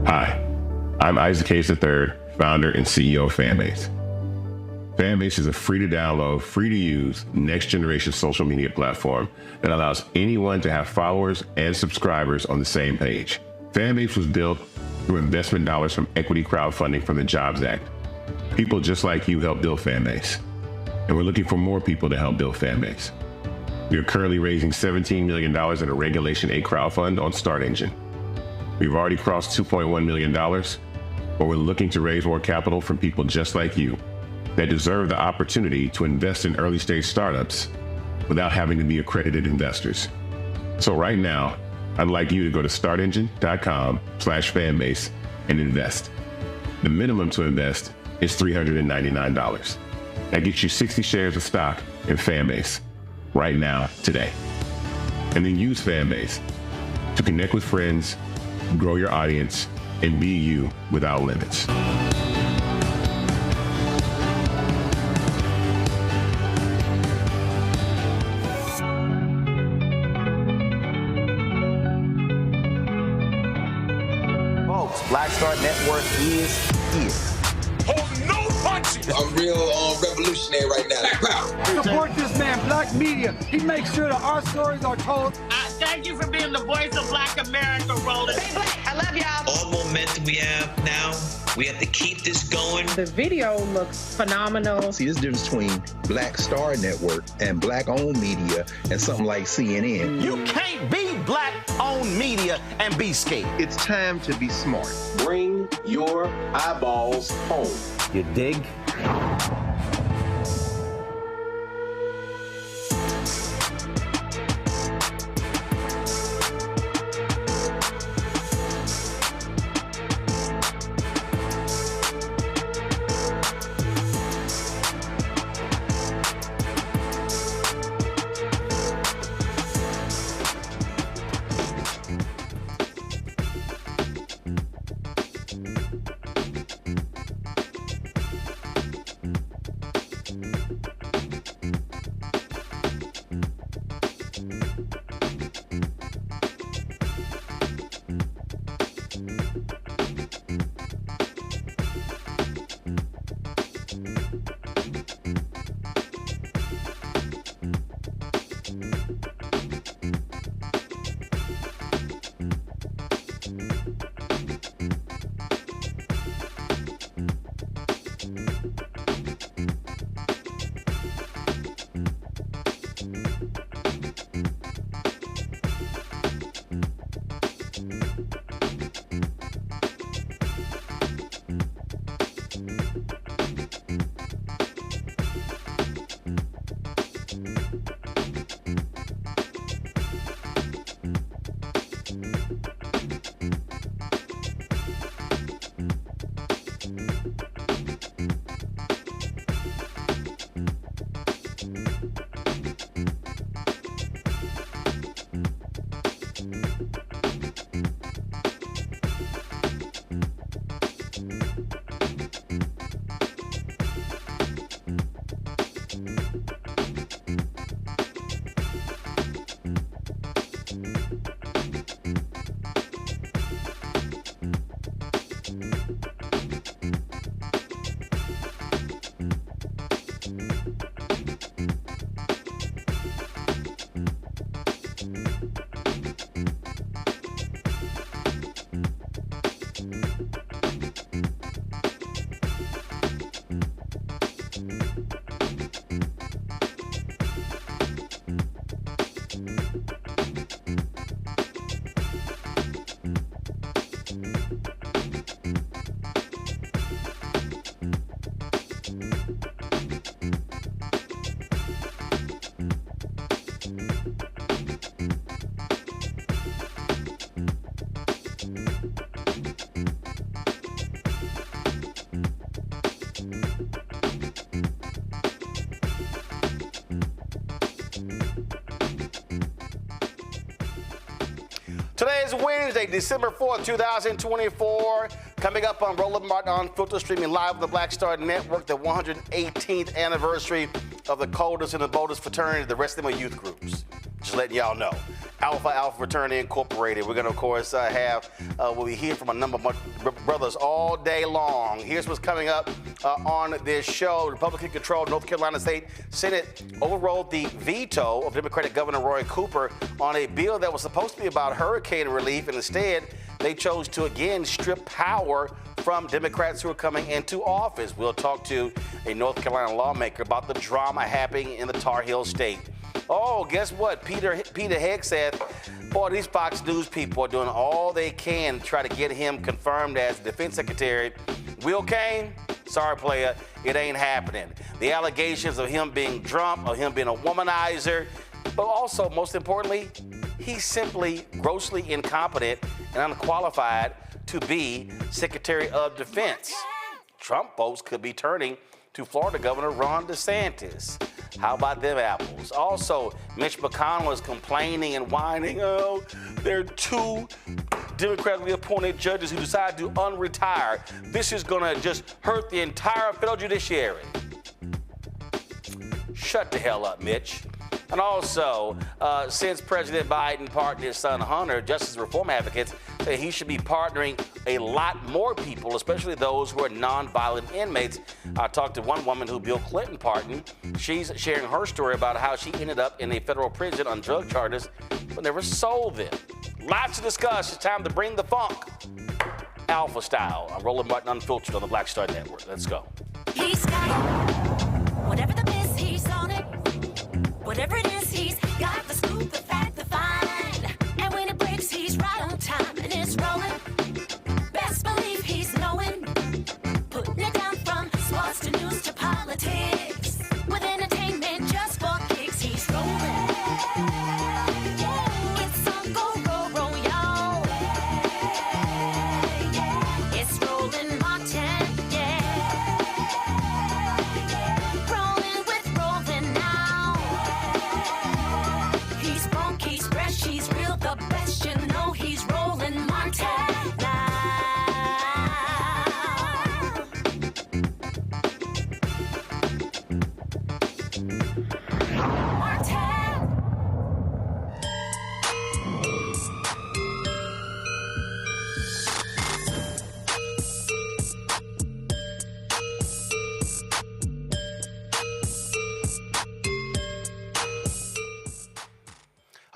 Hi, I'm Isaac Hayes III, founder and CEO of Fanbase. Fanbase is a free-to-download, free-to-use, next-generation social media platform that allows anyone to have followers and subscribers on the same page. Fanbase was built through investment dollars from equity crowdfunding from the Jobs Act. People just like you help build Fanbase, and we're looking for more people to help build Fanbase. We are currently raising $17 million in a Regulation A crowdfund on Start Engine. We've already crossed $2.1 million, but we're looking to raise more capital from people just like you that deserve the opportunity to invest in early stage startups without having to be accredited investors. So right now, I'd like you to go to startengine.com/fanbase and invest. The minimum to invest is $399. That gets you 60 shares of stock in Fanbase right now, today. And then use Fanbase to connect with friends, grow your audience, and be you without limits. Folks, Black Star Network is here. Hold no punches! I'm real revolutionary right now. Black power. Support this man, Black media. He makes sure that our stories are told. Thank you for being the voice of Black America, Roland. Stay black. I love y'all. All momentum we have now, we have to keep this going. The video looks phenomenal. See, this difference between Black Star Network and Black-owned media and something like CNN. You can't be Black-owned media and be scared. It's time to be smart. Bring your eyeballs home. You dig? Today is Wednesday, December 4th, 2024. Coming up on Roland Martin Unfiltered, streaming live on the Black Star Network, the 118th anniversary of the coldest and the boldest fraternity. The rest of them are youth groups. Just letting y'all know. Alpha Fraternity Incorporated. We're going to, of course, we'll be hearing from a number of brothers all day long. Here's what's coming up on this show. Republican-controlled North Carolina State Senate overrode the veto of Democratic Governor Roy Cooper on a bill that was supposed to be about hurricane relief, and instead they chose to again strip power from Democrats who are coming into office. We'll talk to a North Carolina lawmaker about the drama happening in the Tar Heel State. Oh, guess what? Pete Hegseth, boy, these Fox News people are doing all they can to try to get him confirmed as Defense Secretary. Will Kane? Sorry, player, it ain't happening. The allegations of him being drunk, of him being a womanizer, but also, most importantly, he's simply grossly incompetent and unqualified to be Secretary of Defense. Trump folks could be turning to Florida Governor Ron DeSantis. How about them apples? Also, Mitch McConnell is complaining and whining, oh, there are two democratically appointed judges who decided to unretire. This is going to just hurt the entire federal judiciary. Shut the hell up, Mitch. And also, since President Biden pardoned his son Hunter, justice reform advocates say he should be partnering a lot more people, especially those who are nonviolent inmates. I talked to one woman who Bill Clinton pardoned. She's sharing her story about how she ended up in a federal prison on drug charges but never sold them. Lots to discuss. It's time to bring the funk. Alpha style. I'm Roland Martin Unfiltered on the Black Star Network. Let's go. He's got whatever the miss, he's on it. Whatever it is, he's got the scoop, the fact, the find. And when it breaks, he's right on time and it's rolling. Best believe he's knowing. Putting it down from sports to news to politics. With entertainment just for kicks, he's rolling. It's on go, roll, y'all. It's Roland Martin, rolling with Roland now. He's funky, he's fresh, he's real, the best, you know he's Roland Martin now.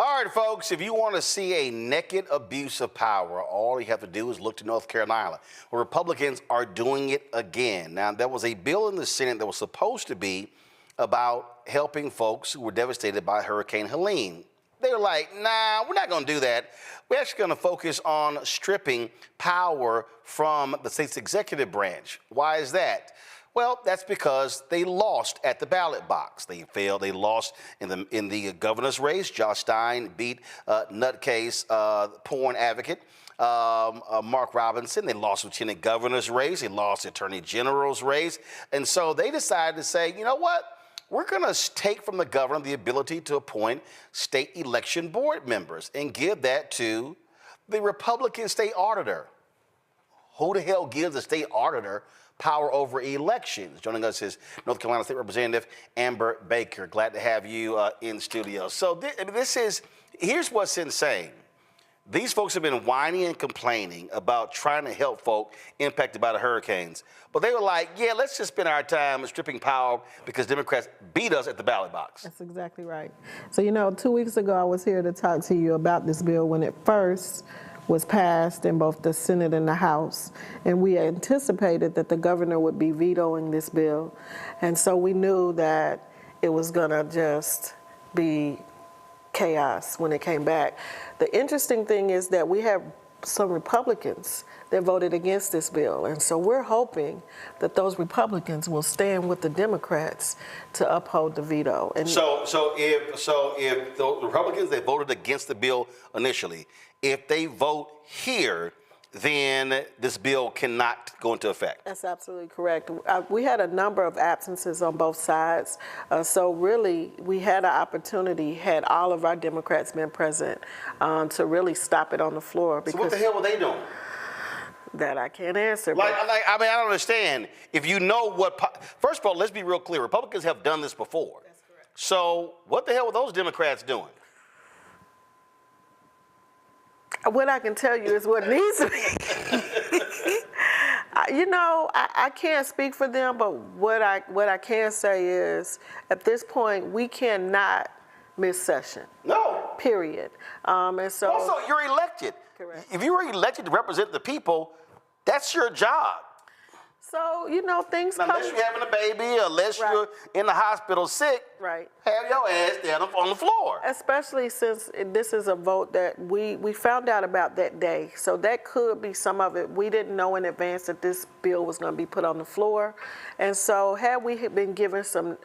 All right, folks, if you want to see a naked abuse of power, all you have to do is look to North Carolina, where Republicans are doing it again. Now, there was a bill in the Senate that was supposed to be about helping folks who were devastated by Hurricane Helene. They were like, nah, we're not going to do that. We're actually going to focus on stripping power from the state's executive branch. Why is that? Well, that's because they lost at the ballot box. They failed. They lost in the governor's race. Josh Stein beat nutcase porn advocate Mark Robinson. They lost lieutenant governor's race. They lost the attorney general's race. And so they decided to say, you know what? We're going to take from the governor the ability to appoint state election board members and give that to the Republican state auditor. Who the hell gives the state auditor power over elections? Joining us is North Carolina State Representative Amber Baker. Glad to have you in studio. So here's what's insane. These folks have been whining and complaining about trying to help folk impacted by the hurricanes. But they were like, yeah, let's just spend our time stripping power because Democrats beat us at the ballot box. That's exactly right. So, 2 weeks ago, I was here to talk to you about this bill when it first was passed in both the Senate and the House. And we anticipated that the governor would be vetoing this bill. And so we knew that it was going to just be chaos when it came back. The interesting thing is that we have some Republicans that voted against this bill. And so we're hoping that those Republicans will stand with the Democrats to uphold the veto. And so if the Republicans that voted against the bill initially, if they vote here then this bill cannot go into effect. That's absolutely correct. We had a number of absences on both sides. So really, we had an opportunity, had all of our Democrats been present, to really stop it on the floor. So what the hell were they doing? That I can't answer. I don't understand. If you know what, first of all, let's be real clear. Republicans have done this before. That's correct. So what the hell were those Democrats doing? What I can tell you is what needs to be. You know, I can't speak for them, but what I can say is, at this point, we cannot miss session. No. Period. And so. Also, you're elected. Correct. If you were elected to represent the people, that's your job. So, you know, things come. Unless you're having a baby, unless you're in the hospital sick, right. Have your ass down on the floor. Especially since this is a vote that we found out about that day. So that could be some of it. We didn't know in advance that this bill was going to be put on the floor. And so had we been given some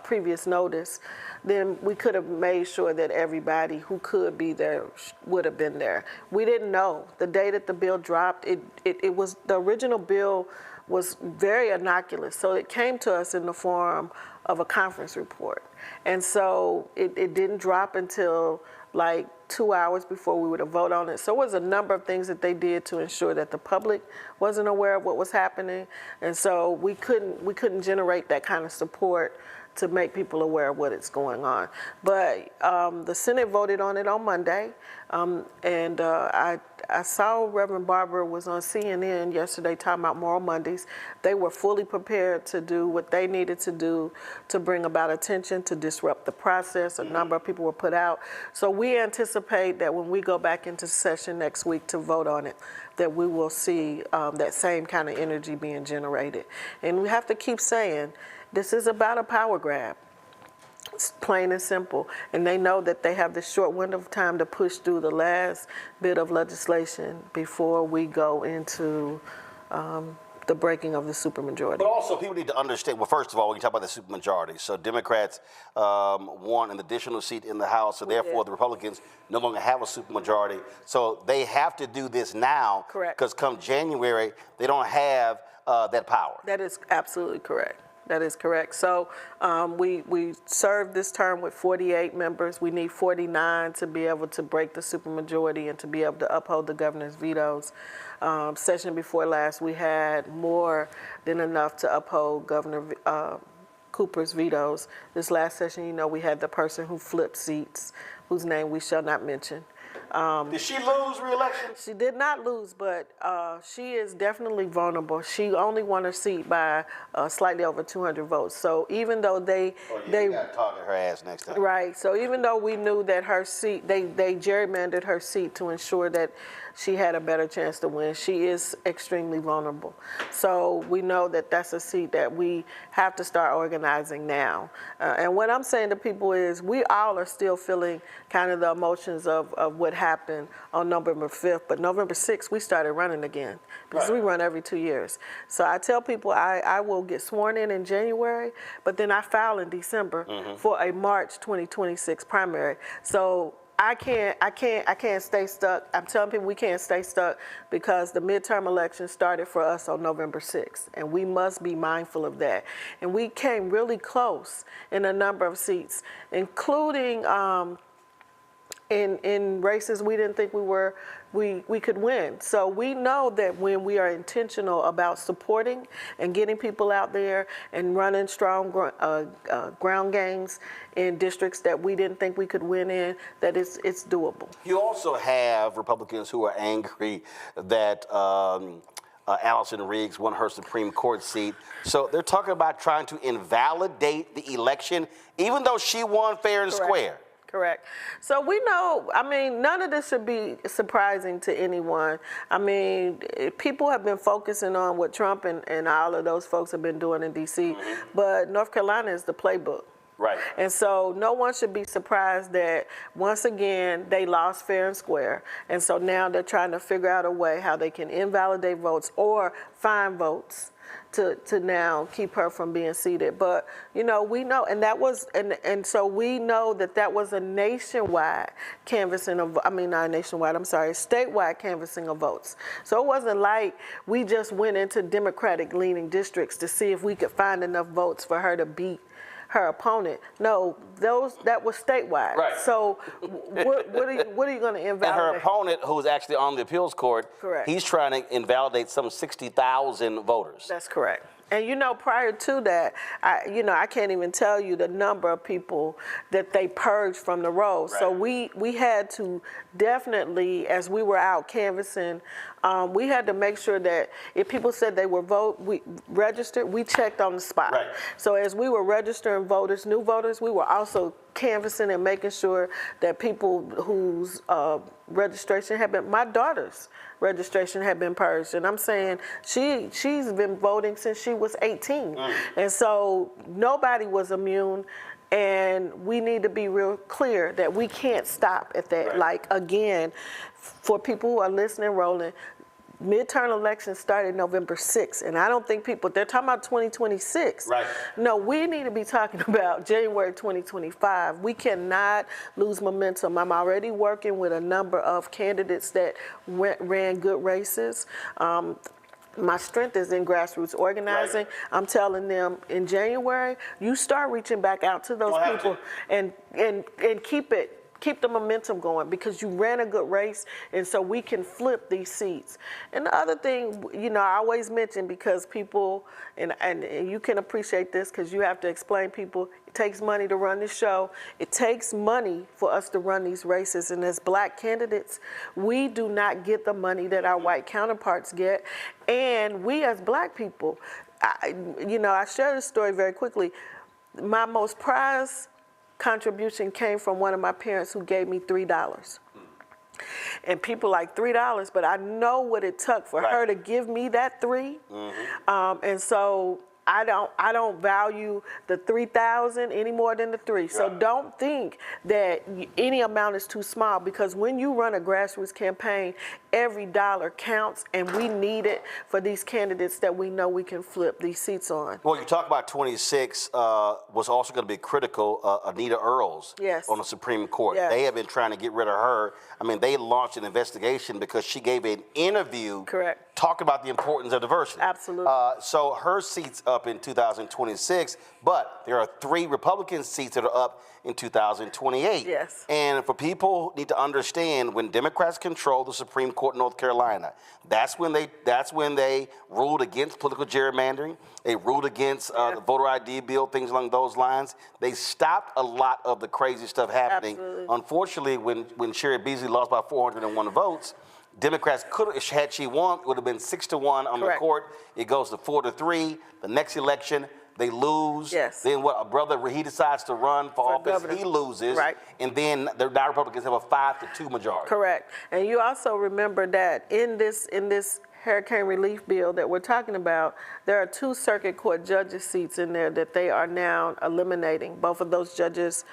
previous notice, then we could have made sure that everybody who could be there would have been there. We didn't know. The day that the bill dropped, it was, the original bill was very innocuous. So it came to us in the form of a conference report. And so it didn't drop until like 2 hours before we would have voted on it. So it was a number of things that they did to ensure that the public wasn't aware of what was happening. And so we couldn't generate that kind of support to make people aware of what is going on. But the Senate voted on it on Monday, and I saw Reverend Barber was on CNN yesterday talking about Moral Mondays. They were fully prepared to do what they needed to do to bring about attention, to disrupt the process. A number of people were put out. So we anticipate that when we go back into session next week to vote on it, that we will see that same kind of energy being generated. And we have to keep saying, this is about a power grab. It's plain and simple. And they know that they have this short window of time to push through the last bit of legislation before we go into the breaking of the supermajority. But also, people need to understand, well, first of all, we can talk about the supermajority. So Democrats won an additional seat in the House, so therefore the Republicans no longer have a supermajority. So they have to do this now. Correct. Because come January, they don't have that power. That is absolutely correct. That is correct. So we served this term with 48 members. We need 49 to be able to break the supermajority and to be able to uphold the governor's vetoes. Session before last, we had more than enough to uphold Governor Cooper's vetoes. This last session, you know, we had the person who flipped seats, whose name we shall not mention. Did she lose re-election? She did not lose, but she is definitely vulnerable. She only won her seat by slightly over 200 votes. So even though they got to target her ass next time. Right. So even though we knew that her seat, they gerrymandered her seat to ensure that she had a better chance to win. She is extremely vulnerable. So we know that that's a seat that we have to start organizing now. And what I'm saying to people is we all are still feeling kind of the emotions of what happened on November 5th. But November 6th, we started running again because we run every 2 years. So I tell people I will get sworn in January, but then I file in December for a March 2026 primary. So I can't stay stuck. I'm telling people we can't stay stuck because the midterm election started for us on November 6th, and we must be mindful of that. And we came really close in a number of seats, including in races we didn't think we could win. So we know that when we are intentional about supporting and getting people out there and running strong ground games in districts that we didn't think we could win in, that it's doable. You also have Republicans who are angry that Allison Riggs won her Supreme Court seat. So they're talking about trying to invalidate the election, even though she won fair and square. Correct. So we know, I mean, none of this should be surprising to anyone. I mean, people have been focusing on what Trump and all of those folks have been doing in D.C., but North Carolina is the playbook. Right. And so no one should be surprised that once again they lost fair and square. And so now they're trying to figure out a way how they can invalidate votes or find votes to now keep her from being seated. But we know, and that was, and so we know that was a nationwide canvassing of, not nationwide, statewide canvassing of votes. So it wasn't like we just went into Democratic leaning districts to see if we could find enough votes for her to beat her opponent. No, that was statewide. Right. So what are you going to invalidate? And her opponent, who's actually on the appeals court, correct, he's trying to invalidate some 60,000 voters. That's correct. And prior to that, I can't even tell you the number of people that they purged from the rolls. Right. So we had to definitely, as we were out canvassing, we had to make sure that if people said they were registered, we checked on the spot. Right. So as we were registering voters, new voters, we were also canvassing and making sure that people whose registration had been, my daughter's registration had been purged, and I'm saying she's been voting since she was 18, and so nobody was immune. And we need to be real clear that we can't stop at that. Right. Like, again, for people who are listening, Roland, midterm elections started November 6th, and I don't think they're talking about 2026. Right. No, we need to be talking about January 2025. We cannot lose momentum. I'm already working with a number of candidates that ran good races. My strength is in grassroots organizing. Right. I'm telling them in January, you start reaching back out to those people and keep the momentum going, because you ran a good race, and so we can flip these seats. And the other thing, I always mention, because people, and you can appreciate this because you have to explain people, it takes money to run this show. It takes money for us to run these races, and as black candidates, we do not get the money that our white counterparts get. And we as black people, I share this story very quickly. My most prized contribution came from one of my parents who gave me $3. And people like $3, but I know what it took for her to give me that $3. And so I don't value the 3,000 any more than the 3. So don't think that any amount is too small, because when you run a grassroots campaign, every dollar counts, and we need it for these candidates that we know we can flip these seats on. Well, you talk about 26 was also going to be critical. Anita Earls on the Supreme Court. Yes. They have been trying to get rid of her. They launched an investigation because she gave an interview talking about the importance of diversity. Absolutely. So her seat's up in 2026, but there are 3 Republican seats that are up in 2028. Yes. And for people need to understand, when Democrats control the Supreme Court in North Carolina, that's when they ruled against political gerrymandering. They ruled against the voter ID bill, things along those lines. They stopped a lot of the crazy stuff happening. Absolutely. Unfortunately, when Sherry Beasley lost by 401 votes, Democrats could have, had she won, it would have been 6-1 on the court. It goes to 4-3. The next election, they lose. Yes. Then a brother, he decides to run for office, governor. he loses. Right. And then the Republicans have a 5-2 majority. Correct. And you also remember that in this hurricane relief bill that we're talking about, there are 2 circuit court judges seats in there that they are now eliminating. Both of those judges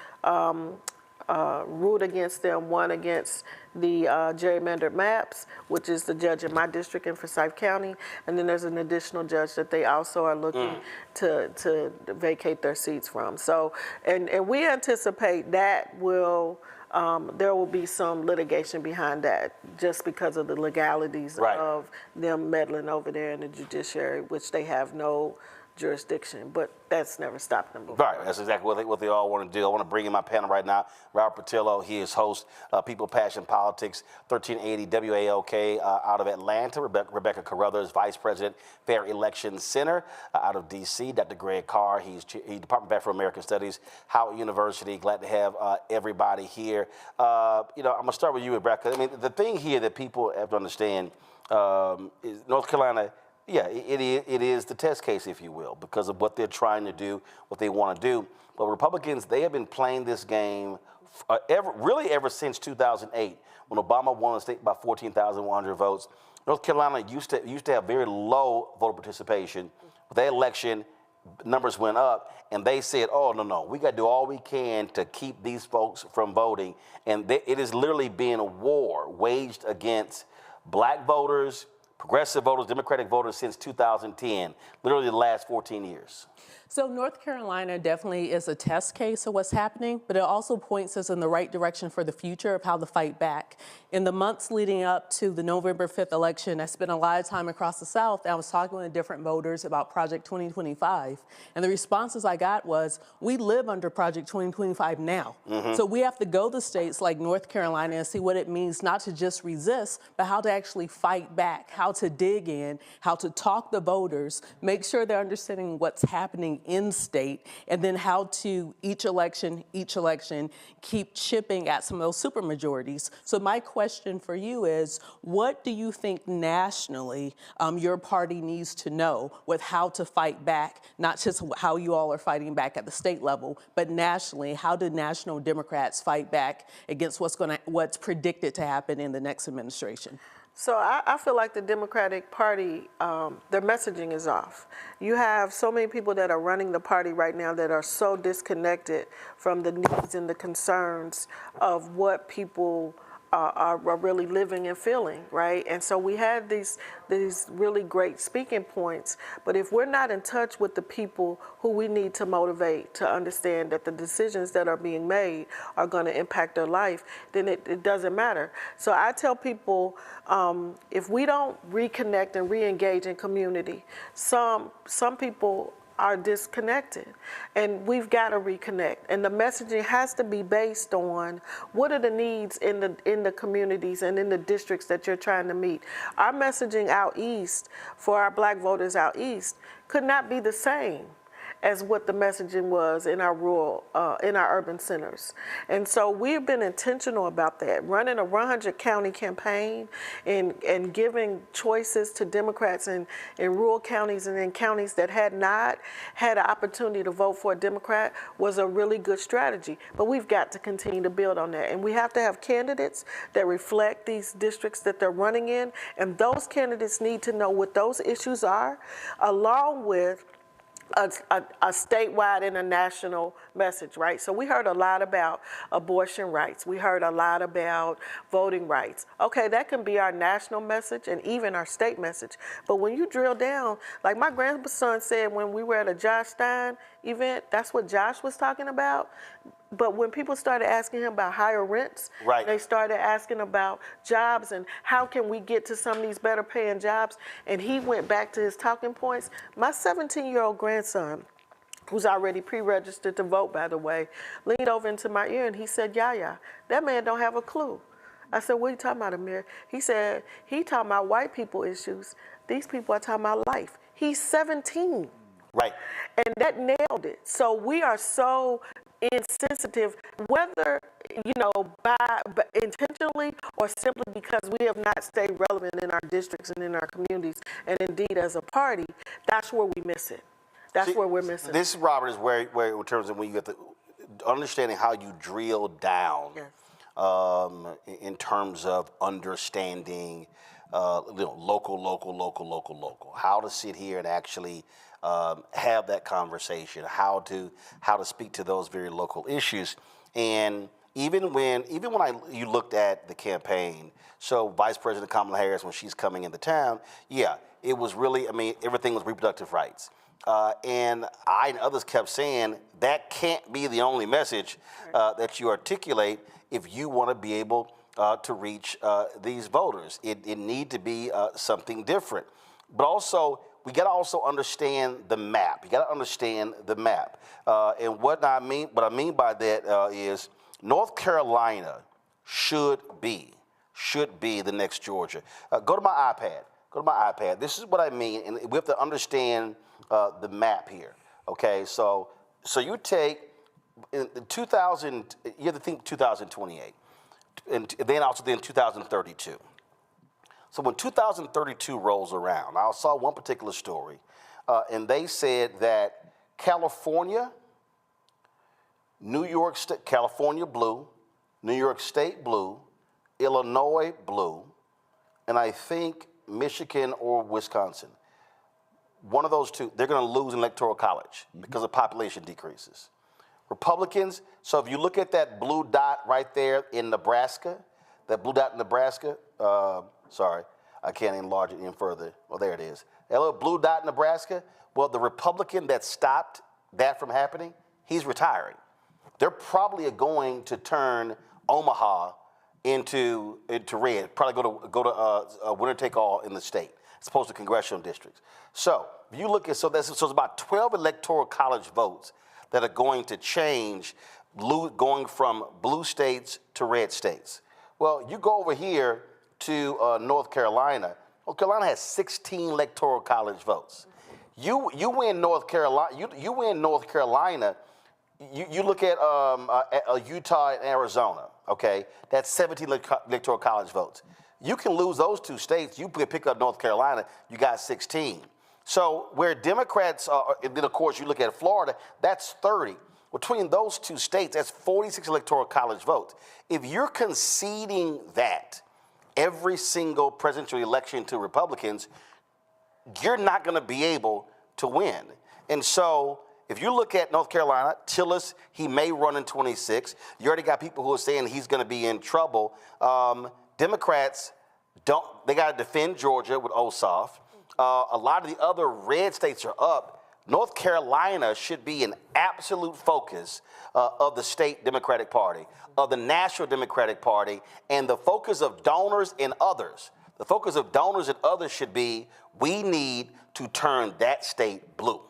ruled against them, one against the gerrymandered maps, which is the judge in my district in Forsyth County, and then there's an additional judge that they also are looking to vacate their seats from. So, and we anticipate that there will be some litigation behind that, just because of the legalities of them meddling over there in the judiciary, which they have no jurisdiction, but that's never stopped them before. Right, that's exactly what they all want to do. I want to bring in my panel right now, Robert Patillo. He is host of People, Passion, Politics, 1380 WALK out of Atlanta. Rebecca Carruthers, Vice President, Fair Election Center out of D.C. Dr. Greg Carr, he's Department of Afro-American Studies, Howard University. Glad to have everybody here. I'm going to start with you, Rebecca. The thing here that people have to understand is North Carolina, it is the test case, if you will, because of what they're trying to do, what they want to do. But Republicans, they have been playing this game ever since 2008, when Obama won the state by 14,100 votes. North Carolina used to have very low voter participation. With that election, numbers went up, and they said, oh, no, we got to do all we can to keep these folks from voting. And it is literally being a war waged against black voters, progressive voters, Democratic voters since 2010, literally the last 14 years. So North Carolina definitely is a test case of what's happening, but it also points us in the right direction for the future of how to fight back. In the months leading up to the November 5th election, I spent a lot of time across the South, and I was talking with different voters about Project 2025. And the responses I got was, we live under Project 2025 now. So we have to go to states like North Carolina and see what it means not to just resist, but how to actually fight back, how to dig in, how to talk to voters, make sure they're understanding what's happening in state, and then how to each election, keep chipping at some of those supermajorities. So my question for you is, what do you think nationally your party needs to know with how to fight back, not just how you all are fighting back at the state level, but nationally, how do national Democrats fight back against what's predicted to happen in the next administration? So I feel like the Democratic Party, their messaging is off. You have so many people that are running the party right now that are so disconnected from the needs and the concerns of what people are really living and feeling, right? And so we had these really great speaking points, but if we're not in touch with the people who we need to motivate to understand that the decisions that are being made are going to impact their life, then it doesn't matter. So I tell people, if we don't reconnect and re-engage in community, some people are disconnected, and we've got to reconnect. And the messaging has to be based on what are the needs in the communities and in the districts that you're trying to meet. Our messaging out east for our black voters out east could not be the same as what the messaging was in our rural, in our urban centers. And so we've been intentional about that, running a 100 county campaign and giving choices to Democrats in rural counties and in counties that had not had an opportunity to vote for a Democrat was a really good strategy. But we've got to continue to build on that. And we have to have candidates that reflect these districts that they're running in, and those candidates need to know what those issues are, along with a statewide and a national message, right? So we heard a lot about abortion rights. We heard a lot about voting rights. Okay, that can be our national message and even our state message. But when you drill down, like my grandson said when we were at a Josh Stein event, that's what Josh was talking about. But when people started asking him about higher rents, right, they started asking about jobs and how can we get to some of these better paying jobs, and he went back to his talking points. My 17-year-old grandson, who's already pre-registered to vote, by the way, leaned over into my ear and he said, Yaya, that man don't have a clue. I said, what are you talking about, Amir? He said, he talking about white people issues. These people are talking about life. He's 17. Right. And that nailed it. So we are so insensitive, whether, by intentionally or simply because we have not stayed relevant in our districts and in our communities, and indeed as a party, that's where we miss it. That's where we're missing. This, Robert, is where in terms of when you get the understanding how you drill down, yes, in terms of understanding local, how to sit here and actually have that conversation, how to speak to those very local issues. And even when you looked at the campaign, so Vice President Kamala Harris, when she's coming into town, it was really, everything was reproductive rights. And I and others kept saying that can't be the only message that you articulate if you want to be able to reach these voters. It need to be something different. But also, we got to also understand the map. You got to understand the map. And what I mean by that is North Carolina should be the next Georgia. Go to my iPad. This is what I mean, and we have to understand the map here. Okay, so you take in 2000, you have to think 2028, and then 2032. So when 2032 rolls around, I saw one particular story, and they said that California, California blue, New York State blue, Illinois blue, and I think Michigan or Wisconsin. one of those two, they're going to lose in electoral college because the population decreases. Republicans, so if you look at that blue dot right there in Nebraska, sorry, I can't enlarge it any further. Well, there it is. That little blue dot in Nebraska, well, the Republican that stopped that from happening, he's retiring. They're probably going to turn Omaha into red, probably go to winner take all in the state, as opposed to congressional districts. So if you look at, so it's about 12 electoral college votes that are going to change, going from blue states to red states. Well, you go over here to North Carolina. North Carolina has 16 electoral college votes. You win North Carolina. You win North Carolina. You look at Utah and Arizona. Okay, that's 17 electoral college votes. You can lose those two states. You pick up North Carolina. You got 16. So where Democrats are, and then of course you look at Florida, that's 30. Between those two states, that's 46 electoral college votes. If you're conceding that every single presidential election to Republicans, you're not going to be able to win. And so if you look at North Carolina, Tillis, he may run in 26. You already got people who are saying he's going to be in trouble. Democrats they got to defend Georgia with Ossoff. A lot of the other red states are up. North Carolina should be an absolute focus of the state Democratic Party, of the National Democratic Party, and the focus of donors and others. The focus of donors and others should be, we need to turn that state blue.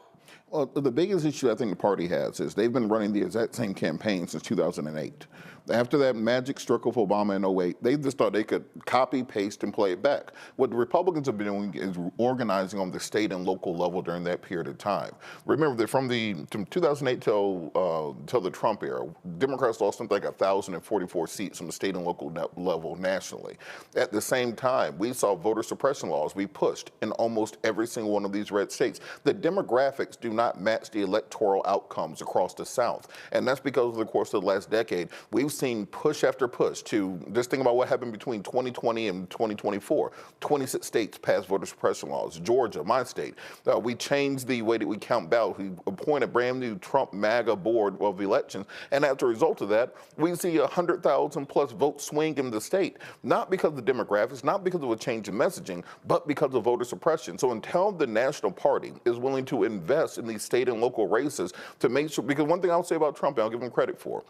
Well, the biggest issue I think the party has is they've been running the exact same campaign since 2008. After that magic stroke of Obama in 2008, they just thought they could copy, paste, and play it back. What the Republicans have been doing is organizing on the state and local level during that period of time. Remember that from 2008 till the Trump era, Democrats lost something like 1,044 seats on the state and local level nationally. At the same time, we saw voter suppression laws be pushed in almost every single one of these red states. The demographics do not match the electoral outcomes across the South. And that's because over the course of the last decade, we've seen push after push to just think about what happened between 2020 and 2024. 26 states passed voter suppression laws. Georgia, my state, we changed the way that we count ballots. We appointed a brand new Trump MAGA board of elections. And as a result of that, we see 100,000 plus vote swing in the state, not because of the demographics, not because of a change in messaging, but because of voter suppression. So until the National Party is willing to invest in these state and local races to make sure, because one thing I'll say about Trump, and I'll give him credit for,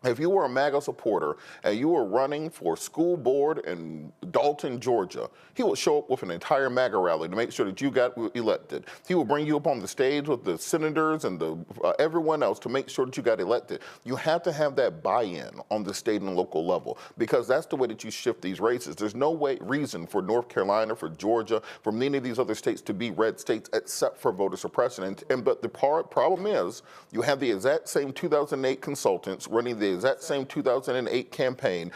if you were a MAGA supporter and you were running for school board in Dalton, Georgia, he would show up with an entire MAGA rally to make sure that you got elected. He would bring you up on the stage with the senators and everyone else to make sure that you got elected. You have to have that buy-in on the state and local level because that's the way that you shift these races. There's no reason for North Carolina, for Georgia, for many of these other states to be red states except for voter suppression. But the problem is you have the exact same 2008 consultants running the exact same 2008 campaign,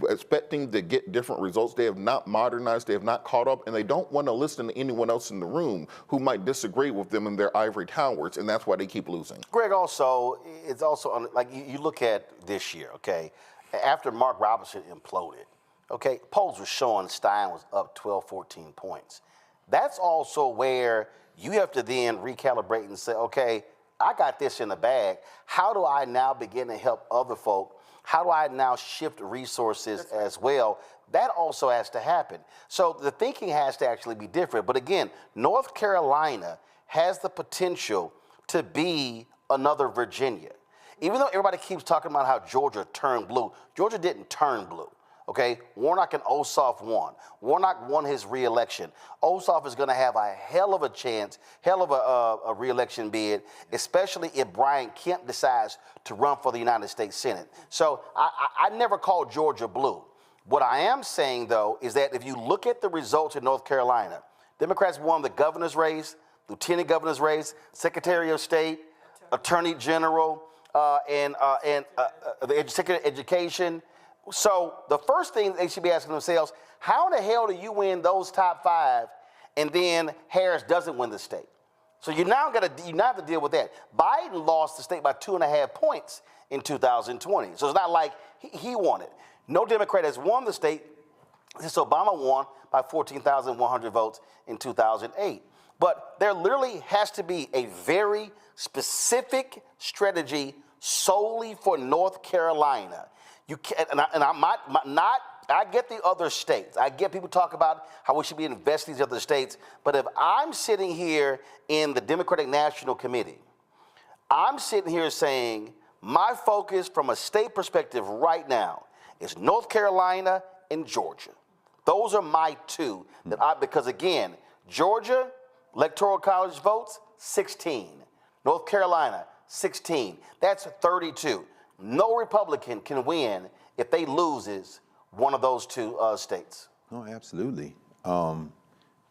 expecting to get different results. They have not modernized, they have not caught up, and they don't want to listen to anyone else in the room who might disagree with them in their ivory towers, and that's why they keep losing. Greg, it's also like you look at this year, okay, after Mark Robinson imploded, okay, polls were showing Stein was up 12, 14 points. That's also where you have to then recalibrate and say, okay, I got this in the bag. How do I now begin to help other folk? How do I now shift resources as well? That also has to happen. So the thinking has to actually be different. But again, North Carolina has the potential to be another Virginia. Even though everybody keeps talking about how Georgia turned blue, Georgia didn't turn blue. Okay, Warnock and Ossoff won. Warnock won his re-election. Ossoff is going to have a hell of a chance, hell of a re-election bid, especially if Brian Kemp decides to run for the United States Senate. So I never called Georgia blue. What I am saying, though, is that if you look at the results in North Carolina, Democrats won the governor's race, lieutenant governor's race, secretary of state, attorney general, and the secretary of education. So the first thing they should be asking themselves, how the hell do you win those top five and then Harris doesn't win the state? So you now have to deal with that. Biden lost the state by 2.5 points in 2020. So it's not like he won it. No Democrat has won the state since Obama won by 14,100 votes in 2008. But there literally has to be a very specific strategy solely for North Carolina. You can't, I get the other states. I get people talk about how we should be investing in these other states. But if I'm sitting here in the Democratic National Committee, I'm sitting here saying my focus from a state perspective right now is North Carolina and Georgia. Those are my two because again, Georgia, Electoral College votes, 16. North Carolina, 16. That's 32. No Republican can win if they loses one of those two states. Oh, absolutely. So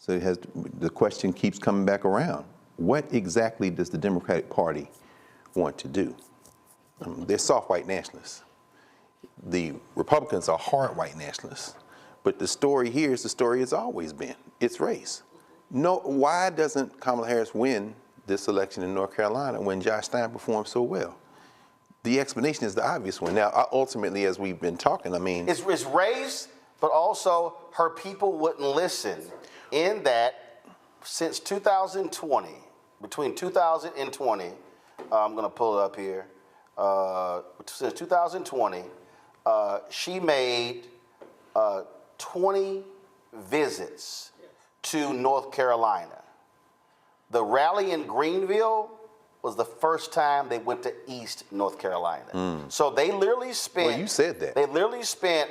the question keeps coming back around. What exactly does the Democratic Party want to do? They're soft white nationalists. The Republicans are hard white nationalists. But the story here is the story it's always been. It's race. No, why doesn't Kamala Harris win this election in North Carolina when Josh Stein performed so well? The explanation is the obvious one. Now, ultimately, as we've been talking, I mean... It's race, but also her people wouldn't listen in that since 2020, between 2020, I'm going to pull it up here, since 2020, she made 20 visits to North Carolina. The rally in Greenville was the first time they went to East North Carolina. So they literally spent... Well, you said that. They literally spent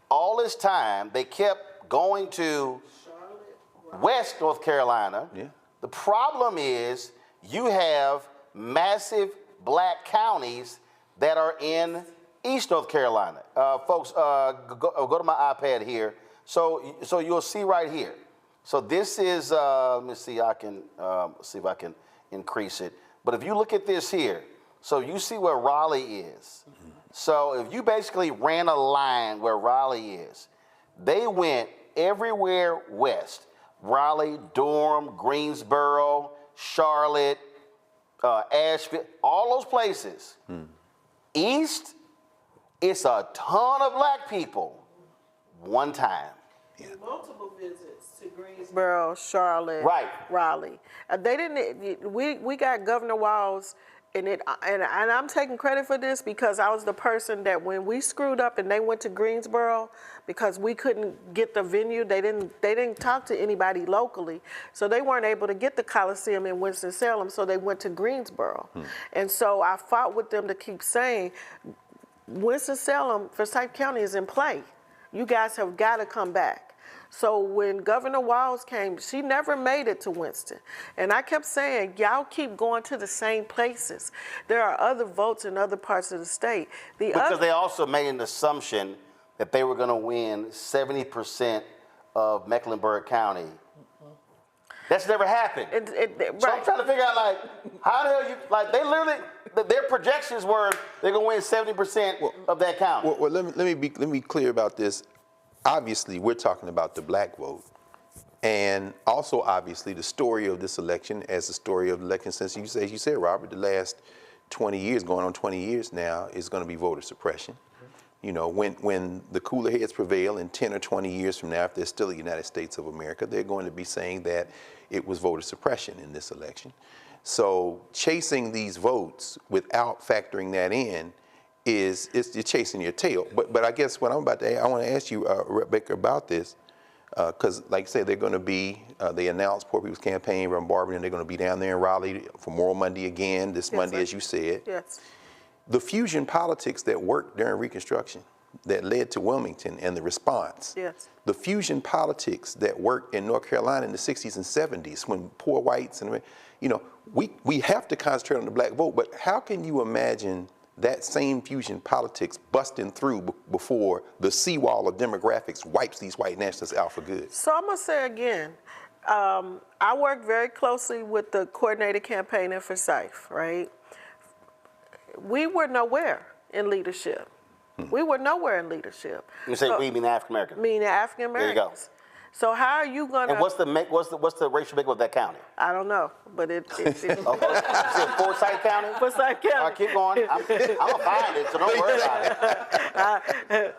all this time. They kept going to West North Carolina. Yeah. The problem is you have massive black counties that are in East North Carolina. Folks, go to my iPad here. So you'll see right here. So this is, let me see, I can see if I can increase it. But if you look at this here, so you see where Raleigh is. So if you basically ran a line where Raleigh is, they went everywhere west. Raleigh, Durham, Greensboro, Charlotte, Asheville, all those places. East, it's a ton of black people one time. Yeah. Multiple visits to Greensboro, Charlotte, Raleigh. They didn't. We got Governor Walz, and I'm taking credit for this because I was the person that when we screwed up and they went to Greensboro because we couldn't get the venue, they didn't talk to anybody locally, so they weren't able to get the Coliseum in Winston-Salem, so they went to Greensboro, and so I fought with them to keep saying, Winston-Salem, Forsyth County is in play. You guys have got to come back. So when Governor Walz came, she never made it to Winston. And I kept saying, y'all keep going to the same places. There are other votes in other parts of the state. Because they also made an assumption that they were going to win 70% of Mecklenburg County. That's never happened. So I'm trying to figure out, like, how the hell you, like, they literally, their projections were they're going to win 70% of that county. Well, let me be clear about this. Obviously, we're talking about the black vote. And also, obviously, the story of this election as the story of the election since, as you said, Robert, the last 20 years, going on 20 years now, is going to be voter suppression. You know, when the cooler heads prevail in 10 or 20 years from now, if they're still the United States of America, they're going to be saying that it was voter suppression in this election. So chasing these votes without factoring that in you're chasing your tail. But I guess what I'm about to, I want to ask you, Rebecca, about this, because like I say, they're going to be, they announced Poor People's Campaign from Barberton, and they're going to be down there in Raleigh for Moral Monday again, this Monday, as you said. Yes. The fusion politics that worked during Reconstruction, that led to Wilmington and the response. Yes. The fusion politics that worked in North Carolina in the 60s and 70s when poor whites and, you know, we have to concentrate on the black vote, but how can you imagine that same fusion politics busting through before the seawall of demographics wipes these white nationalists out for good? So I'm going to say again, I worked very closely with the coordinated campaign in Forsyth, right? We were nowhere in leadership. We were nowhere in leadership. You say we mean African Americans? Mean African Americans. There you go. So how are you gonna? And what's the racial makeup of that county? I don't know, but it okay. Is it Forsyth County? Forsyth County. All right, keep going. I'm gonna find it, so don't worry about it.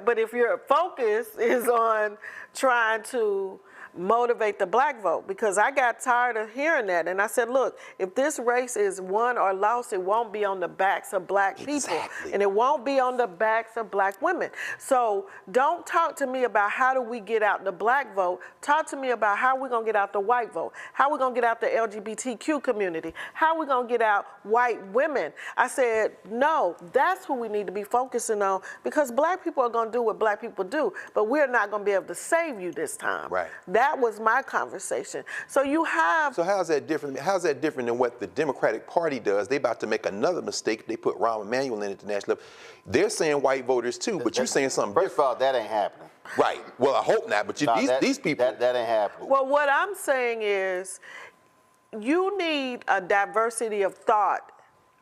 But if your focus is on trying to motivate the black vote, because I got tired of hearing that. And I said, look, if this race is won or lost, it won't be on the backs of black people. And it won't be on the backs of black women. So don't talk to me about how do we get out the black vote. Talk to me about how we're going to get out the white vote, how we're going to get out the LGBTQ community, how we're going to get out white women. I said, no, that's who we need to be focusing on, because black people are going to do what black people do, but we're not going to be able to save you this time. Right. That was my conversation. So you have... So how's that different? How's that different than what the Democratic Party does? They about to make another mistake. They put Rahm Emanuel in at the national level. They're saying white voters too, but you're saying something different. First of all, that ain't happening. Right. Well, I hope not, but these people... That ain't happening. Well, what I'm saying is you need a diversity of thought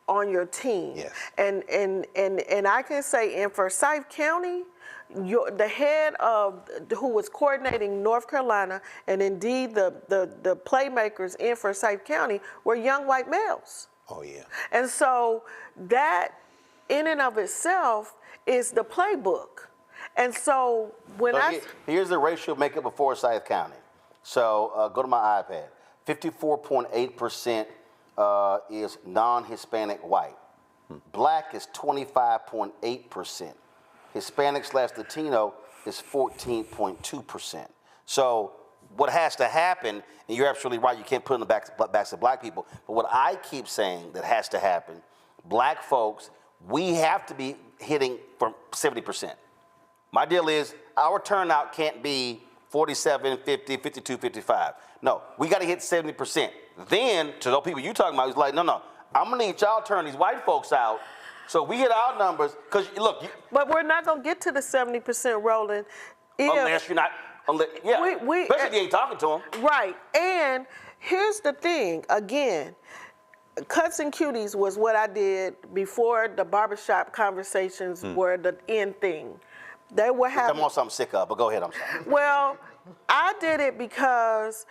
on your team. Yes. And I can say in Forsyth County, the head of who was coordinating North Carolina, and indeed the playmakers in Forsyth County were young white males. Oh yeah. And so that in and of itself is the playbook. And so when here's the racial makeup of Forsyth County. So go to my iPad. 54.8% is non-Hispanic white. Black is 25.8%. Hispanic/Latino is 14.2%. So what has to happen, and you're absolutely right, you can't put it in the backs of black people, but what I keep saying that has to happen, black folks, we have to be hitting for 70%. My deal is our turnout can't be 47, 50, 52, 55. No, we got to hit 70%. Then, to those people you talking about, it's like, no, I'm going to need y'all turn these white folks out so we hit our numbers. Because, look. But we're not going to get to the 70%, Roland. Unless you're not. Especially if you ain't talking to them. Right. And here's the thing. Again, Cuts and Cuties was what I did before the barbershop conversations were the end thing. They were having. I'm on something sick of, but go ahead. I'm sorry. Well, I did it because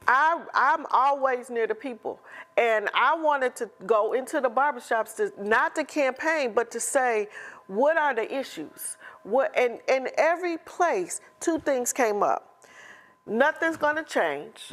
I'm always near the people. And I wanted to go into the barbershops, not to campaign, but to say, what are the issues? And in every place, two things came up. Nothing's going to change,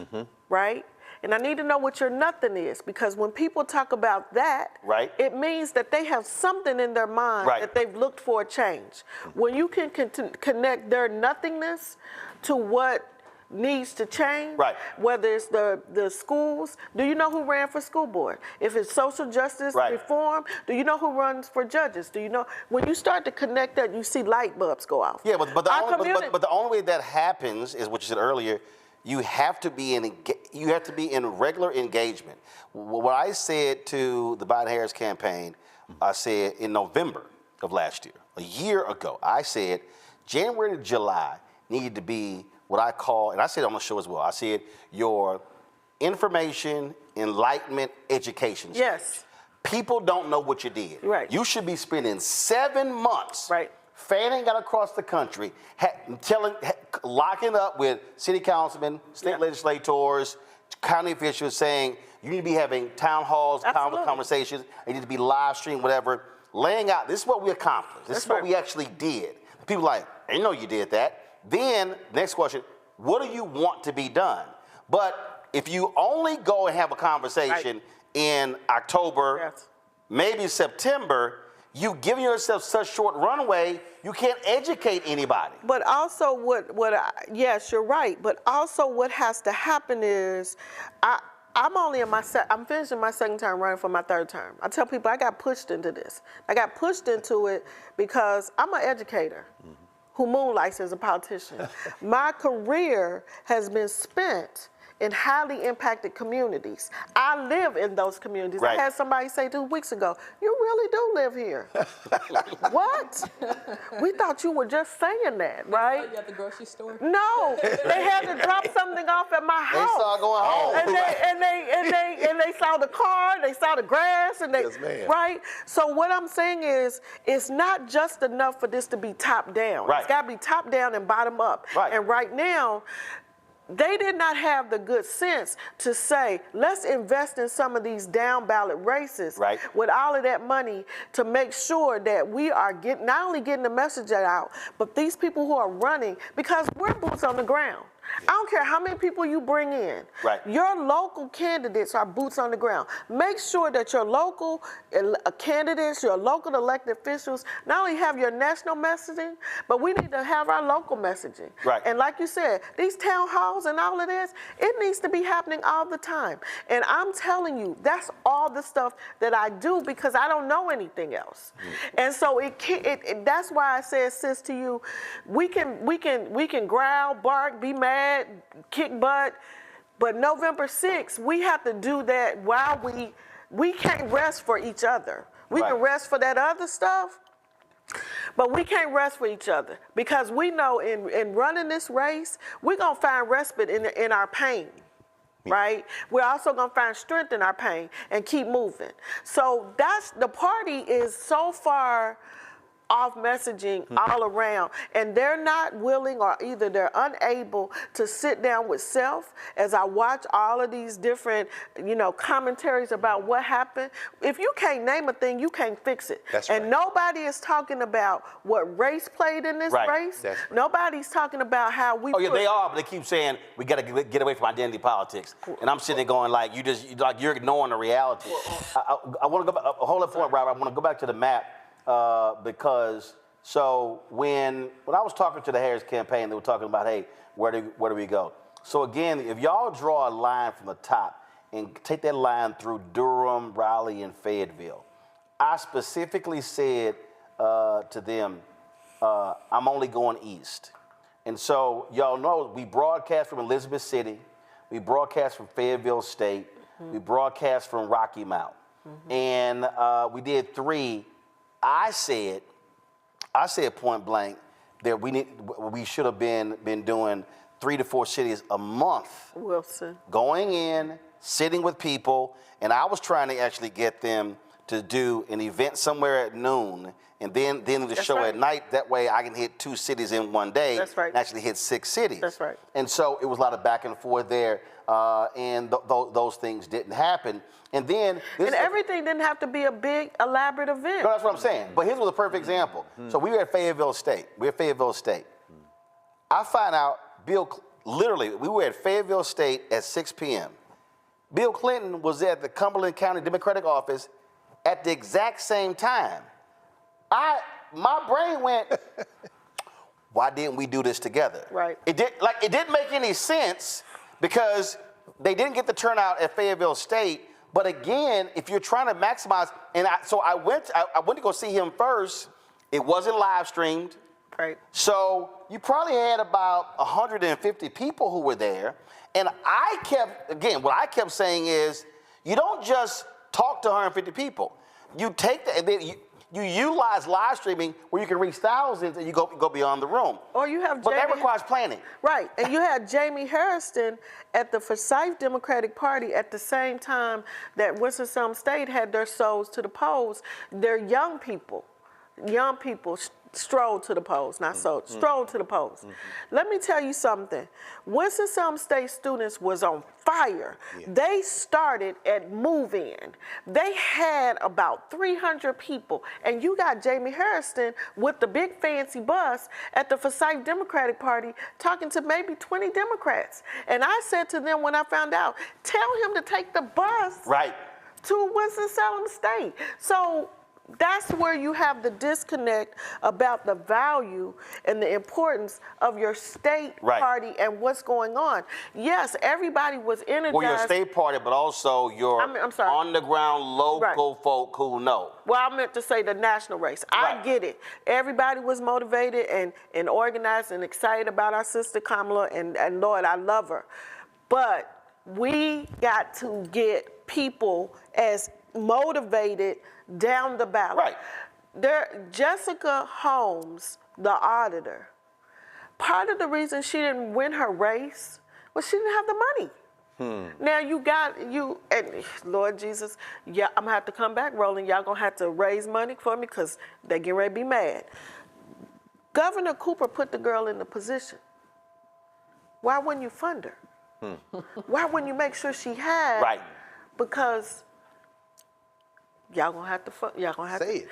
right? And I need to know what your nothing is, because when people talk about that, it means that they have something in their mind that they've looked for a change. When you can connect their nothingness to what needs to change, whether it's the schools. Do you know who ran for school board? If it's social justice reform, do you know who runs for judges? Do you know? When you start to connect that, you see light bulbs go off. Yeah, but the only way that happens is what you said earlier. You have to be in regular engagement. What I said to the Biden-Harris campaign, I said in November of last year, a year ago, I said January to July needed to be what I call, and I said it on the show as well, I said your information, enlightenment, education stage. Yes. People don't know what you did. Right. You should be spending 7 months fanning out across the country, locking up with city councilmen, state legislators, county officials, saying you need to be having town halls, conversations, you need to be live streamed, whatever, laying out, this is what we accomplished. This is what we actually did. People are like, I didn't know you did that. Then, next question, what do you want to be done? But if you only go and have a conversation in October, maybe September, you've given yourself such short runway, you can't educate anybody. But also yes, you're right, but also what has to happen is, I'm finishing my second term, running for my third term. I tell people I got pushed into this. I got pushed into it because I'm an educator who moonlights as a politician. My career has been spent in highly impacted communities. I live in those communities. I had somebody say 2 weeks ago, you really do live here. What? We thought you were just saying that, right? You at the grocery store? No, they had to drop something off at my house. They saw going home. And they saw the car, they saw the grass, and right? So what I'm saying is, it's not just enough for this to be top down. It's got to be top down and bottom up. And right now, they did not have the good sense to say, let's invest in some of these down ballot races with all of that money to make sure that we are not only getting the message out, but these people who are running, because we're boots on the ground. I don't care how many people you bring in. Right. Your local candidates are boots on the ground. Make sure that your local candidates, your local elected officials, not only have your national messaging, but we need to have our local messaging. Right. And like you said, these town halls and all of this, it needs to be happening all the time. And I'm telling you, that's all the stuff that I do because I don't know anything else. And so that's why I said, sis, to you, we can growl, bark, be mad, kick butt, but November 6th, we have to do that while we can't rest for each other. We can rest for that other stuff, but we can't rest for each other because we know in running this race, we're going to find respite in our pain. Right? We're also going to find strength in our pain and keep moving. So the party is so far off messaging all around, and they're not willing or either they're unable to sit down with self. As I watch all of these different, commentaries about what happened, if you can't name a thing, you can't fix it. That's and right. nobody is talking about what race played in this race. That's right. Nobody's talking about how we. Oh yeah, they are, but they keep saying we got to get away from identity politics, and I'm sitting there going like, you're ignoring the reality. I want to go back. Hold it for it, Robert. I want to go back to the map. Because when I was talking to the Harris campaign, they were talking about, hey, where do we go? So again, if y'all draw a line from the top and take that line through Durham, Raleigh, and Fayetteville, I specifically said to them, I'm only going east. And so y'all know we broadcast from Elizabeth City, we broadcast from Fayetteville State, we broadcast from Rocky Mount, and we did 3. I said point blank that we should have been doing 3 to 4 cities a month. Wilson. Going in, sitting with people, and I was trying to actually get them to do an event somewhere at noon, and then the show at night. That way I can hit 2 cities in one day. That's right. And actually hit 6 cities. That's right. And so it was a lot of back and forth there, and those things didn't happen. And then everything didn't have to be a big, elaborate event. No, that's what I'm saying. But here's a perfect example. So we were at Fayetteville State. I find out literally, we were at Fayetteville State at 6 p.m. Bill Clinton was at the Cumberland County Democratic office at the exact same time. My brain went, why didn't we do this together? Right. It didn't make any sense because they didn't get the turnout at Fayetteville State. But again, if you're trying to maximize, so I went to go see him first. It wasn't live streamed. Right. So you probably had about 150 people who were there. And what I kept saying is, you don't just talk to 150 people. You take you utilize live streaming where you can reach thousands and you go beyond the room. Or you have But that requires planning. Right, and you had Jamie Harrison at the Forsyth Democratic Party at the same time that Winston-Salem State had their souls to the polls. They're young people strolled to the polls, not so, strolled to the polls. Let me tell you something. Winston-Salem State students was on fire. Yeah. They started at move-in. They had about 300 people, and you got Jamie Harrison with the big fancy bus at the Forsyth Democratic Party talking to maybe 20 Democrats. And I said to them when I found out, tell him to take the bus to Winston-Salem State. So that's where you have the disconnect about the value and the importance of your state party and what's going on. Yes, everybody was energized. Well, your state party, but also your on-the-ground local folk who know. Well, I meant to say the national race. I get it. Everybody was motivated and organized and excited about our sister Kamala, and Lord, I love her. But we got to get people as motivated down the ballot. Jessica Holmes, the auditor, part of the reason she didn't win her race was she didn't have the money. Now and Lord Jesus, I'm gonna have to come back, Roland. Y'all gonna have to raise money for me because they getting ready to be mad. Governor Cooper put the girl in the position. Why wouldn't you fund her? Why wouldn't you make sure she had? Because y'all gonna have to say it.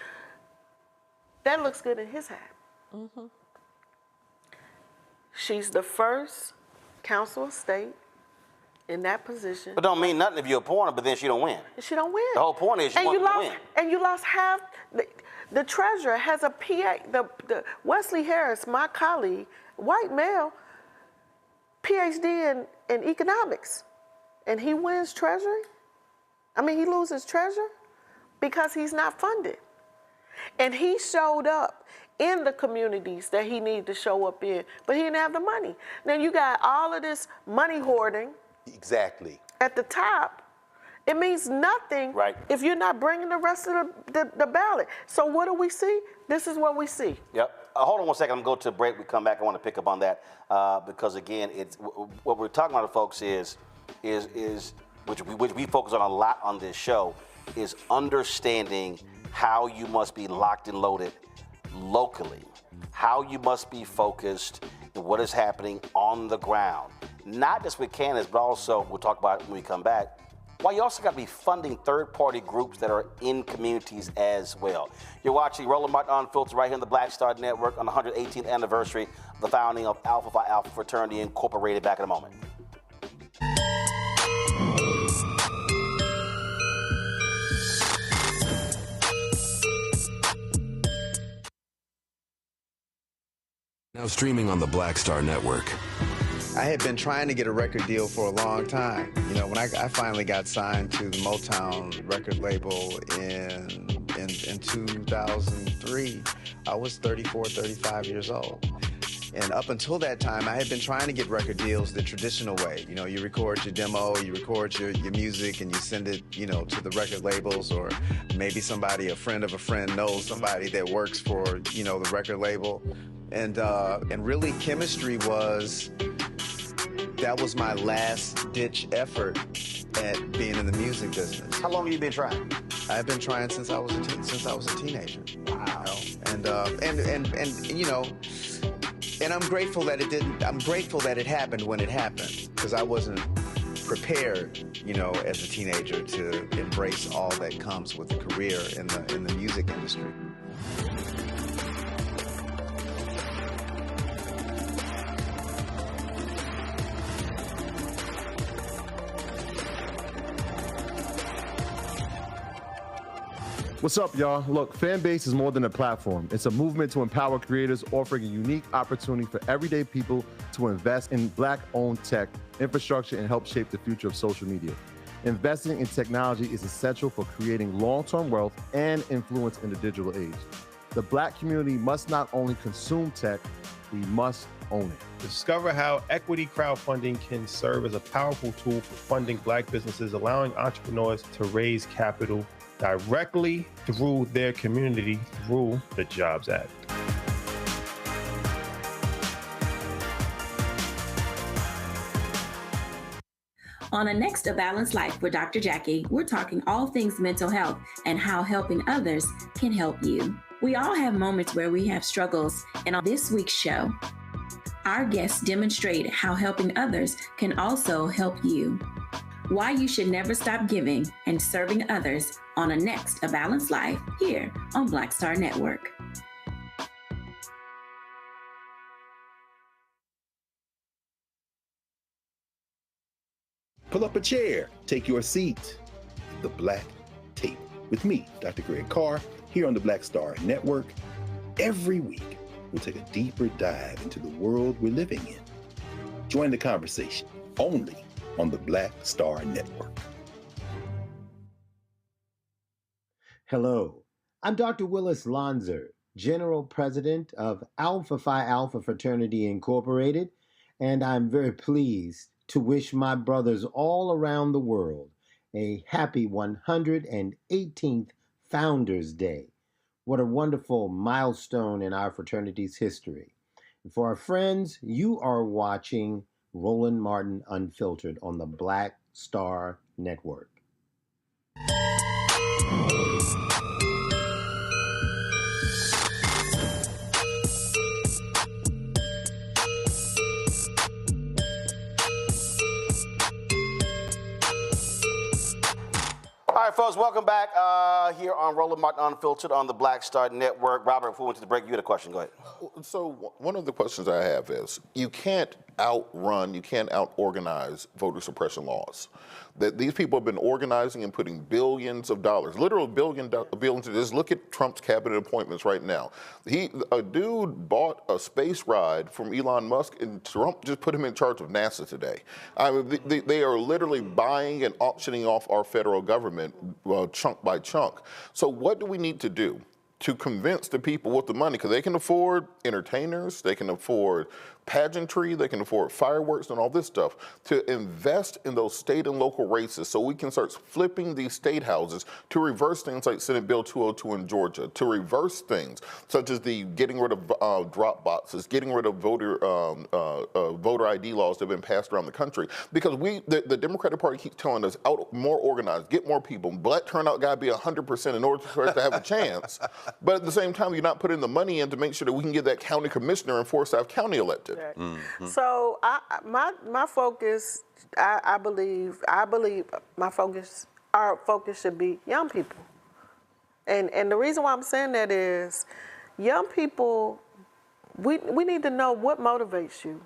That looks good in his hat. She's the first council of state in that position. But don't mean nothing if you appoint her, but then she don't win. She don't win. The whole point is she wants to win. And you lost half. The treasurer has a PA. The Wesley Harris, my colleague, white male, PhD in economics, and he wins treasury. I mean, he loses treasurer because he's not funded. And he showed up in the communities that he needed to show up in, but he didn't have the money. Now you got all of this money hoarding. Exactly. At the top. It means nothing if you're not bringing the rest of the ballot. So what do we see? This is what we see. Yep. Hold on one second. I'm going to go to a break. We come back. I want to pick up on that because, again, it's what we're talking about, folks, is which we focus on a lot on this show, is understanding how you must be locked and loaded locally, how you must be focused on what is happening on the ground, not just with candidates, but also, we'll talk about it when we come back, why you also got to be funding third-party groups that are in communities as well. You're watching Roland Martin Unfiltered right here on the Black Star Network on the 118th anniversary of the founding of Alpha Phi Alpha Fraternity Incorporated. Back in a moment. Now streaming on the Black Star Network. I had been trying to get a record deal for a long time. You know, when I finally got signed to the Motown record label in 2003, I was 34, 35 years old. And up until that time, I had been trying to get record deals the traditional way. You know, you record your demo, you record your music, and you send it, you know, to the record labels, or maybe somebody, a friend of a friend, knows somebody that works for, you know, the record label. And really, chemistry that was my last-ditch effort at being in the music business. How long have you been trying? I've been trying since I was a teenager. Wow. You know? And you know, and I'm grateful that it didn't. I'm grateful that it happened when it happened, because I wasn't prepared, you know, as a teenager to embrace all that comes with a career in the music industry. What's up, y'all? Look, Fanbase is more than a platform. It's a movement to empower creators, offering a unique opportunity for everyday people to invest in Black-owned tech, infrastructure, and help shape the future of social media. Investing in technology is essential for creating long-term wealth and influence in the digital age. The Black community must not only consume tech, we must own it. Discover how equity crowdfunding can serve as a powerful tool for funding Black businesses, allowing entrepreneurs to raise capital directly through their community through the Jobs Act. On a next A Balanced Life with Dr. Jackie, we're talking all things mental health and how helping others can help you. We all have moments where we have struggles, and on this week's show, our guests demonstrate how helping others can also help you. Why you should never stop giving and serving others on a next A Balanced Life here on Black Star Network. Pull up a chair, take your seat. The Black Tape with me, Dr. Greg Carr, here on the Black Star Network. Every week, we'll take a deeper dive into the world we're living in. Join the conversation only on the Black Star Network. Hello, I'm Dr. Willis Lonzer, General President of Alpha Phi Alpha Fraternity Incorporated, and I'm very pleased to wish my brothers all around the world a happy 118th Founders Day. What a wonderful milestone in our fraternity's history. And for our friends, you are watching Roland Martin Unfiltered on the Black Star Network. All right, folks, welcome back here on Roland Martin Unfiltered on the Black Star Network. Robert, before we went to the break, you had a question. Go ahead. So one of the questions I have is, you can't outrun, you can't out-organize voter suppression laws. That these people have been organizing and putting billions of dollars, literal billions. Just look at Trump's cabinet appointments right now. A dude bought a space ride from Elon Musk, and Trump just put him in charge of NASA today. I mean, they are literally buying and auctioning off our federal government chunk by chunk. So what do we need to do to convince the people with the money? Because they can afford entertainers, they can afford pageantry, they can afford fireworks and all this stuff, to invest in those state and local races so we can start flipping these state houses to reverse things like Senate Bill 202 in Georgia, to reverse things such as the getting rid of drop boxes, getting rid of voter ID laws that have been passed around the country. Because the Democratic Party keeps telling us, out more organized, get more people. Black turnout got to be 100% in order for us to have a chance. But at the same time, you're not putting the money in to make sure that we can get that county commissioner in Forsyth County elected. Mm-hmm. So my focus, I believe our focus should be young people. And the reason why I'm saying that is, young people, we need to know what motivates you.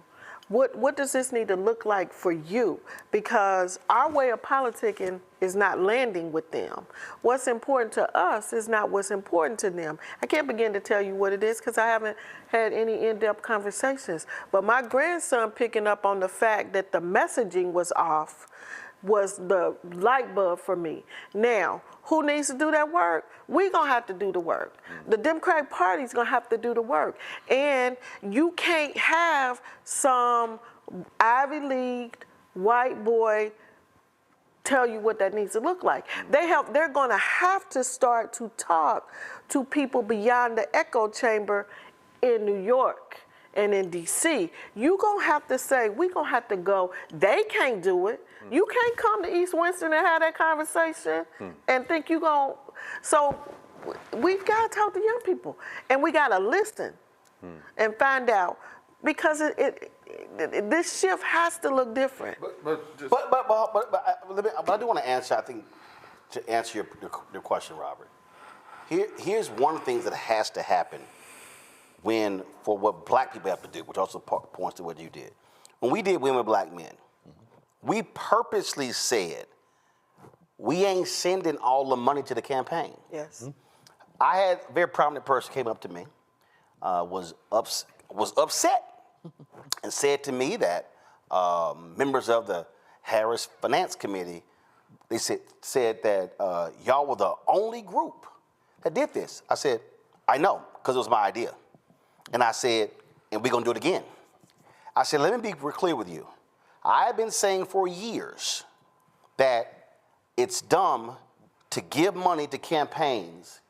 What does this need to look like for you? Because our way of politicking is not landing with them. What's important to us is not what's important to them. I can't begin to tell you what it is because I haven't had any in-depth conversations. But my grandson picking up on the fact that the messaging was off was the light bulb for me. Now, who needs to do that work? We're going to have to do the work. The Democratic Party's going to have to do the work. And you can't have some Ivy League white boy tell you what that needs to look like. They're going to have to start to talk to people beyond the echo chamber in New York and in D.C. You're going to have to say, we're going to have to go. They can't do it. You can't come to East Winston and have that conversation and think you're going to. So we've got to talk to young people, and we got to listen and find out, because this shift has to look different. But I do want to answer, I think, to answer your question, Robert. Here's one of the things that has to happen for what black people have to do, which also points to what you did. When we did Women with Black Men, we purposely said, we ain't sending all the money to the campaign. Yes. I had a very prominent person came up to me, was upset, and said to me that members of the Harris Finance Committee, they said that y'all were the only group that did this. I said, I know, because it was my idea. And I said, and we're going to do it again. I said, let me be clear with you. I've been saying for years that it's dumb to give money to campaigns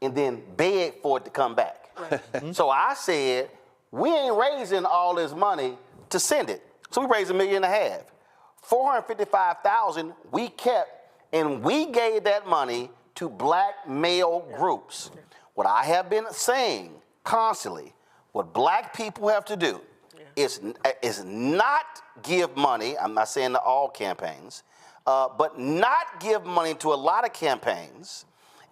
and then beg for it to come back. Right. So I said, we ain't raising all this money to send it. So we raised $1.5 million. $455,000 we kept, and we gave that money to black male groups. What I have been saying constantly, what black people have to do is not give money, I'm not saying to all campaigns, but not give money to a lot of campaigns,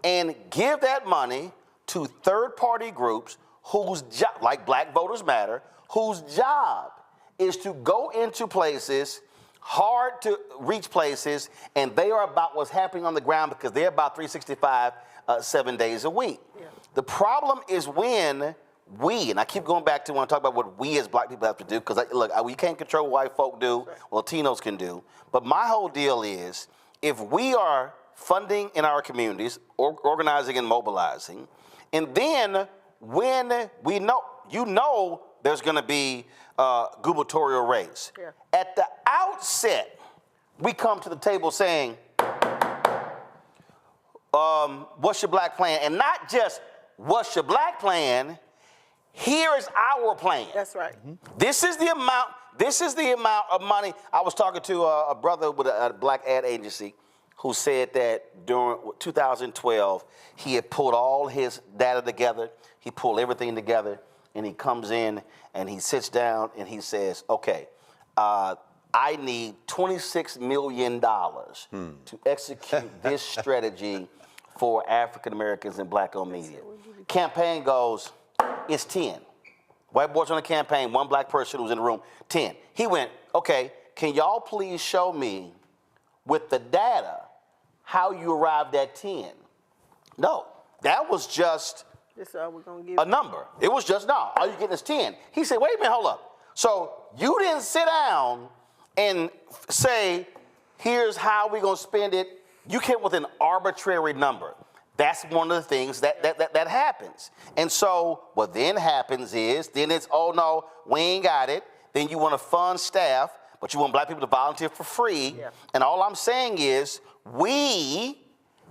and give that money to third-party groups whose job, like Black Voters Matter, whose job is to go into places, hard to reach places, and they are about what's happening on the ground because they're about 365, 7 days a week. Yeah. The problem is when we, and I keep going back to when I talk about what we as black people have to do, because look, we can't control what white folk do, what Latinos can do, but my whole deal is, if we are funding in our communities, organizing and mobilizing, and then when we know, there's going to be a gubernatorial race. Yeah. At the outset, we come to the table saying, what's your black plan? And not just, what's your black plan? Here is our plan. That's right. Mm-hmm. This is the amount of money. I was talking to a brother with a black ad agency who said that during 2012, he had pulled all his data together. He pulled everything together, and he comes in and he sits down and he says, okay, I I need $26 million to execute this strategy for African Americans and black-owned media. Campaign goes, it's 10. White boys on the campaign, one black person who's in the room, 10. He went, okay, can y'all please show me with the data how you arrived at 10? No, that was just a number. It was just, no, all you getting is 10. He said, wait a minute, hold up. So you didn't sit down and say, here's how we're gonna spend it. You came with an arbitrary number. That's one of the things that happens. And so what then happens is, then it's, oh no, we ain't got it. Then you want to fund staff, but you want black people to volunteer for free. Yeah. And all I'm saying is, we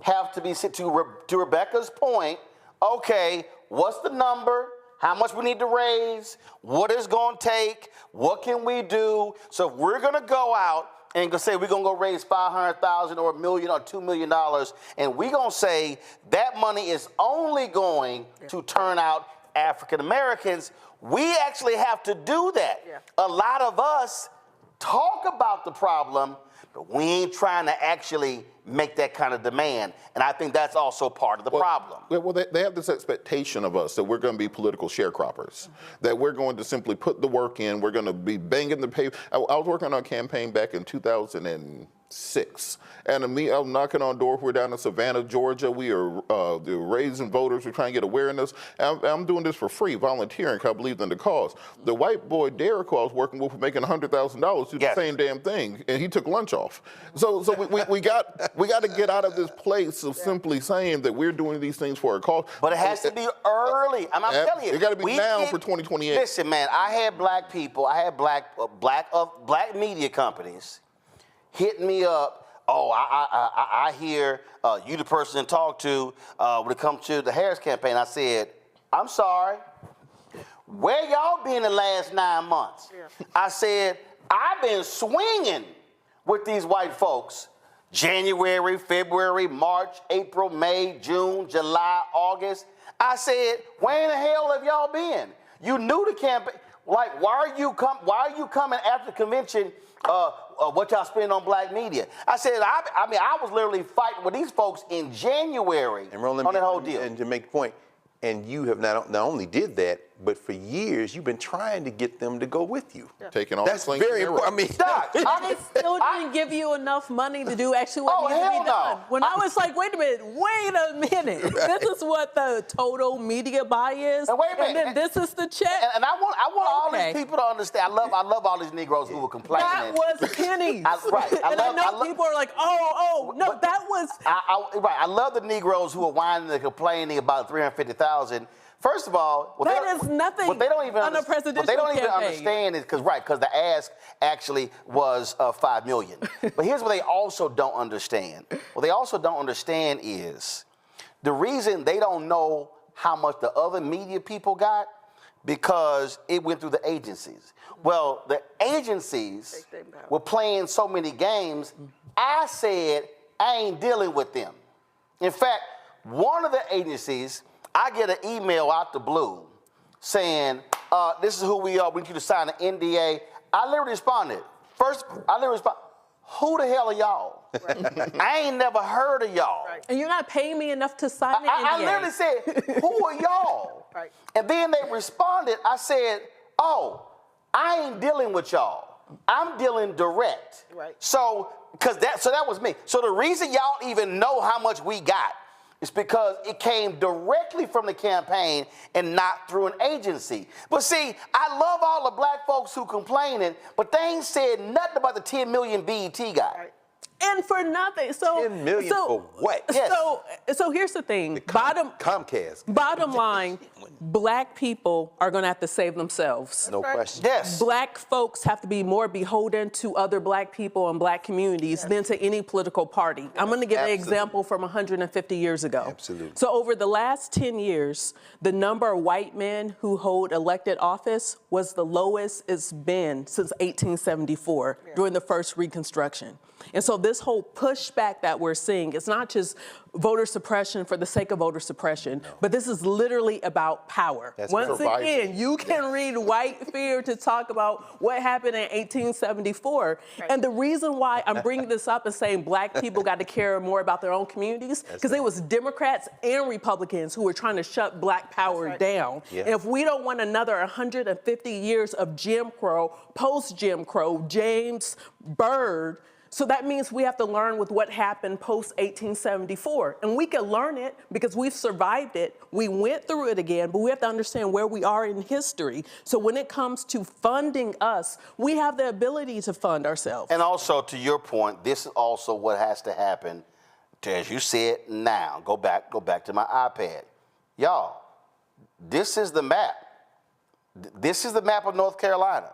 have to be, to Rebecca's point, okay, what's the number? How much we need to raise? What it's going to take? What can we do? So if we're going to go out and say we're going to go raise $500,000 or $1 million or $2 million, and we're going to say that money is only going to turn out African Americans, we actually have to do that. Yeah. A lot of us talk about the problem, but we ain't trying to actually make that kind of demand. And I think that's also part of the problem. Well, they have this expectation of us that we're going to be political sharecroppers, that we're going to simply put the work in, we're going to be banging the paper. I was working on a campaign back in 2006, and I was knocking on doors. We're down in Savannah, Georgia. We are raising voters. We're trying to get awareness. I'm doing this for free, volunteering, because I believe in the cause. The white boy Derek, who I was working with, was making $100,000 do the same damn thing, and he took lunch off. So we got to get out of this place of simply saying that we're doing these things for a cause. But it has to be early. I'm telling you. It got to be now for 2028. Listen, man, I had black people, I had black media companies hit me up. Oh, I hear you the person to talk to when it comes to the Harris campaign. I said, I'm sorry. Where y'all been the last 9 months? Yeah. I said, I've been swinging with these white folks. January, February, March, April, May, June, July, August. I said, where in the hell have y'all been? You knew the campaign. Like, why are you coming after the convention? What y'all spend on black media? I said, I was literally fighting with these folks in January and Roland, on that whole deal. And to make the point, and you have not only did that, but for years you've been trying to get them to go with you. Yeah. Taking all that's very important. I mean, Doc, they still didn't give you enough money to do actually what needed to be done. When I was like, wait a minute, this is what the total media buy is, and then this is the check. And I want all these people to understand. I love all these Negroes who were complaining. That was pennies. I know people are like, no, that was. I love the Negroes who are whining and complaining about 350,000. First of all, that is nothing. What they don't even on a presidential what they don't even campaign. understand is because the ask actually was $5 million. But here's what they also don't understand. What they also don't understand is the reason they don't know how much the other media people got because it went through the agencies. Well, the agencies were playing so many games. I said I ain't dealing with them. In fact, one of the agencies. I get an email out the blue saying, this is who we are. We need you to sign an NDA. I literally responded. Who the hell are y'all? Right. I ain't never heard of y'all. Right. And you're not paying me enough to sign the NDA. I literally said, who are y'all? Right. And then they responded. I said, I ain't dealing with y'all. I'm dealing direct. Right. So that was me. So the reason y'all even know how much we got it's because it came directly from the campaign and not through an agency. But see, I love all the black folks who complaining, but they ain't said nothing about the 10 million BET guy. And for nothing. So 10 million for what? Yes. So here's the thing. Comcast. Bottom line, black people are going to have to save themselves. No question. Yes. Black folks have to be more beholden to other black people and black communities than to any political party. I'm going to give an example from 150 years ago. Absolutely. So over the last 10 years, the number of white men who hold elected office was the lowest it's been since 1874 during the first Reconstruction. And so this whole pushback that we're seeing, it's not just voter suppression for the sake of voter suppression, but this is literally about power. Once again, you can read White Fear to talk about what happened in 1874. And the reason why I'm bringing this up and saying black people got to care more about their own communities, because it was Democrats and Republicans who were trying to shut black power down. And if we don't want another 150 years of Jim Crow, post-Jim Crow, James Byrd, so that means we have to learn with what happened post-1874. And we can learn it because we've survived it. We went through it again, but we have to understand where we are in history. So when it comes to funding us, we have the ability to fund ourselves. And also, to your point, this is also what has to happen to, as you said now, go back to my iPad. Y'all, this is the map. This is the map of North Carolina.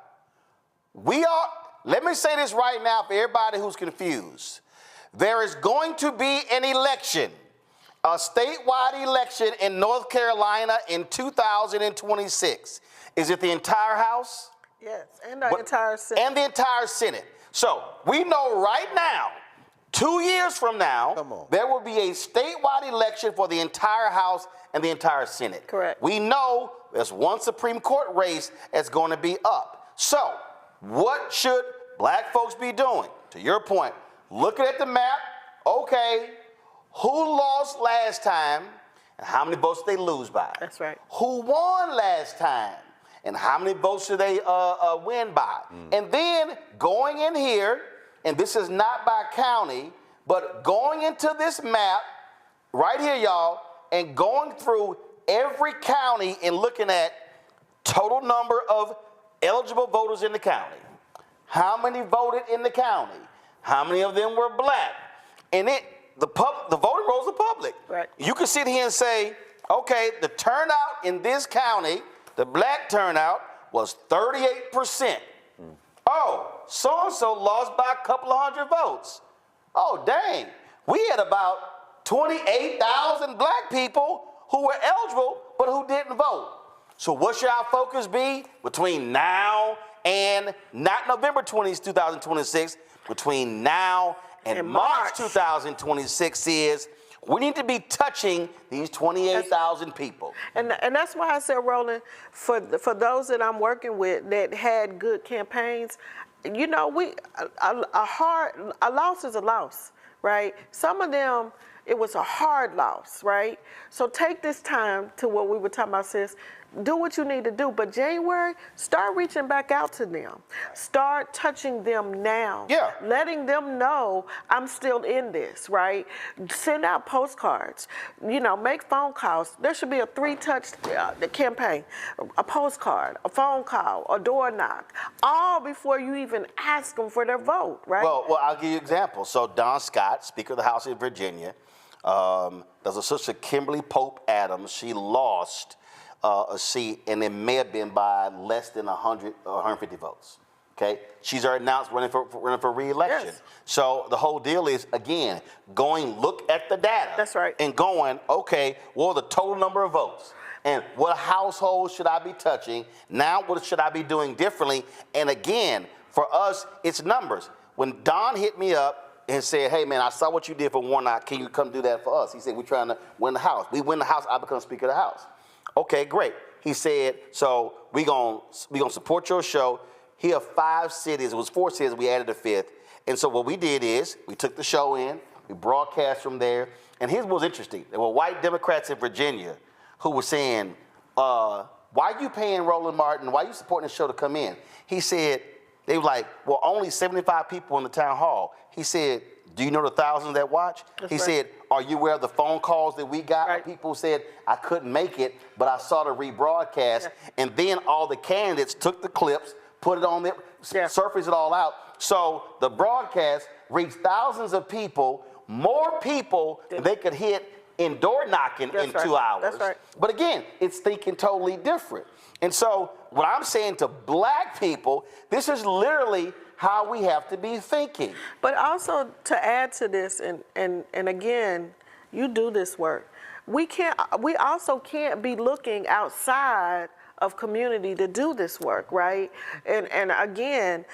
Let me say this right now for everybody who's confused. There is going to be an election, a statewide election in North Carolina in 2026. Is it the entire House? Yes, and the entire Senate. And the entire Senate. So we know right now, 2 years from now, there will be a statewide election for the entire House and the entire Senate. Correct. We know there's one Supreme Court race that's going to be up. So what should black folks be doing? To your point, looking at the map, okay, who lost last time and how many votes did they lose by? That's right. Who won last time and how many votes did they win by? And then going in here, and this is not by county, but going into this map right here, y'all, and going through every county and looking at total number of eligible voters in the county. How many voted in the county? How many of them were black? And the voting rolls are public. Right. You can sit here and say, okay, the turnout in this county, the black turnout was 38%. Oh, so-and-so lost by a couple of hundred votes. Oh, dang. We had about 28,000 black people who were eligible but who didn't vote. So what should our focus be between now and not November 20, 2026, between now and March 2026 is we need to be touching these 28,000 people. And that's why I said, Roland, for those that I'm working with that had good campaigns, you know, a loss is a loss, right? Some of them, it was a hard loss, right? So take this time to what we were talking about, sis. Do what you need to do, but January, start reaching back out to them. Start touching them now. Yeah. Letting them know I'm still in this, right? Send out postcards. You know, make phone calls. There should be a 3-touch campaign. A postcard, a phone call, a door knock, all before you even ask them for their vote, right? Well, I'll give you an example. So Don Scott, Speaker of the House of Virginia, there's a sister, Kimberly Pope Adams. She lost a seat, and it may have been by less than 100 or 150 votes. Okay, she's already announced running for re-election. Yes. So the whole deal is, again, look at the data. That's right. And going, okay, what are the total number of votes? And what households should I be touching? Now, what should I be doing differently? And again, for us, it's numbers. When Don hit me up and said, hey, man, I saw what you did for Warnock. Can you come do that for us? He said, we're trying to win the House. We win the House, I become Speaker of the House. Okay, great. He said, so we gonna support your show. Here are 5 cities. It was 4 cities. We added a 5th. And so what we did is we took the show in. We broadcast from there. And here's what was interesting. There were white Democrats in Virginia who were saying, why are you paying Roland Martin? Why are you supporting the show to come in? He said, they were like, well, only 75 people in the town hall. He said, do you know the thousands that watch? He said, are you aware of the phone calls that we got? People said, I couldn't make it, but I saw the rebroadcast. And then all the candidates took the clips, put it on there, surfaced it all out. So the broadcast reached thousands of people, more people than they could hit in door knocking in 2 hours. That's right. But again, it's thinking totally different. And so what I'm saying to black people, this is literally how we have to be thinking. But also to add to this, and again, you do this work. We also can't be looking outside of community to do this work, right? And again,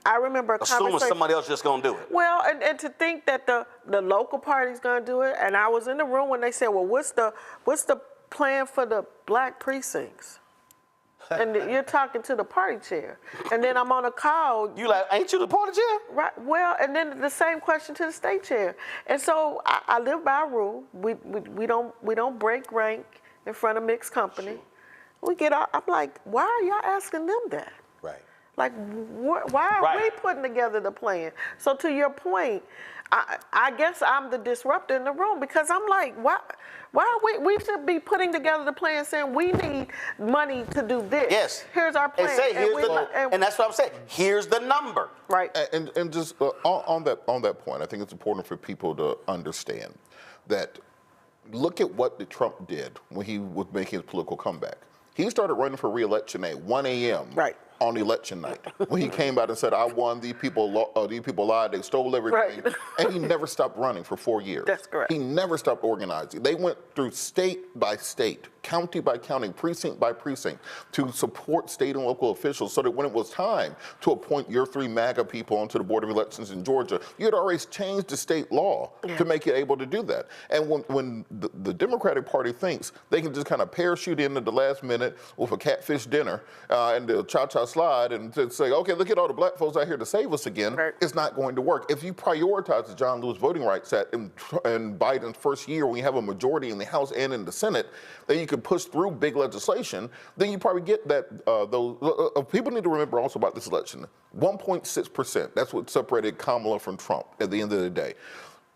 I remember a assuming conversation. somebody else just gonna do it. Well, and to think that the local party's gonna do it, and I was in the room when they said, well, what's the plan for the black precincts? And you're talking to the party chair, and then I'm on a call. You like, ain't you the party chair? Right. Well, and then the same question to the state chair. And so I live by a rule. We don't break rank in front of mixed company. We get out. I'm like, why are y'all asking them that? Right. Like, why are we putting together the plan? So to your point, I guess I'm the disruptor in the room because I'm like, why are we should be putting together the plan saying we need money to do this. Yes. Here's our plan. And say, and that's what I'm saying. Here's the number. Right. And just on that point, I think it's important for people to understand that look at what Trump did when he was making his political comeback. He started running for re-election at 1 a.m. Right. on election night when he came out and said, I won, these people lied, they stole everything. Right. And he never stopped running for 4 years. That's correct. He never stopped organizing. They went through state by state, county by county, precinct by precinct to support state and local officials so that when it was time to appoint your 3 MAGA people onto the Board of Elections in Georgia, you had already changed the state law to make it able to do that. And when the Democratic Party thinks they can just kind of parachute in at the last minute with a catfish dinner and the cha-cha slide and to say, okay, look at all the black folks out here to save us again, it's not going to work. If you prioritize the John Lewis Voting Rights Act in Biden's first year when you have a majority in the House and in the Senate, then you could push through big legislation, then you probably get that, people need to remember also about this election, 1.6%, that's what separated Kamala from Trump at the end of the day.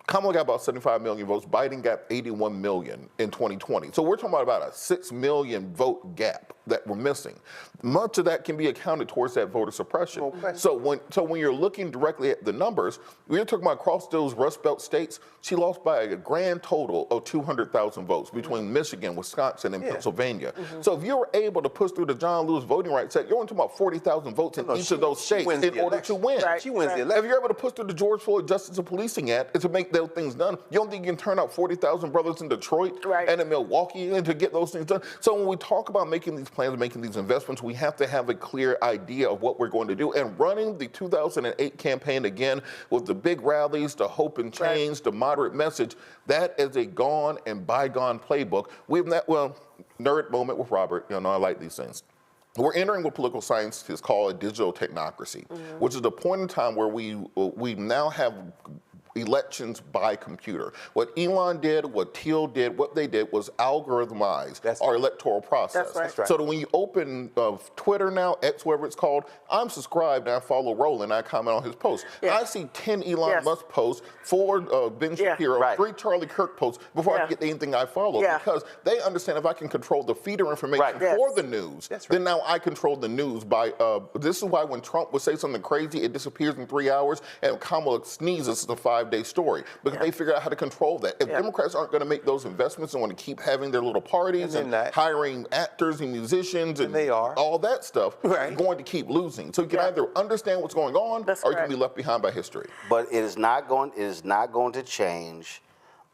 Kamala got about 75 million votes. Biden got 81 million in 2020. So we're talking about a 6 million vote gap that we're missing. Much of that can be accounted towards that voter suppression. Okay. So when you're looking directly at the numbers, we're talking about across those Rust Belt states, she lost by a grand total of 200,000 votes between Michigan, Wisconsin, and Pennsylvania. So if you're able to push through the John Lewis Voting Rights Act, you're only talking about 40,000 votes in each of those states in order to win. She wins the election. If you're able to push through the George Floyd Justice and Policing Act to make those things done, you don't think you can turn out 40,000 brothers in Detroit and in Milwaukee and to get those things done? So when we talk about making these plans, making these investments, we have to have a clear idea of what we're going to do. And running the 2008 campaign again with the big rallies, the hope and change, the moderate message, that is a gone and bygone playbook. We've not, nerd moment with Robert, I like these things. We're entering what political science is called a digital technocracy, which is the point in time where we now have elections by computer. What Elon did, what Thiel did, what they did was algorithmize our electoral process. That's right. So that when you open Twitter now, X, whatever it's called, I'm subscribed and I follow Roland, I comment on his posts. I see 10 Elon Musk posts, 4 Ben Shapiro, 3 Charlie Kirk posts before I get anything I follow because they understand if I can control the feeder information for the news, then now I control the news by, this is why when Trump would say something crazy, it disappears in 3 hours and Kamala sneezes, it's a 5-day story because they figure out how to control that. If Democrats aren't going to make those investments and want to keep having their little parties and hiring actors and musicians and all that stuff, you're going to keep losing. So you can either understand what's going on or you can be left behind by history. But it is not going to change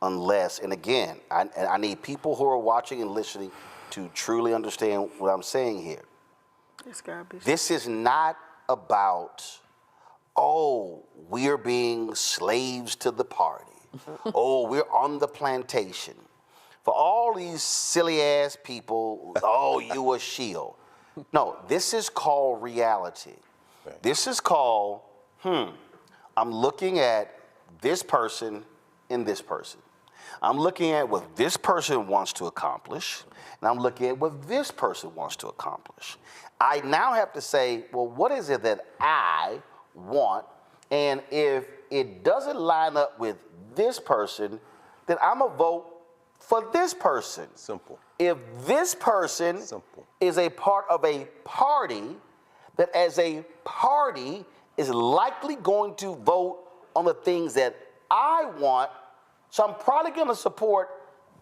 unless, and again, I need people who are watching and listening to truly understand what I'm saying here. This is not about, oh, we're being slaves to the party. Oh, we're on the plantation. For all these silly ass people, oh, you a shield. No, this is called reality. This is called, I'm looking at this person and this person. I'm looking at what this person wants to accomplish, and I'm looking at what this person wants to accomplish. I now have to say, well, what is it that I want? And if it doesn't line up with this person, then I'm going to vote for this person. Simple. If this person is a part of a party that as a party is likely going to vote on the things that I want, so I'm probably going to support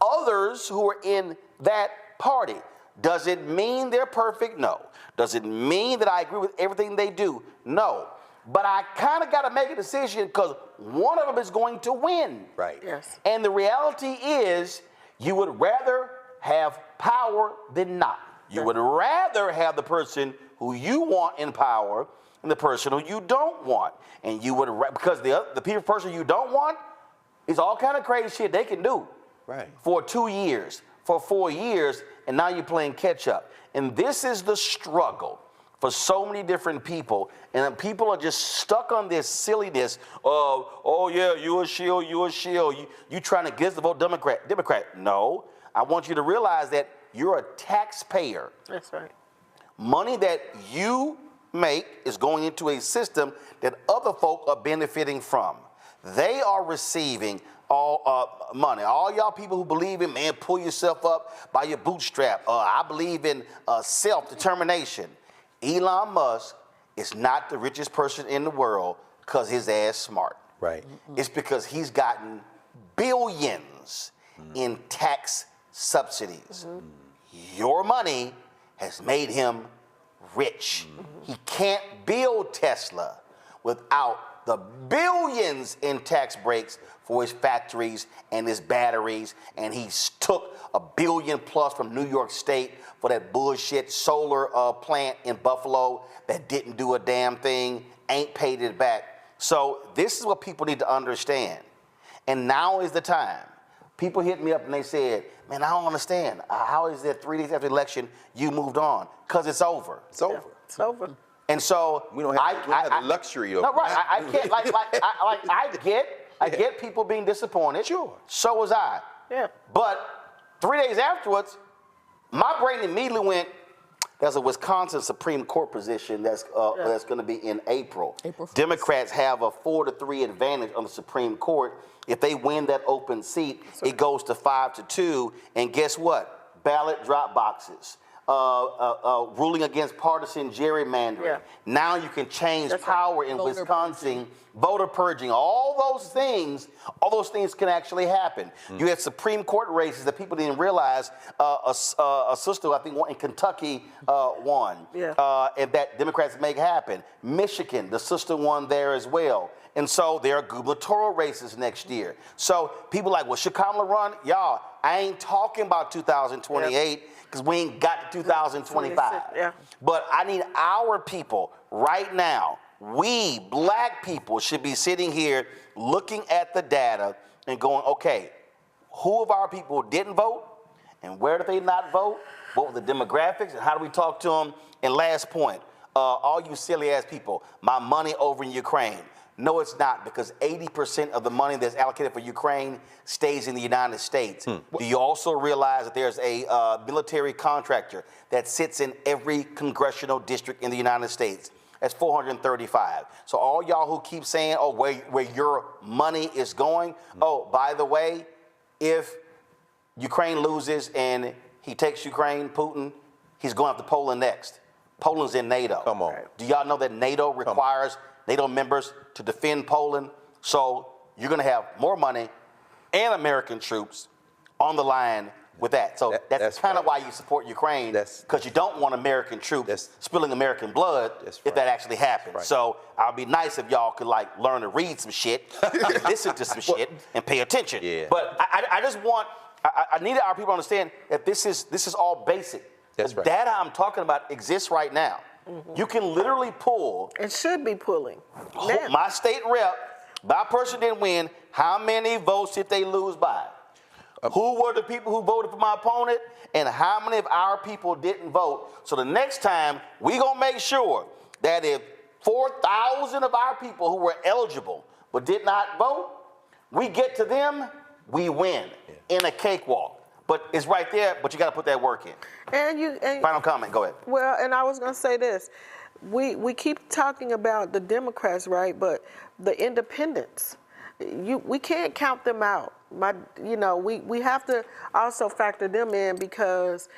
others who are in that party. Does it mean they're perfect? No. Does it mean that I agree with everything they do? No. But I kind of got to make a decision because one of them is going to win. Right. Yes. And the reality is you would rather have power than not. You would rather have the person who you want in power and the person who you don't want. And you would, because the person you don't want is all kind of crazy shit they can do. Right. For 2 years, for 4 years, and now you're playing catch up. And this is the struggle for so many different people, and people are just stuck on this silliness of, oh yeah, you a shield, you trying to get the vote Democrat. No, I want you to realize that you're a taxpayer. That's right. Money that you make is going into a system that other folk are benefiting from. They are receiving all money. All y'all people who believe in, man, pull yourself up by your bootstrap. I believe in self-determination. Elon Musk is not the richest person in the world because his ass smart. Right. It's because he's gotten billions in tax subsidies. Your money has made him rich. He can't build Tesla without the billions in tax breaks for his factories and his batteries, and he's took $1 billion plus from New York State for that bullshit solar plant in Buffalo that didn't do a damn thing, ain't paid it back. So this is what people need to understand. And now is the time. People hit me up and they said, man, I don't understand. How is it 3 days after the election you moved on? Because it's over. It's over. Yeah, it's over. And so we don't have the luxury of. No, right. I can't I get people being disappointed. Sure. So was I. Yeah. But 3 days afterwards, my brain immediately went, there's a Wisconsin Supreme Court position that's going to be in April. Democrats have a 4-3 advantage on the Supreme Court. If they win that open seat, it goes to 5-2. And guess what? Ballot drop boxes. Ruling against partisan gerrymandering. Yeah. Now you can change power in Wisconsin, voter purging, all those things can actually happen. You had Supreme Court races that people didn't realize. A sister, I think, in Kentucky won, and that Democrats make happen. Michigan, the sister won there as well. And so there are gubernatorial races next year. So people are like, well, should Kamala run? Y'all, I ain't talking about 2028 because we ain't got to 2025. Yeah. But I need our people right now. We, black people, should be sitting here looking at the data and going, okay, who of our people didn't vote and where did they not vote? What were the demographics and how do we talk to them? And last point, all you silly ass people, my money over in Ukraine. No, it's not, because 80% of the money that's allocated for Ukraine stays in the United States. Do you also realize that there's a military contractor that sits in every congressional district in the United States? That's 435. So all y'all who keep saying, oh, where your money is going, oh, by the way, if Ukraine loses and he takes Ukraine, Putin, he's going after Poland next. Poland's in NATO. Come on. Do y'all know that NATO requires NATO members to defend Poland? So you're going to have more money and American troops on the line with that. So that's kind of why you support Ukraine, because you don't want American troops spilling American blood if that actually happens. Right. So I'll be nice if y'all could learn to read some shit, listen to some shit, and pay attention. Yeah. But I just want, I need our people to understand that this is all basic. That's the right. data I'm talking about exists right now. You can literally pull. It should be pulling. My state rep, my person didn't win. How many votes did they lose by? Who were the people who voted for my opponent? And how many of our people didn't vote? So the next time, we going to make sure that if 4,000 of our people who were eligible but did not vote, we get to them, we win in a cakewalk. But it's right there, but you got to put that work in. And Final comment, go ahead. Well, and I was going to say this. We keep talking about the Democrats, right? But the independents, we can't count them out. We have to also factor them in because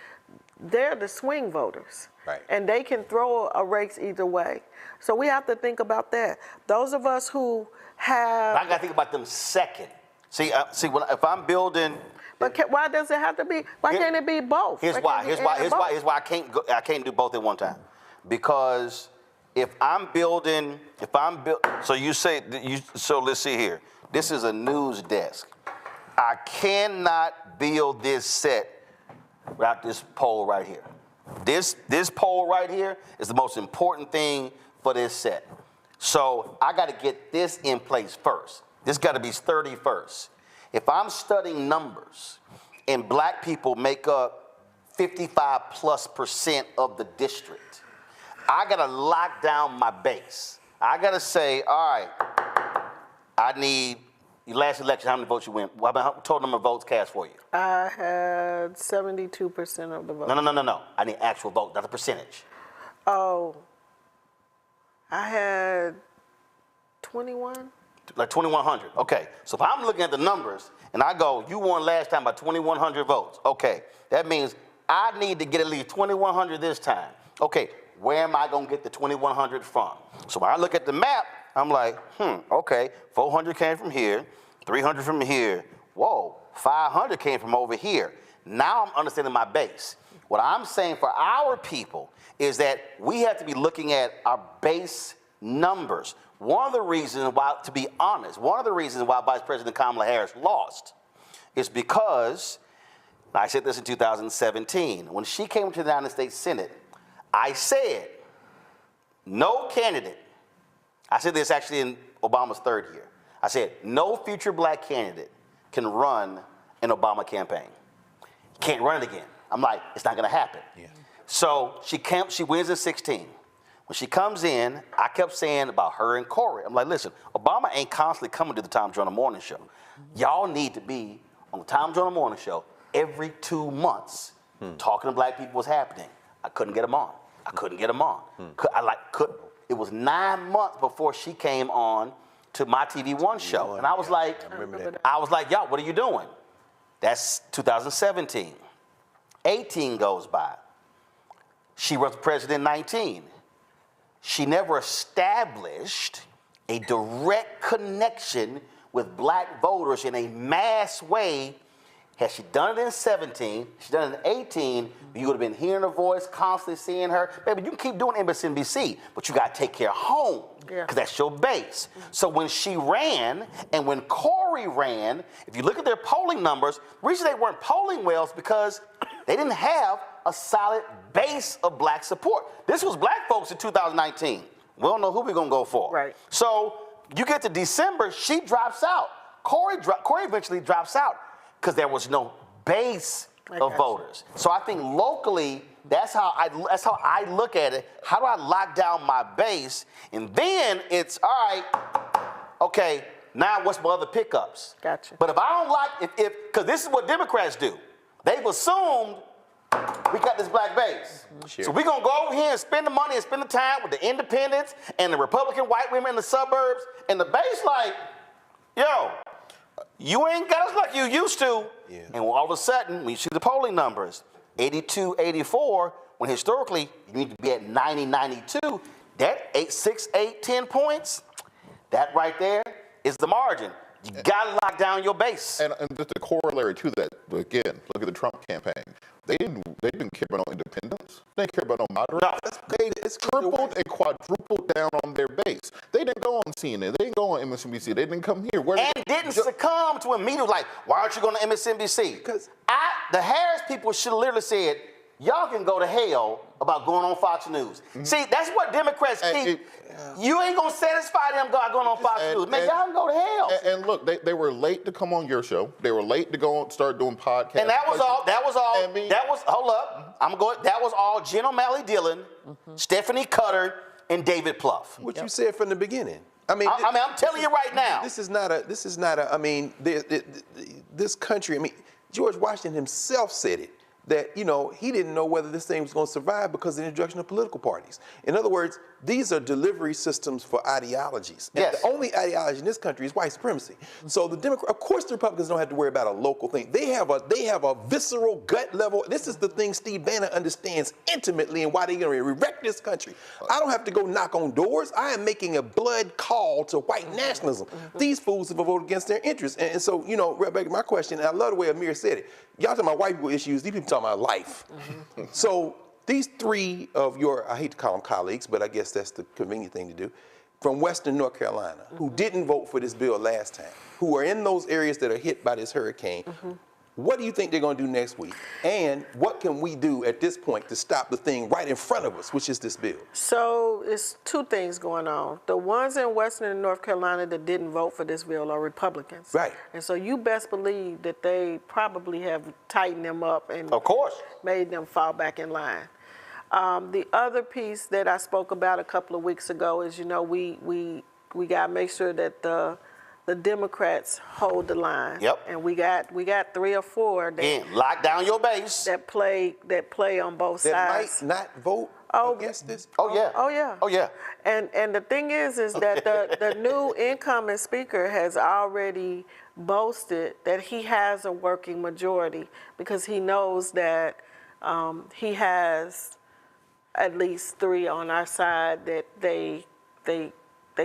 they're the swing voters. Right. And they can throw a race either way. So we have to think about that. Those of us who have... I got to think about them second. See, if I'm building... But why does it have to be? Why can't it be both? Here's why I can't do both at one time. Because so let's see here. This is a news desk. I cannot build this set without this pole right here. This pole right here is the most important thing for this set. So I got to get this in place first. This got to be sturdy first. If I'm studying numbers and black people make up 55+% of the district, I got to lock down my base. I got to say, all right, I need, your last election, how many votes you win? What total number of votes cast for you? I had 72% of the vote. No. I need actual vote, not the percentage. Oh, I had 21. Like 2,100. Okay. So if I'm looking at the numbers and I go, you won last time by 2,100 votes. Okay. That means I need to get at least 2,100 this time. Okay. Where am I going to get the 2,100 from? So when I look at the map, I'm like, okay, 400 came from here, 300 from here. Whoa, 500 came from over here. Now I'm understanding my base. What I'm saying for our people is that we have to be looking at our base numbers. One of the reasons why, to be honest, Vice President Kamala Harris lost is because, I said this in 2017, when she came to the United States Senate, I said, no candidate, I said this actually in Obama's third year, I said, no future black candidate can run an Obama campaign. Can't run it again. I'm like, it's not gonna happen. Yeah. So she wins in 16. When she comes in, I kept saying about her and Corey, I'm like, listen, Obama ain't constantly coming to the Tom Joyner Morning Show. Y'all need to be on the Tom Joyner Morning Show every 2 months talking to black people what's happening. I couldn't get them on. It was 9 months before she came on to my TV One show. And I was like, y'all, what are you doing? That's 2017. 18 goes by. She was president in 19. She never established a direct connection with black voters in a mass way. Had she done it in 17, she done it in 18, you would have been hearing her voice, constantly seeing her. Baby, you can keep doing MSNBC, but you got to take care of home, because that's your base. So when she ran, and when Corey ran, if you look at their polling numbers, the reason they weren't polling well is because they didn't have a solid base of black support. This was black folks in 2019. We don't know who we're going to go for. Right. So you get to December, she drops out. Corey eventually drops out because there was no base of voters. So I think locally, that's how I look at it. How do I lock down my base? And then it's, all right, okay, now what's my other pickups? Gotcha. But if I don't like, because this is what Democrats do. They've assumed we got this black base. Sure. So we're going to go over here and spend the money and spend the time with the independents and the Republican white women in the suburbs. And the base like, yo, you ain't got us like you used to. Yeah. And all of a sudden, when you see the polling numbers, 82, 84, when historically you need to be at 90, 92, that 10 points, that right there is the margin. You got to lock down your base. And just a corollary to that, again, look at the Trump campaign. They didn't care about no independents. They didn't care about no moderates. They tripled and quadrupled down on their base. They didn't go on CNN. They didn't go on MSNBC. They didn't come here. Didn't succumb to a media like, why aren't you going to MSNBC? Because the Harris people should have literally said, y'all can go to hell about going on Fox News. Mm-hmm. See, that's what Democrats keep. You ain't going to satisfy them going on Fox News. Man, y'all can go to hell. And look, they were late to come on your show. They were late to go and start doing podcasts. And that was all. Hold up. That was all Jen O'Malley Dillon, Stephanie Cutter, and David Plouffe. What you said from the beginning. I mean, I'm telling you right now. This is not a, I mean, this country, I mean, George Washington himself said it. That, you know, he didn't know whether this thing was going to survive because of the introduction of political parties. In other words, these are delivery systems for ideologies. And the only ideology in this country is white supremacy. So of course the Republicans don't have to worry about a local thing. They have a visceral gut level. This is the thing Steve Bannon understands intimately and why they're going to wreck this country. I don't have to go knock on doors. I am making a blood call to white nationalism. These fools have voted against their interests. And so, you know, Rebecca, my question, and I love the way Amir said it. Y'all talking about white people issues, these people talking about life. So these three of your, I hate to call them colleagues, but I guess that's the convenient thing to do, from Western North Carolina, who didn't vote for this bill last time, who are in those areas that are hit by this hurricane, What do you think they're going to do next week? And what can we do at this point to stop the thing right in front of us, which is this bill? So it's two things going on. The ones in Western and North Carolina that didn't vote for this bill are Republicans. Right. And so you best believe that they probably have tightened them up and of course made them fall back in line. The other piece that I spoke about a couple of weeks ago is, we got to make sure that the Democrats hold the line. Yep. And we got 3 or 4 that lock down your base that play on both sides. That might not vote against this. Oh yeah. Oh yeah. Oh yeah. And the thing is that the new incoming speaker has already boasted that he has a working majority because he knows that he has at least 3 on our side that they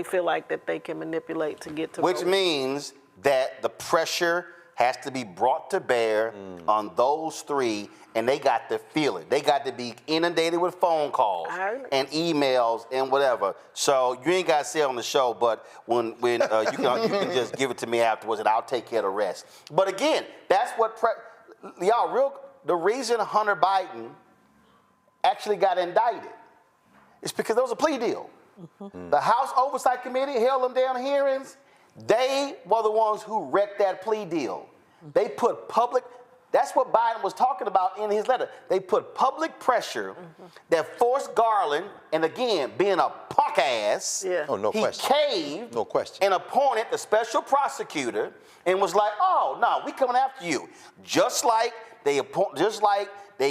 feel like that they can manipulate to get to Which vote. means that the pressure has to be brought to bear on those 3, and they got to feel it. They got to be inundated with phone calls and emails and whatever. So you ain't got to say it on the show, but when you can just give it to me afterwards, and I'll take care of the rest. But again, that's what the reason Hunter Biden actually got indicted is because there was a plea deal. The House Oversight Committee held them down hearings. They were the ones who wrecked that plea deal. They put that's what Biden was talking about in his letter. They put public pressure that forced Garland, and again, being a punk ass, he caved and appointed the special prosecutor and was like, oh, no, we coming after you. Just like they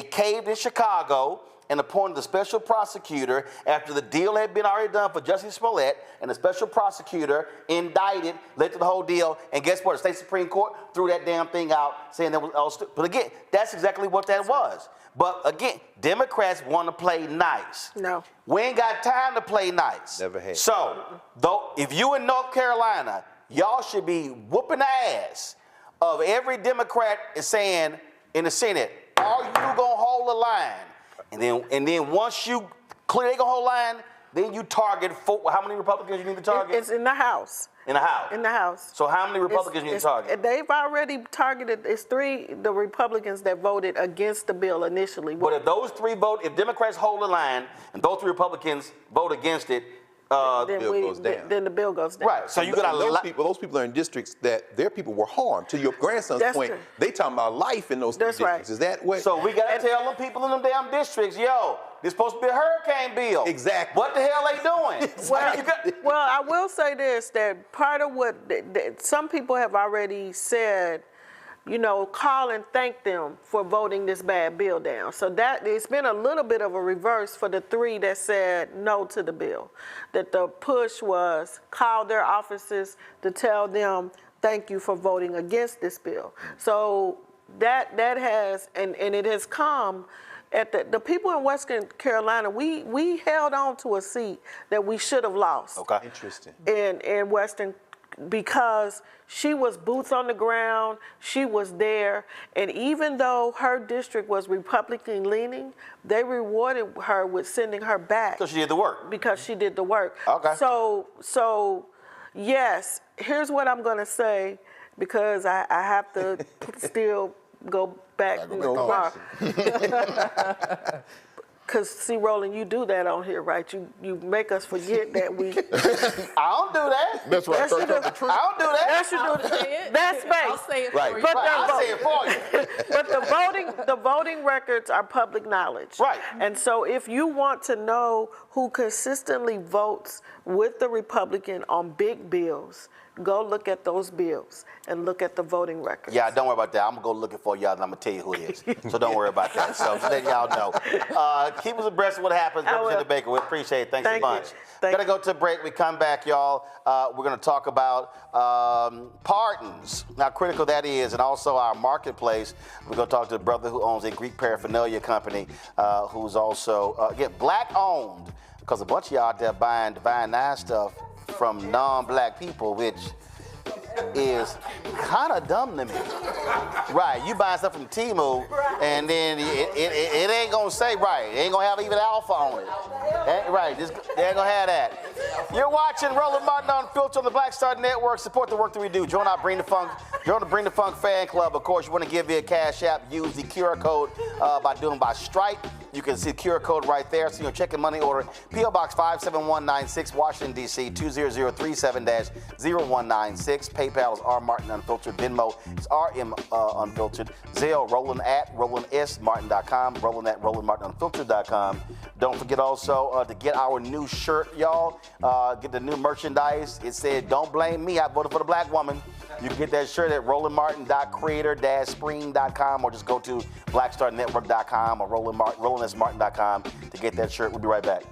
caved in Chicago and appointed the special prosecutor after the deal had been already done for Justice Smollett, and the special prosecutor indicted, led to the whole deal, and guess what? The state Supreme Court threw that damn thing out, saying that was all stupid. But again, that's exactly what that was. But again, Democrats want to play nice. No. We ain't got time to play nice. Never had. So, if you in North Carolina, y'all should be whooping the ass of every Democrat is saying in the Senate, are you gonna hold the line? And then once you clear the whole line, then you target how many Republicans you need to target? It's in the House. In the House? In the House. So how many Republicans you need to target? They've already targeted, it's 3, the Republicans that voted against the bill initially. But if those 3 vote, if Democrats hold the line and those 3 Republicans vote against it, the bill goes down. Then the bill goes down. Right. So you got those people are in districts that their people were harmed. To your grandson's point, they talking about life in those districts. Right. Is that what? So we got to tell them people in them damn districts, yo, this supposed to be a hurricane bill. Exactly. What the hell they doing? Well, I will say this, that part of what some people have already said, call and thank them for voting this bad bill down. So that it's been a little bit of a reverse for the 3 that said no to the bill. That the push was call their offices to tell them thank you for voting against this bill. So that has, and it has come at the people in Western Carolina, we held on to a seat that we should have lost. Okay. Interesting. In Western, because she was boots on the ground, she was there, and even though her district was Republican leaning, they rewarded her with sending her back. Because she did the work. Because she did the work. Okay. So yes, here's what I'm gonna say, because I have to still go back. Because, see, Roland, you do that on here, right? You make us forget that we... I don't do that. That's right. Yes, you do. I don't do that. Yes, you do. That's space. I'll say it Right. for you. But I'll say it for you. But the voting records are public knowledge. Right. And so if you want to know who consistently votes with the Republican on big bills, go look at those bills and look at the voting records. Yeah, don't worry about that. I'm going to go looking for y'all, and I'm going to tell you who it is. So don't worry about that. So just let y'all know. Keep us abreast of what happens. Representative Baker, we appreciate it. Thanks a bunch. Got to go to a break. We come back, y'all. We're going to talk about pardons, how critical that is, and also our marketplace. We're going to talk to the brother who owns a Greek paraphernalia company, who's also, again, black-owned, because a bunch of y'all out there buying Divine Nine stuff from non-black people, which is kind of dumb to me. Right, you buying stuff from Temu, and then it ain't gonna say right. It ain't gonna have even alpha on it. Right, they ain't gonna have that. You're watching Roland Martin Unfiltered on the Black Star Network. Support the work that we do. Join our Bring the Funk fan club. Of course, you want to give me a Cash App. Use the QR code by Stripe. You can see the QR code right there. So, check your money order. P.O. Box 57196, Washington, D.C. 20037-0196. PayPal is R Martin Unfiltered. Venmo is RM Unfiltered. Zelle, Roland at RolandSMartin.com. Roland at RolandMartinUnfiltered.com. Don't forget also to get our new shirt, y'all. Get the new merchandise. It said, "Don't blame me, I voted for the black woman." You can get that shirt at RolandMartin.creator-spring.com or just go to BlackStarNetwork.com or RolandSMartin.com to get that shirt. We'll be right back.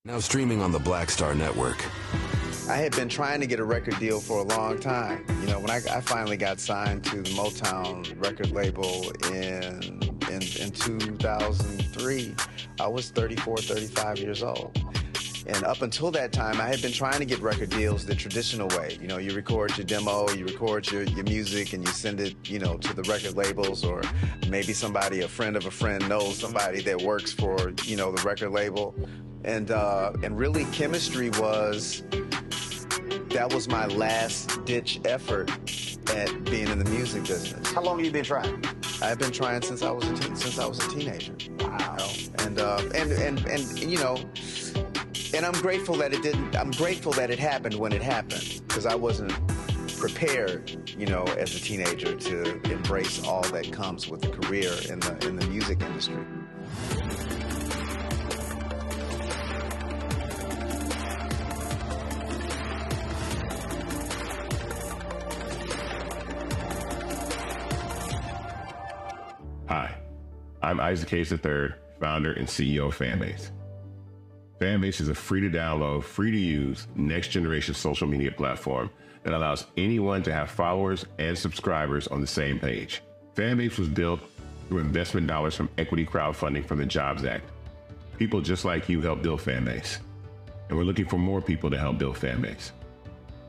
Now streaming on the Black Star Network. I had been trying to get a record deal for a long time. When I finally got signed to the Motown record label in 2003, I was 34, 35 years old. And up until that time, I had been trying to get record deals the traditional way. You record your demo, you record your music, and you send it, to the record labels, or maybe a friend of a friend knows somebody that works for, the record label. And really, chemistry that was my last-ditch effort at being in the music business. How long have you been trying? I've been trying since I was a teenager. Wow. And I'm grateful that it didn't. I'm grateful that it happened when it happened, because I wasn't prepared, as a teenager to embrace all that comes with a career in the music industry. Hi, I'm Isaac Hayes III, founder and CEO of Fanbase. Fanbase is a free-to-download, free-to-use, next-generation social media platform that allows anyone to have followers and subscribers on the same page. Fanbase was built through investment dollars from equity crowdfunding from the Jobs Act. People just like you help build Fanbase, and we're looking for more people to help build Fanbase.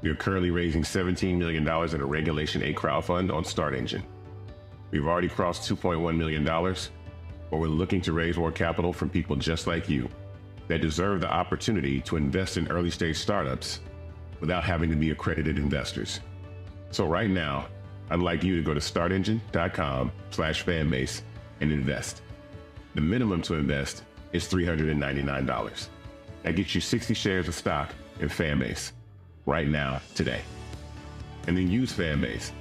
We are currently raising $17 million in a Regulation A crowdfund on Start Engine. We've already crossed $2.1 million, but we're looking to raise more capital from people just like you that deserve the opportunity to invest in early-stage startups without having to be accredited investors. So right now, I'd like you to go to startengine.com/fanbase and invest. The minimum to invest is $399. That gets you 60 shares of stock in Fanbase right now, today. And then use Fanbase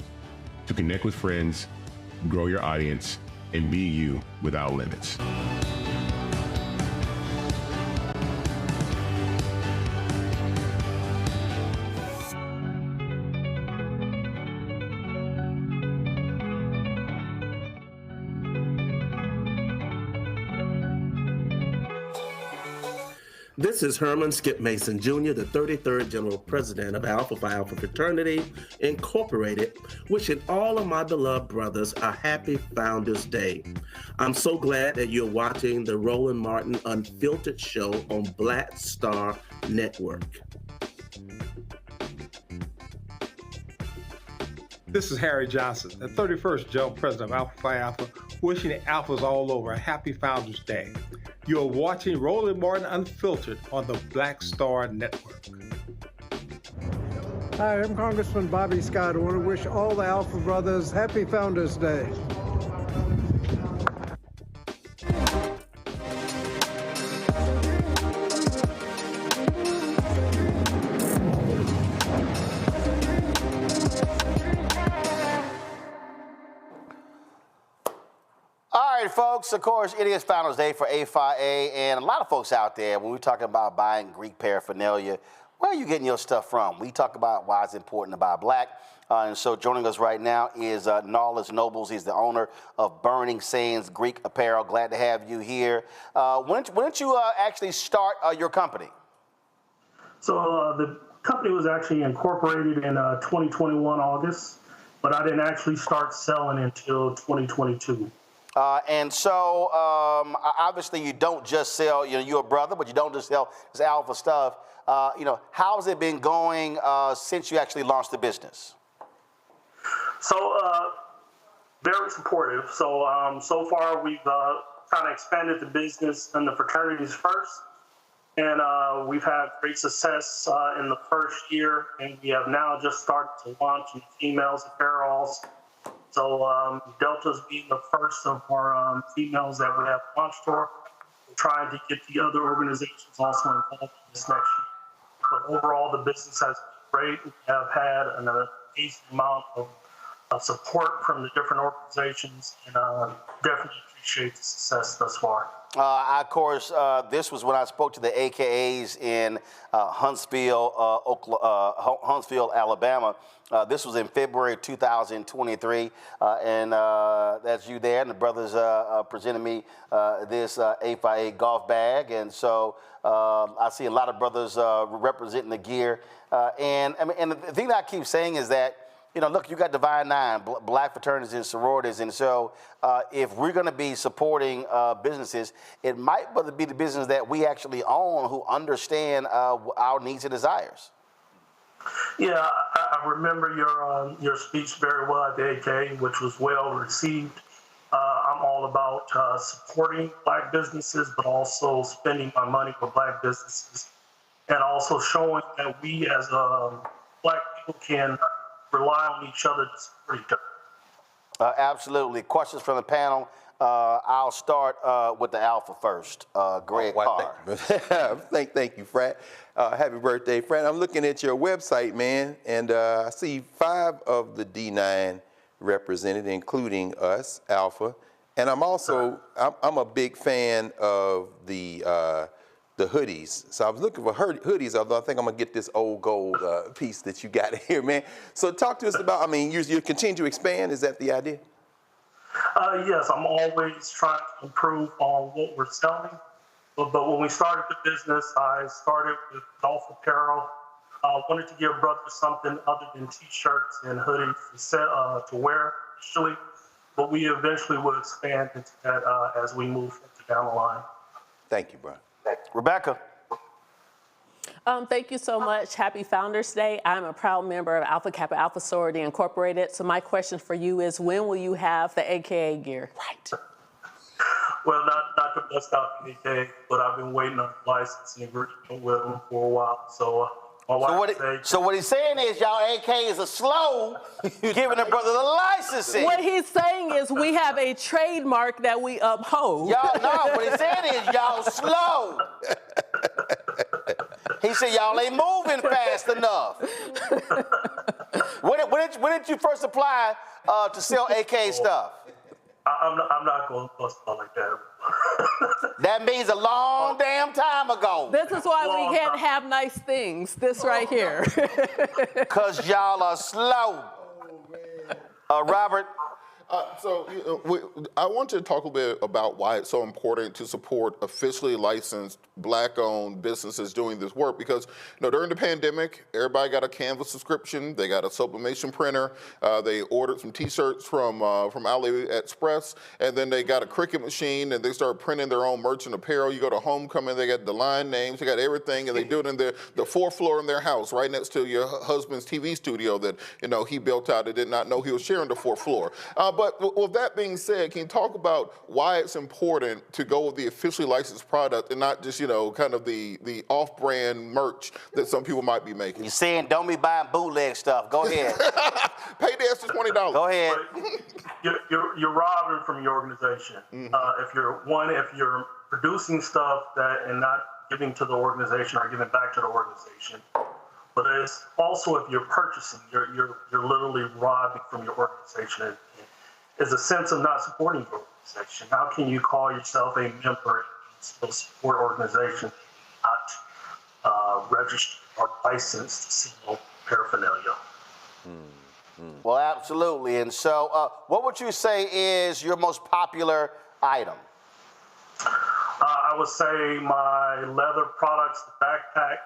to connect with friends, grow your audience, and be you without limits. This is Herman Skip Mason Jr., the 33rd General President of Alpha Phi Alpha Fraternity, Incorporated, wishing all of my beloved brothers a happy Founders Day. I'm so glad that you're watching the Roland Martin Unfiltered show on Black Star Network. This is Harry Johnson, the 31st General President of Alpha Phi Alpha, wishing the Alphas all over a happy Founders Day. You're watching Roland Martin Unfiltered on the Black Star Network. Hi, I'm Congressman Bobby Scott. I want to wish all the Alpha Brothers happy Founders Day. All right, folks, of course, it is Founders Day for APhiA, and a lot of folks out there, when we talk about buying Greek paraphernalia, where are you getting your stuff from? We talk about why it's important to buy black, and so joining us right now is Gnarlus Nobles. He's the owner of Burning Sands Greek Apparel. Glad to have you here. When did you actually start your company? So the company was actually incorporated in 2021 August, but I didn't actually start selling until 2022. And so obviously you don't just sell, you're a brother, but you don't just sell this Alpha stuff. How's it been going since you actually launched the business? So very supportive. So so far we've kind of expanded the business in the fraternities first. And we've had great success in the first year, and we have now just started to launch in females apparels. So Delta's being the first of our females that we have launched for. We're trying to get the other organizations also involved in this next year. But overall, the business has been great. We have had an amazing amount of support from the different organizations, and definitely appreciate the success thus far. Of course, this was when I spoke to the AKAs in Huntsville, Alabama. This was in February 2023, and that's you there, and the brothers presented me this APhiA golf bag, and so I see a lot of brothers representing the gear, and the thing that I keep saying is that, look, you got Divine Nine, black fraternities and sororities, and so if we're going to be supporting businesses, it might be the business that we actually own who understand our needs and desires. Yeah, I remember your speech very well at the AKA, which was well received. I'm all about supporting black businesses, but also spending my money for black businesses, and also showing that we as black people can rely on each other to support each other. Absolutely. Questions from the panel. I'll start with the Alpha first. Greg Carr. Thank you, Frat. Happy birthday, Frat. I'm looking at your website, man, and I see 5 of the D9 represented, including us, Alpha. And I'm also, I'm a big fan of the hoodies. So I was looking for hoodies, although I think I'm gonna get this old gold piece that you got here, man. So talk to us about, you continue to expand, is that the idea? Yes, I'm always trying to improve on what we're selling. But when we started the business, I started with golf apparel. I wanted to give brothers something other than t-shirts and hoodies to wear initially, but we eventually will expand into that as we move down the line. Thank you, bro. Rebecca. Thank you so much. Happy Founders Day. I'm a proud member of Alpha Kappa Alpha Sorority Incorporated. So my question for you is, when will you have the AKA gear? Right. Well, not to bust out the AKA, but I've been waiting on the licensing agreement with them for a while. So So what he's saying is y'all AKs are slow giving the brother the licensing. What he's saying is we have a trademark that we uphold. What he's saying is y'all slow. He said y'all ain't moving fast enough. When did you first apply to sell AK stuff? I'm not going to bust out like that. That means a long damn time ago. This is why we can't have nice things. This right here. Because y'all are slow. Robert? I want to talk a bit about why it's so important to support officially licensed black-owned businesses doing this work, because during the pandemic, everybody got a Canva subscription, they got a sublimation printer, they ordered some T-shirts from AliExpress, and then they got a Cricut machine, and they started printing their own merch and apparel. You go to Homecoming, they got the line names, they got everything, and they do it in the fourth floor in their house, right next to your husband's TV studio that he built out and did not know he was sharing the fourth floor. But with that being said, can you talk about why it's important to go with the officially licensed product and not just, kind of the off-brand merch that some people might be making? You're saying don't be buying bootleg stuff. Go ahead. Pay the extra $20. Go ahead. You're robbing from your organization. If you're producing stuff and not giving to the organization or giving back to the organization. But it's also if you're purchasing, you're literally robbing from your organization. It's a sense of not supporting your organization. How can you call yourself a member and still support organizations not registered or licensed to sell paraphernalia? Well, absolutely. And so what would you say is your most popular item? I would say my leather products, the backpack,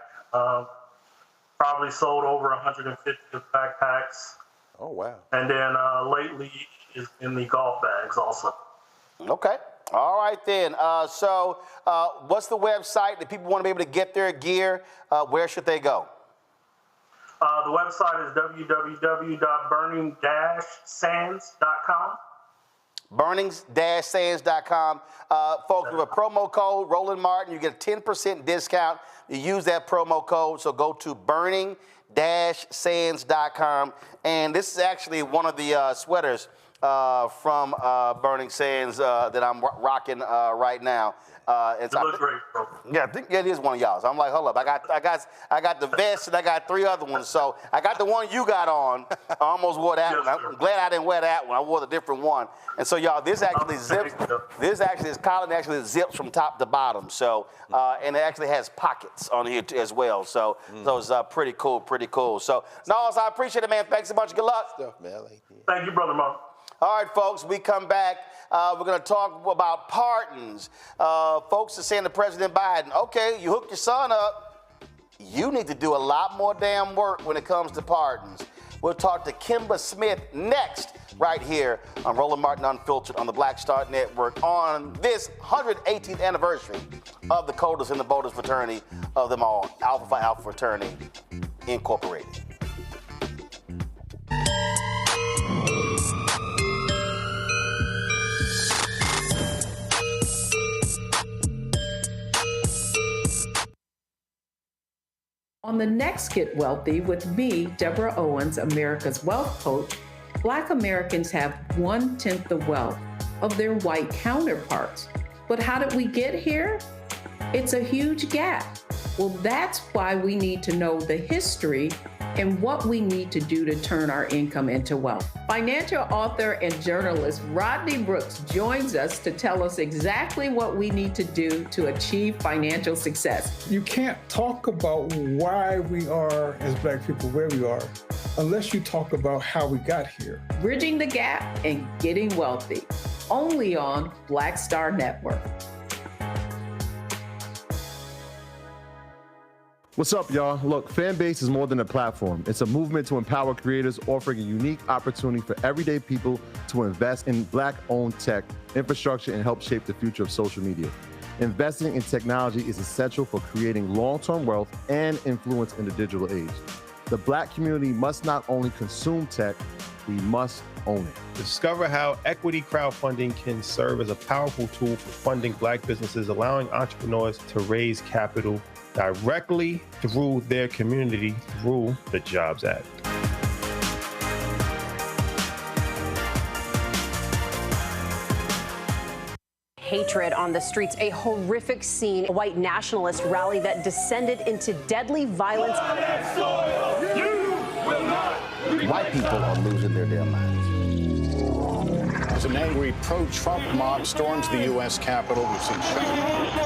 probably sold over 150 backpacks. Oh, wow. And then lately is in the golf bags also. Okay. All right, then. So what's the website that people want to be able to get their gear? Where should they go? The website is www.burning-sands.com. Burning-sands.com. Folks, with a promo code, Roland Martin, you get a 10% discount. You use that promo code, so go to burning-sands.com. And this is actually one of the sweaters from Burning Sands that I'm rocking right now. It looks great, bro. Yeah, I think it is one of y'all's. I'm like, hold up, I got the vest and I got 3 other ones. So I got the one you got on. I almost wore that one. I'm glad I didn't wear that one. I wore the different one. And so y'all, this actually zips. This collar actually zips from top to bottom. So and it actually has pockets on here as well. So it's pretty cool, pretty cool. So Nas, I appreciate it, man. Thanks a bunch. Good luck. Thank you, Brother Mo. All right, folks, we come back. We're going to talk about pardons. Folks are saying to President Biden, okay, you hooked your son up. You need to do a lot more damn work when it comes to pardons. We'll talk to Kimba Smith next, right here on Roland Martin Unfiltered on the Black Star Network on this 118th anniversary of the coldest and the boldest fraternity of them all, Alpha Phi Alpha Fraternity Incorporated. On the next Get Wealthy with me, Deborah Owens, America's Wealth Coach, Black Americans have 1/10 the wealth of their white counterparts. But how did we get here? It's a huge gap. Well, that's why we need to know the history and what we need to do to turn our income into wealth. Financial author and journalist Rodney Brooks joins us to tell us exactly what we need to do to achieve financial success. You can't talk about why we are, as Black people, where we are, unless you talk about how we got here. Bridging the gap and getting wealthy, only on Black Star Network. What's up, y'all? Look, Fanbase is more than a platform. It's a movement to empower creators, offering a unique opportunity for everyday people to invest in Black-owned tech, infrastructure, and help shape the future of social media. Investing in technology is essential for creating long-term wealth and influence in the digital age. The Black community must not only consume tech, we must own it. Discover how equity crowdfunding can serve as a powerful tool for funding Black businesses, allowing entrepreneurs to raise capital directly through their community through the Jobs Act. Hatred on the streets, a horrific scene, a white nationalist rally that descended into deadly violence. White people are losing their damn minds. As an angry pro-Trump mob storms the U.S. Capitol, we've seen shooting.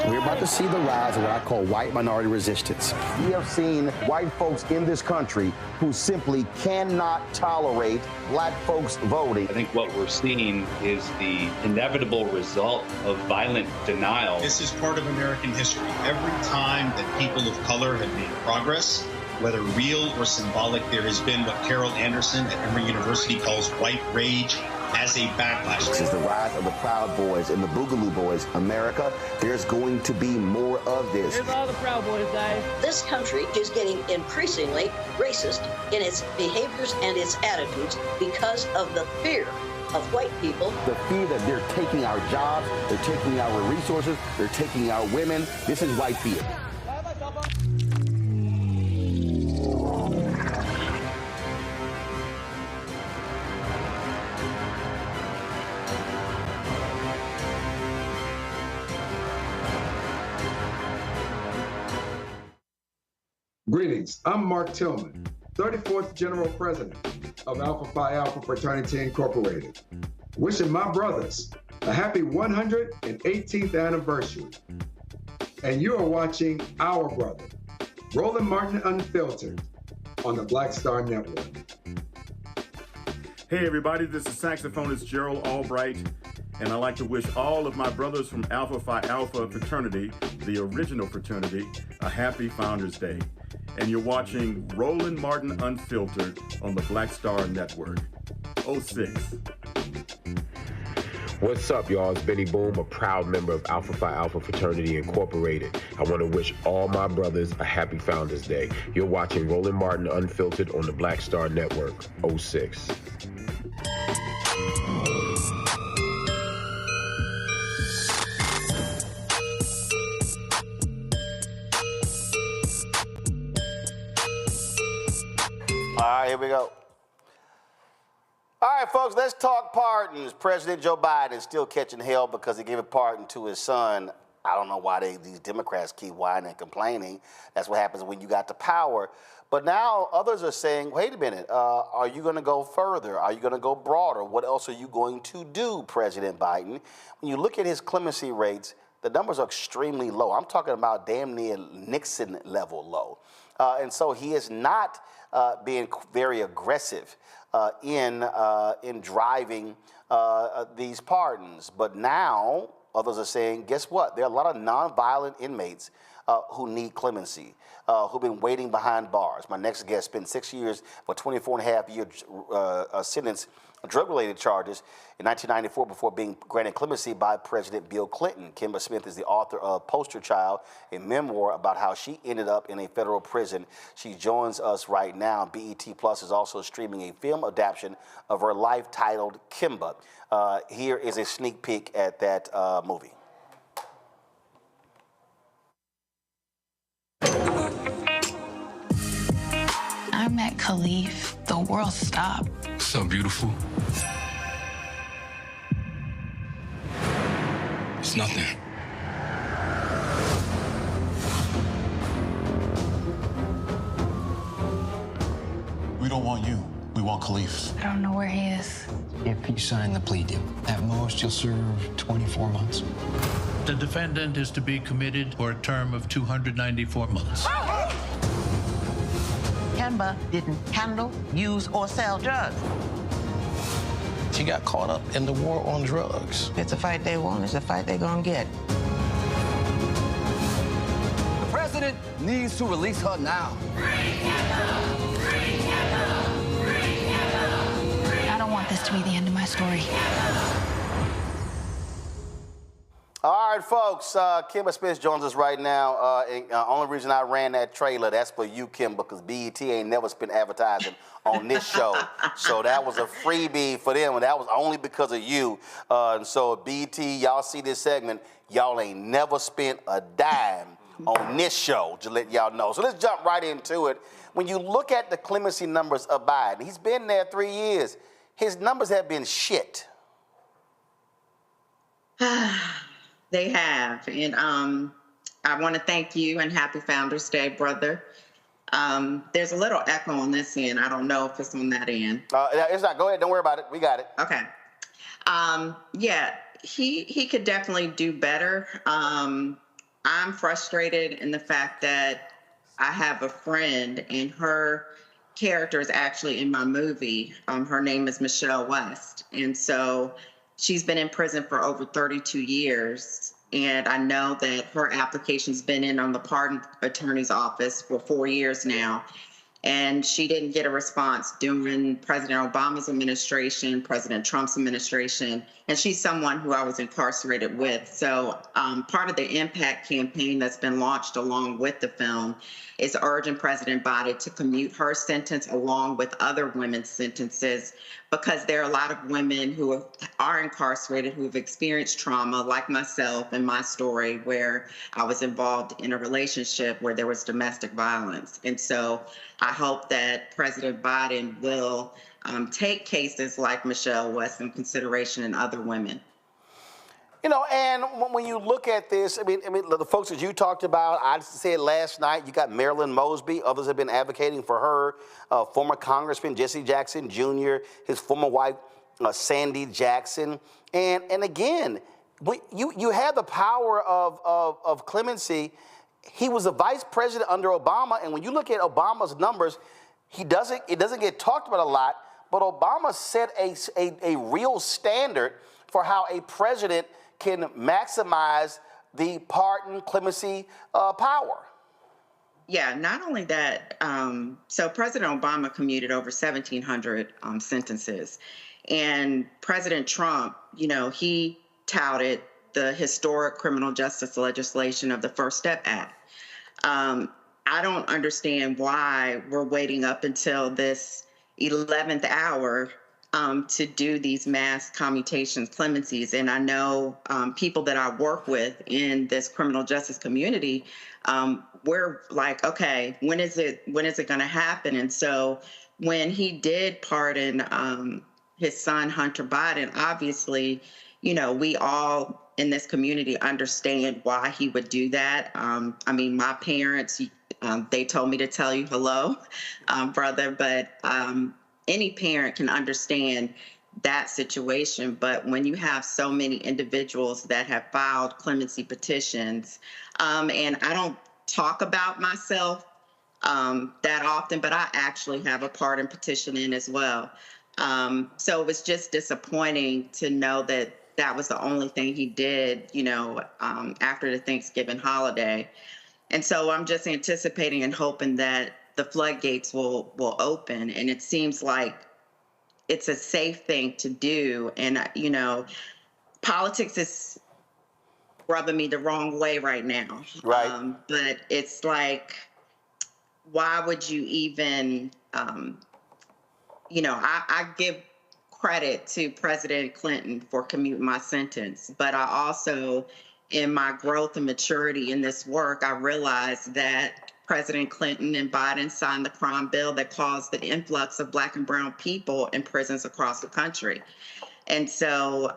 We're about to see the rise of what I call white minority resistance. We have seen white folks in this country who simply cannot tolerate Black folks voting. I think what we're seeing is the inevitable result of violent denial. This is part of American history. Every time that people of color have made progress, whether real or symbolic, there has been what Carol Anderson at Emory University calls white rage as a backlash. This is the rise of the Proud Boys and the Boogaloo Boys. America, there's going to be more of this. Here's all the Proud Boys, guys. This country is getting increasingly racist in its behaviors and its attitudes because of the fear of white people. The fear that they're taking our jobs, they're taking our resources, they're taking our women. This is white fear. Greetings, I'm Mark Tillman, 34th General President of Alpha Phi Alpha Fraternity Incorporated. Wishing my brothers a happy 118th anniversary. And you are watching our brother, Roland Martin Unfiltered, on the Black Star Network. Hey everybody, this is saxophonist Gerald Albright, and I'd like to wish all of my brothers from Alpha Phi Alpha Fraternity, the original fraternity, a happy Founders Day. And you're watching Roland Martin Unfiltered on the Black Star Network. 06. What's up, y'all? It's Benny Boom, a proud member of Alpha Phi Alpha Fraternity Incorporated. I want to wish all my brothers a happy Founders Day. You're watching Roland Martin Unfiltered on the Black Star Network, 06. All right, here we go. All right, folks, let's talk pardons. President Joe Biden is still catching hell because he gave a pardon to his son. I don't know why these Democrats keep whining and complaining. That's what happens when you got the power. But now others are saying, wait a minute, are you going to go further? Are you going to go broader? What else are you going to do, President Biden? When you look at his clemency rates, the numbers are extremely low. I'm talking about damn near Nixon level low. And so he is not being very aggressive in driving these pardons. But now others are saying, guess what? There are a lot of nonviolent inmates who need clemency, who've been waiting behind bars. My next guest spent 6 years for 24-and-a-half-year sentence on drug-related charges in 1994 before being granted clemency by President Bill Clinton. Kimba Smith is the author of Poster Child, a memoir about how she ended up in a federal prison. She joins us right now. BET Plus is also streaming a film adaptation of her life titled Kimba. Here is a sneak peek at that movie. I met Khalif. The world stopped. So beautiful. It's nothing. We don't want you. We want Khalif. I don't know where he is. If you sign the plea deal, at most you'll serve 24 months. The defendant is to be committed for a term of 294 months. Kimba didn't handle, use, or sell drugs. She got caught up in the war on drugs. It's a fight they want, it's a fight they're gonna get. The president needs to release her now. I don't want this to be the end of my story. All right, folks, Kimba Smith joins us right now. Only reason I ran that trailer, that's for you, Kimba, because BET ain't never spent advertising on this show. So that was a freebie for them, and that was only because of you. And so BET, y'all see this segment, y'all ain't never spent a dime on this show, to let y'all know. So let's jump right into it. When you look at the clemency numbers of Biden, he's been there 3 years. His numbers have been shit. They have, and I want to thank you and happy Founders Day, brother. There's a little echo on this end. I don't know if it's on that end. It's not. Go ahead. Don't worry about it. We got it. Okay. Yeah, he could definitely do better. I'm frustrated in the fact that I have a friend and her character is actually in my movie. Her name is Michelle West, and so she's been in prison for over 32 years, and I know that her application's been in on the pardon attorney's office for 4 years now, and she didn't get a response during President Obama's administration, President Trump's administration, and she's someone who I was incarcerated with. So part of the impact campaign that's been launched along with the film is urging President Biden to commute her sentence along with other women's sentences, because there are a lot of women who are incarcerated who have experienced trauma, like myself and my story, where I was involved in a relationship where there was domestic violence. And so I hope that President Biden will take cases like Michelle West in consideration and other women. You know, and when you look at this, I mean, the folks that you talked about, I said last night, you got Marilyn Mosby. Others have been advocating for her. Former Congressman Jesse Jackson Jr., his former wife, Sandy Jackson. And again, you have the power of clemency. He was the vice president under Obama, and when you look at Obama's numbers, it doesn't get talked about a lot, but Obama set a real standard for how a president can maximize the pardon clemency power. Yeah, not only that, so President Obama commuted over 1,700 sentences. And President Trump, he touted the historic criminal justice legislation of the First Step Act. I don't understand why we're waiting up until this 11th hour to do these mass commutations, clemencies. And I know people that I work with in this criminal justice community, we're like, okay, when is it going to happen? And so when he did pardon his son, Hunter Biden, obviously, we all in this community understand why he would do that. I mean, my parents, they told me to tell you hello, brother, but any parent can understand that situation. But when you have so many individuals that have filed clemency petitions, and I don't talk about myself that often, but I actually have a pardon petition in as well. So it was just disappointing to know that that was the only thing he did, after the Thanksgiving holiday. And so I'm just anticipating and hoping that the floodgates will open. And it seems like it's a safe thing to do. And, politics is rubbing me the wrong way right now. Right. But it's like, why would you even, I give credit to President Clinton for commuting my sentence, but I also, in my growth and maturity in this work, I realized that President Clinton and Biden signed the crime bill that caused the influx of Black and brown people in prisons across the country. And so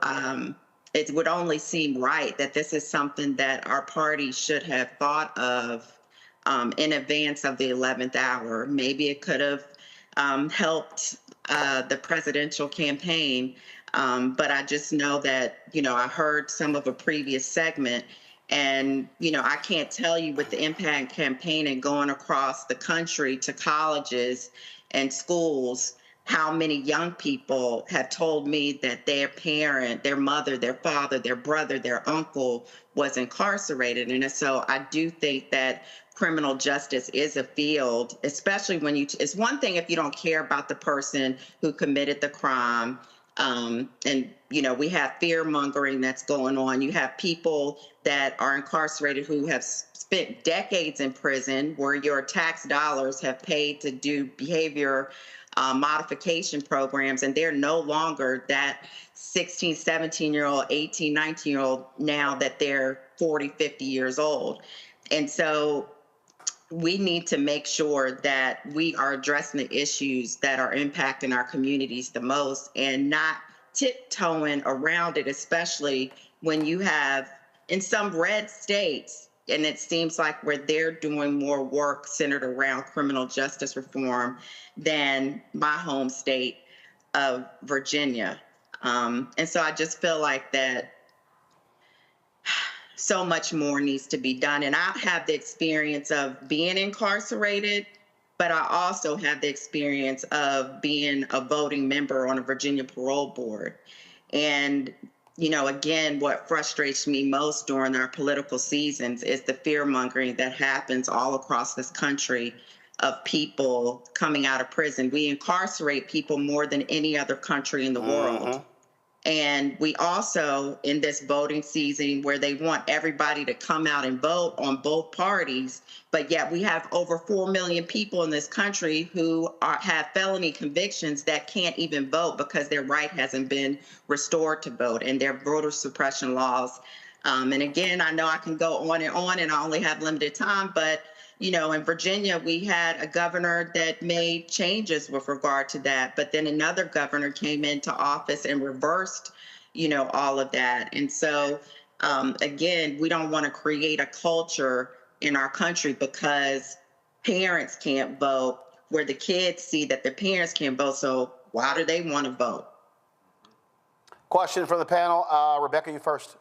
it would only seem right that this is something that our party should have thought of in advance of the 11th hour. Maybe it could have helped the presidential campaign. But I just know that, I heard some of a previous segment, and, I can't tell you with the impact campaign and going across the country to colleges and schools, how many young people have told me that their parent, their mother, their father, their brother, their uncle was incarcerated. And so I do think that criminal justice is a field, especially when it's one thing if you don't care about the person who committed the crime. And, we have fear mongering that's going on. You have people that are incarcerated who have spent decades in prison where your tax dollars have paid to do behavior modification programs, and they're no longer that 16, 17-year-old, 18, 19-year-old now that they're 40, 50 years old. And so we need to make sure that we are addressing the issues that are impacting our communities the most and not tiptoeing around it, especially when you have in some red states, and it seems like where they're doing more work centered around criminal justice reform than my home state of Virginia. And so I just feel like that so much more needs to be done. And I have the experience of being incarcerated, but I also have the experience of being a voting member on a Virginia parole board. And, again, what frustrates me most during our political seasons is the fear mongering that happens all across this country of people coming out of prison. We incarcerate people more than any other country in the world. And we also, in this voting season where they want everybody to come out and vote on both parties, but yet we have over 4 million people in this country who have felony convictions that can't even vote because their right hasn't been restored to vote, and their voter suppression laws. And again, I know I can go on, and I only have limited time, but in Virginia, we had a governor that made changes with regard to that, but then another governor came into office and reversed, all of that. And so, again, we don't want to create a culture in our country because parents can't vote, where the kids see that their parents can't vote. So why do they want to vote? Question from the panel. Rebecca, you first.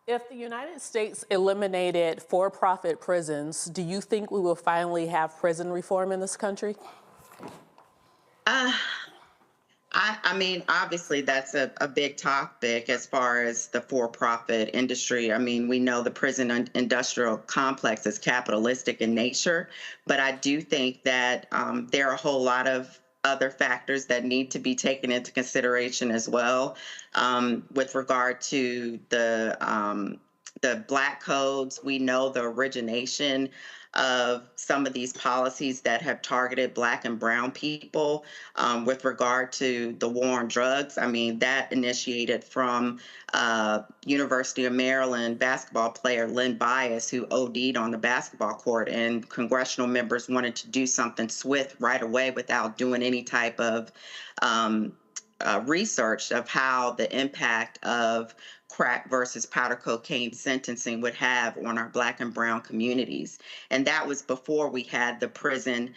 If the United States eliminated for-profit prisons, do you think we will finally have prison reform in this country? I mean, obviously, that's a big topic as far as the for-profit industry. I mean, we know the prison industrial complex is capitalistic in nature, but I do think that there are a whole lot of other factors that need to be taken into consideration as well, with regard to the Black codes. We know the origination of some of these policies that have targeted Black and brown people, with regard to the war on drugs. I mean, that initiated from University of Maryland basketball player Lynn Bias, who OD'd on the basketball court, and congressional members wanted to do something swift right away without doing any type of research of how the impact of crack versus powder cocaine sentencing would have on our Black and brown communities. And that was before we had the prison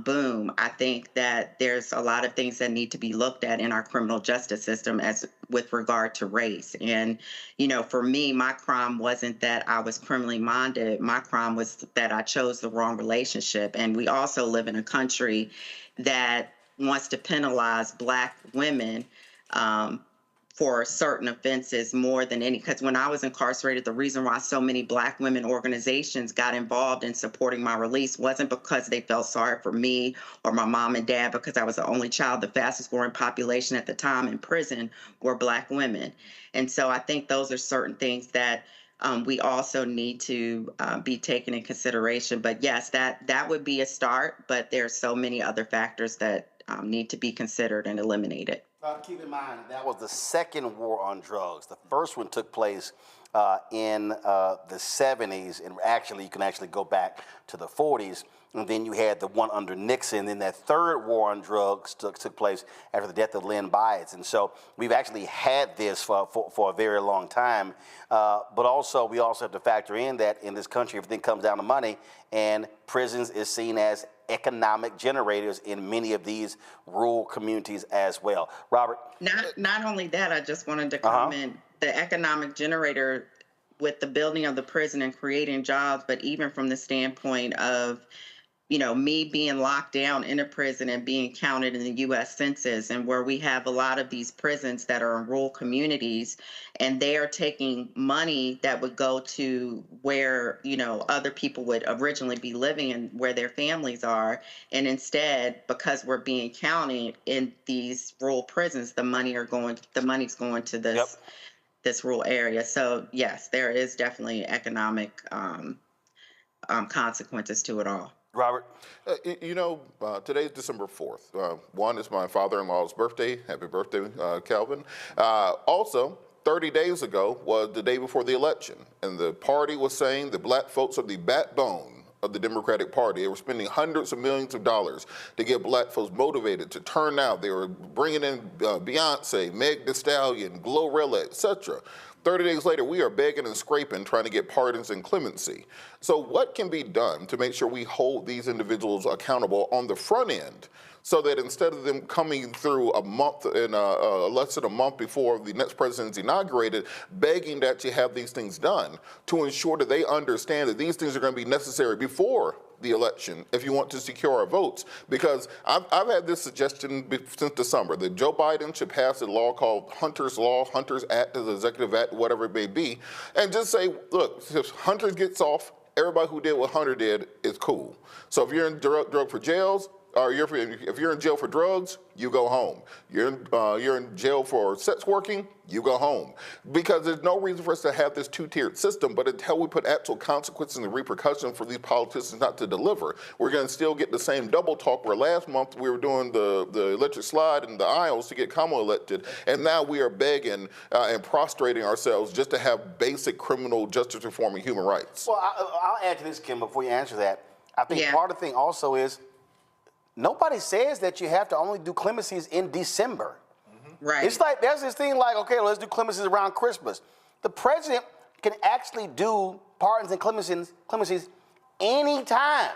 boom. I think that there's a lot of things that need to be looked at in our criminal justice system as with regard to race. And, you know, for me, my crime wasn't that I was criminally minded. My crime was that I chose the wrong relationship. And we also live in a country that wants to penalize Black women for certain offenses more than any, because when I was incarcerated, the reason why so many Black women organizations got involved in supporting my release wasn't because they felt sorry for me or my mom and dad, because I was the only child. The fastest growing population at the time in prison were Black women. And so I think those are certain things that we also need to be taken in consideration. But yes, that would be a start, but there's so many other factors that need to be considered and eliminated. Keep in mind, that was the second war on drugs. The first one took place in the 70s, and actually you can actually go back to the 40s. And then you had the one under Nixon. Then that third war on drugs took place after the death of Lynn Bias. And so we've actually had this for a very long time. But also, we also have to factor in that in this country, everything comes down to money, and prisons is seen as economic generators in many of these rural communities as well. Robert? Not only that, I just wanted to comment, the economic generator with the building of the prison and creating jobs, but even from the standpoint of, you know, me being locked down in a prison and being counted in the U.S. Census, and where we have a lot of these prisons that are in rural communities, and they are taking money that would go to where, you know, other people would originally be living and where their families are. And instead, because we're being counted in these rural prisons, the money's going to this, this rural area. So yes, there is definitely economic consequences to it all. Robert? You know, today's December 4th. One is my father-in-law's birthday. Happy birthday, Calvin. Also, 30 days ago was the day before the election, and the party was saying the Black folks are the backbone of the Democratic Party. They were spending hundreds of millions of dollars to get Black folks motivated to turn out. They were bringing in Beyonce, Meg Thee Stallion, Glorilla, etc. 30 days later, we are begging and scraping, trying to get pardons and clemency. So what can be done to make sure we hold these individuals accountable on the front end, so that instead of them coming through a month and less than a month before the next president is inaugurated, begging that you have these things done, to ensure that they understand that these things are going to be necessary before the election if you want to secure our votes? Because I've had this suggestion since the summer that Joe Biden should pass a law called Hunter's Law, Hunter's Act, the Executive Act, whatever it may be, and just say, look, if Hunter gets off, everybody who did what Hunter did is cool. So if you're in drug for jails, or if you're in jail for drugs, you go home. You're in jail for sex working, you go home. Because there's no reason for us to have this two-tiered system, but until we put actual consequences and repercussions for these politicians not to deliver, we're going to still get the same double talk where last month we were doing the electric slide in the aisles to get Kamala elected, and now we are begging and prostrating ourselves just to have basic criminal justice reform and human rights. Well, I'll add to this, Kim, before you answer that. I think part of the thing also is nobody says that you have to only do clemencies in December. Right. It's like there's this thing like, okay, let's do clemencies around Christmas. The president can actually do pardons and clemencies anytime.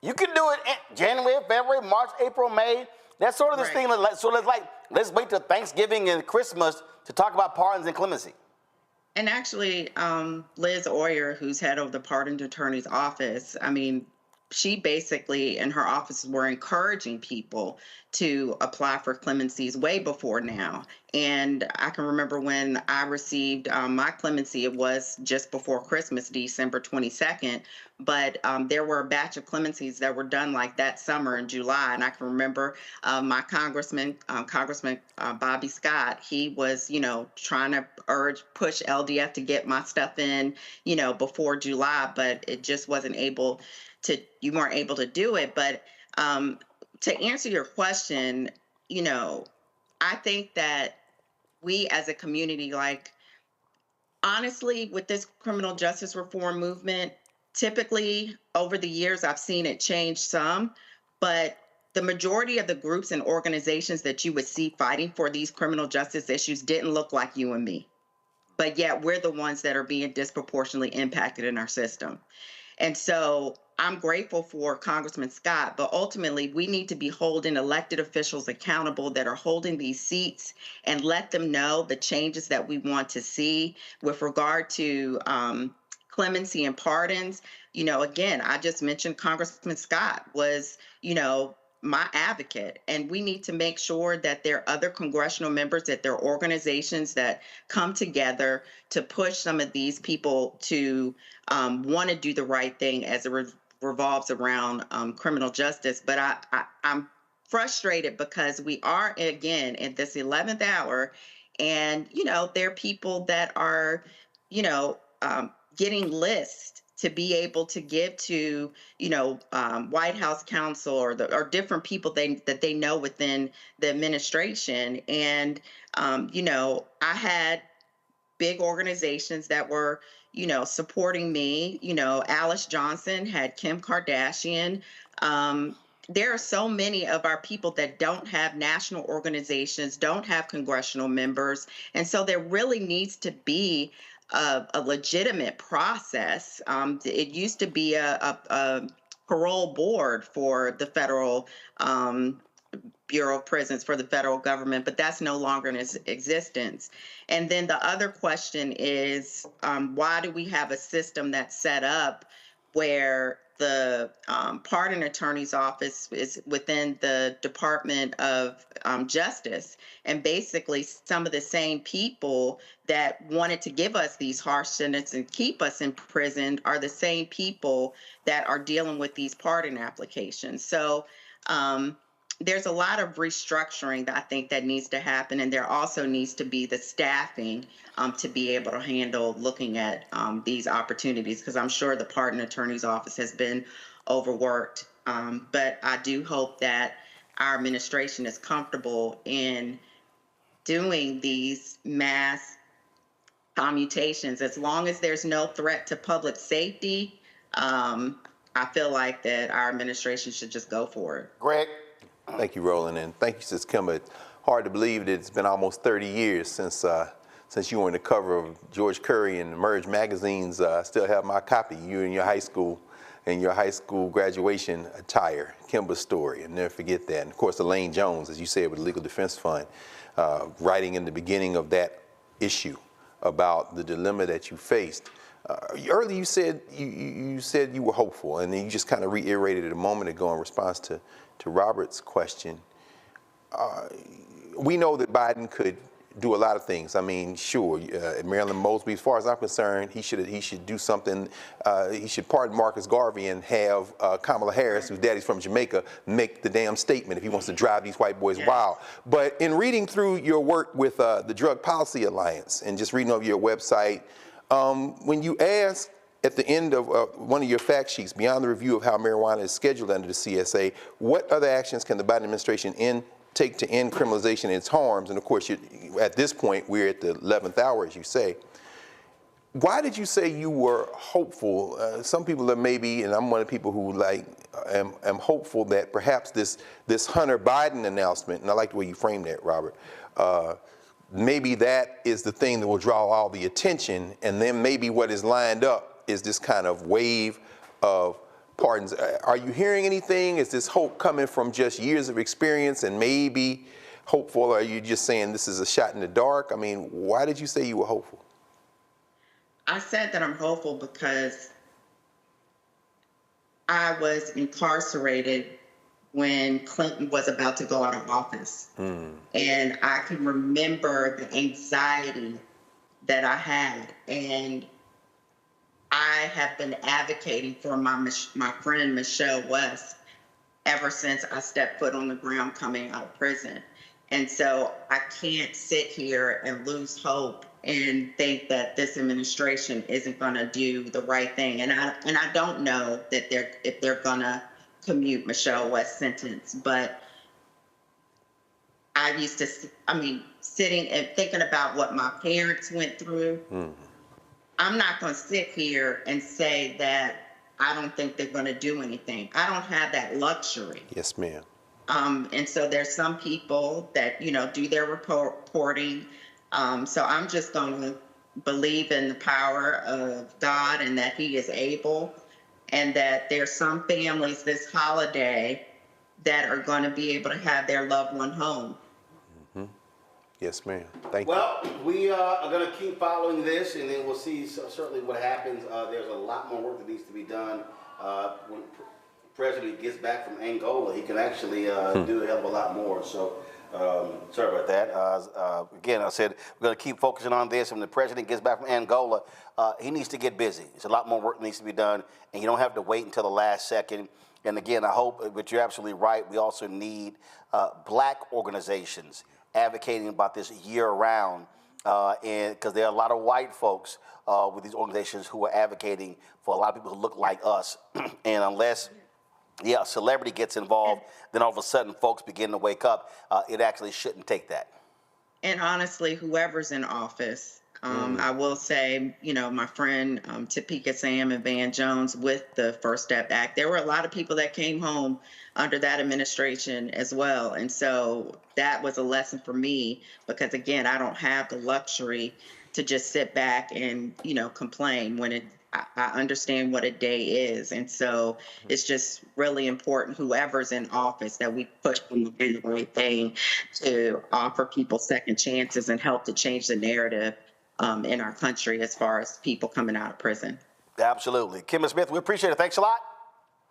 You can do it in January, February, March, April, May. That's sort of this thing. So let's wait till Thanksgiving and Christmas to talk about pardons and clemency. And actually, Liz Oyer, who's head of the Pardon Attorney's Office, I mean, she basically and her office were encouraging people to apply for clemencies way before now. And I can remember when I received my clemency, it was just before Christmas, December 22nd. But there were a batch of clemencies that were done like that summer in July. And I can remember my Congressman Bobby Scott, he was, trying to push LDF to get my stuff in, before July, but it just wasn't able to, you weren't able to do it. But to answer your question, I think that we as a community, honestly, with this criminal justice reform movement, typically over the years, I've seen it change some, but the majority of the groups and organizations that you would see fighting for these criminal justice issues didn't look like you and me. But yet we're the ones that are being disproportionately impacted in our system. And so I'm grateful for Congressman Scott, but ultimately we need to be holding elected officials accountable that are holding these seats and let them know the changes that we want to see with regard to clemency and pardons. Again, I just mentioned Congressman Scott was, my advocate, and we need to make sure that there are other congressional members, that there are organizations that come together to push some of these people to want to do the right thing as it revolves around criminal justice. But I'm frustrated because we are, again, at this 11th hour, and, there are people that are, getting lists to be able to give to, White House counsel or different people that they know within the administration. And, I had big organizations that were, supporting me. Alice Johnson had Kim Kardashian. There are so many of our people that don't have national organizations, don't have congressional members. And so there really needs to be a legitimate process. It used to be a parole board for the federal Bureau of Prisons, for the federal government, but that's no longer in existence. And then the other question is, why do we have a system that's set up where the pardon attorney's office is within the Department of Justice, and basically some of the same people that wanted to give us these harsh sentences and keep us in prison are the same people that are dealing with these pardon applications. So there's a lot of restructuring that I think that needs to happen, and there also needs to be the staffing to be able to handle looking at these opportunities, because I'm sure the pardon attorney's office has been overworked. But I do hope that our administration is comfortable in doing these mass commutations. As long as there's no threat to public safety, I feel like that our administration should just go for it. Greg? Thank you, Roland, and thank you, Sis Kim. It's hard to believe that it's been almost 30 years since you were on the cover of George Curry and Emerge magazines. I still have my copy. You in your high school graduation attire, Kimba's story, and never forget that. And of course, Elaine Jones, as you said, with the Legal Defense Fund, writing in the beginning of that issue about the dilemma that you faced. Earlier, you said you were hopeful, and then you just kind of reiterated it a moment ago in response to Robert's question. We know that Biden could do a lot of things. I mean, sure, Marilyn Mosby, as far as I'm concerned, he should do something. He should pardon Marcus Garvey and have Kamala Harris, whose daddy's from Jamaica, make the damn statement if he wants to drive these white boys wild. But in reading through your work with the Drug Policy Alliance and just reading over your website, when you ask at the end of one of your fact sheets, beyond the review of how marijuana is scheduled under the CSA, what other actions can the Biden administration take to end criminalization and its harms? And of course, at this point, we're at the 11th hour, as you say. Why did you say you were hopeful? Some people are maybe, and I'm one of the people who am hopeful that perhaps this Hunter Biden announcement, and I like the way you framed that, Robert, maybe that is the thing that will draw all the attention, and then maybe what is lined up is this kind of wave of pardons. Are you hearing anything? Is this hope coming from just years of experience and maybe hopeful, or are you just saying this is a shot in the dark? I mean, why did you say you were hopeful? I said that I'm hopeful because I was incarcerated when Clinton was about to go out of office. And I can remember the anxiety that I had. And I have been advocating for my friend Michelle West ever since I stepped foot on the ground coming out of prison. And so I can't sit here and lose hope and think that this administration isn't going to do the right thing. And I don't know that if they're going to commute Michelle West's sentence, but sitting and thinking about what my parents went through, I'm not going to sit here and say that I don't think they're going to do anything. I don't have that luxury. Yes, ma'am. And so there's some people that, do their reporting. So I'm just going to believe in the power of God and that he is able, and that there's some families this holiday that are going to be able to have their loved one home. Yes, ma'am. Thank you. Well, we are going to keep following this, and then we'll see certainly what happens. There's a lot more work that needs to be done. When the president gets back from Angola, he can actually do a hell of a lot more. So sorry about that. Again, I said we're going to keep focusing on this. When the president gets back from Angola, he needs to get busy. There's a lot more work that needs to be done, and you don't have to wait until the last second. And again, I hope, but you're absolutely right, we also need black organizations advocating about this year-round, and because there are a lot of white folks with these organizations who are advocating for a lot of people who look like us. And unless a celebrity gets involved, then all of a sudden folks begin to wake up. It actually shouldn't take that. And honestly, whoever's in office, I will say, my friend Topeka Sam and Van Jones with the First Step Act, there were a lot of people that came home under that administration as well. And so that was a lesson for me because, again, I don't have the luxury to just sit back and, complain when I understand what a day is. And so it's just really important, whoever's in office, that we push them to do the right thing, to offer people second chances and help to change the narrative in our country as far as people coming out of prison. Absolutely. Kimma Smith, we appreciate it. Thanks a lot.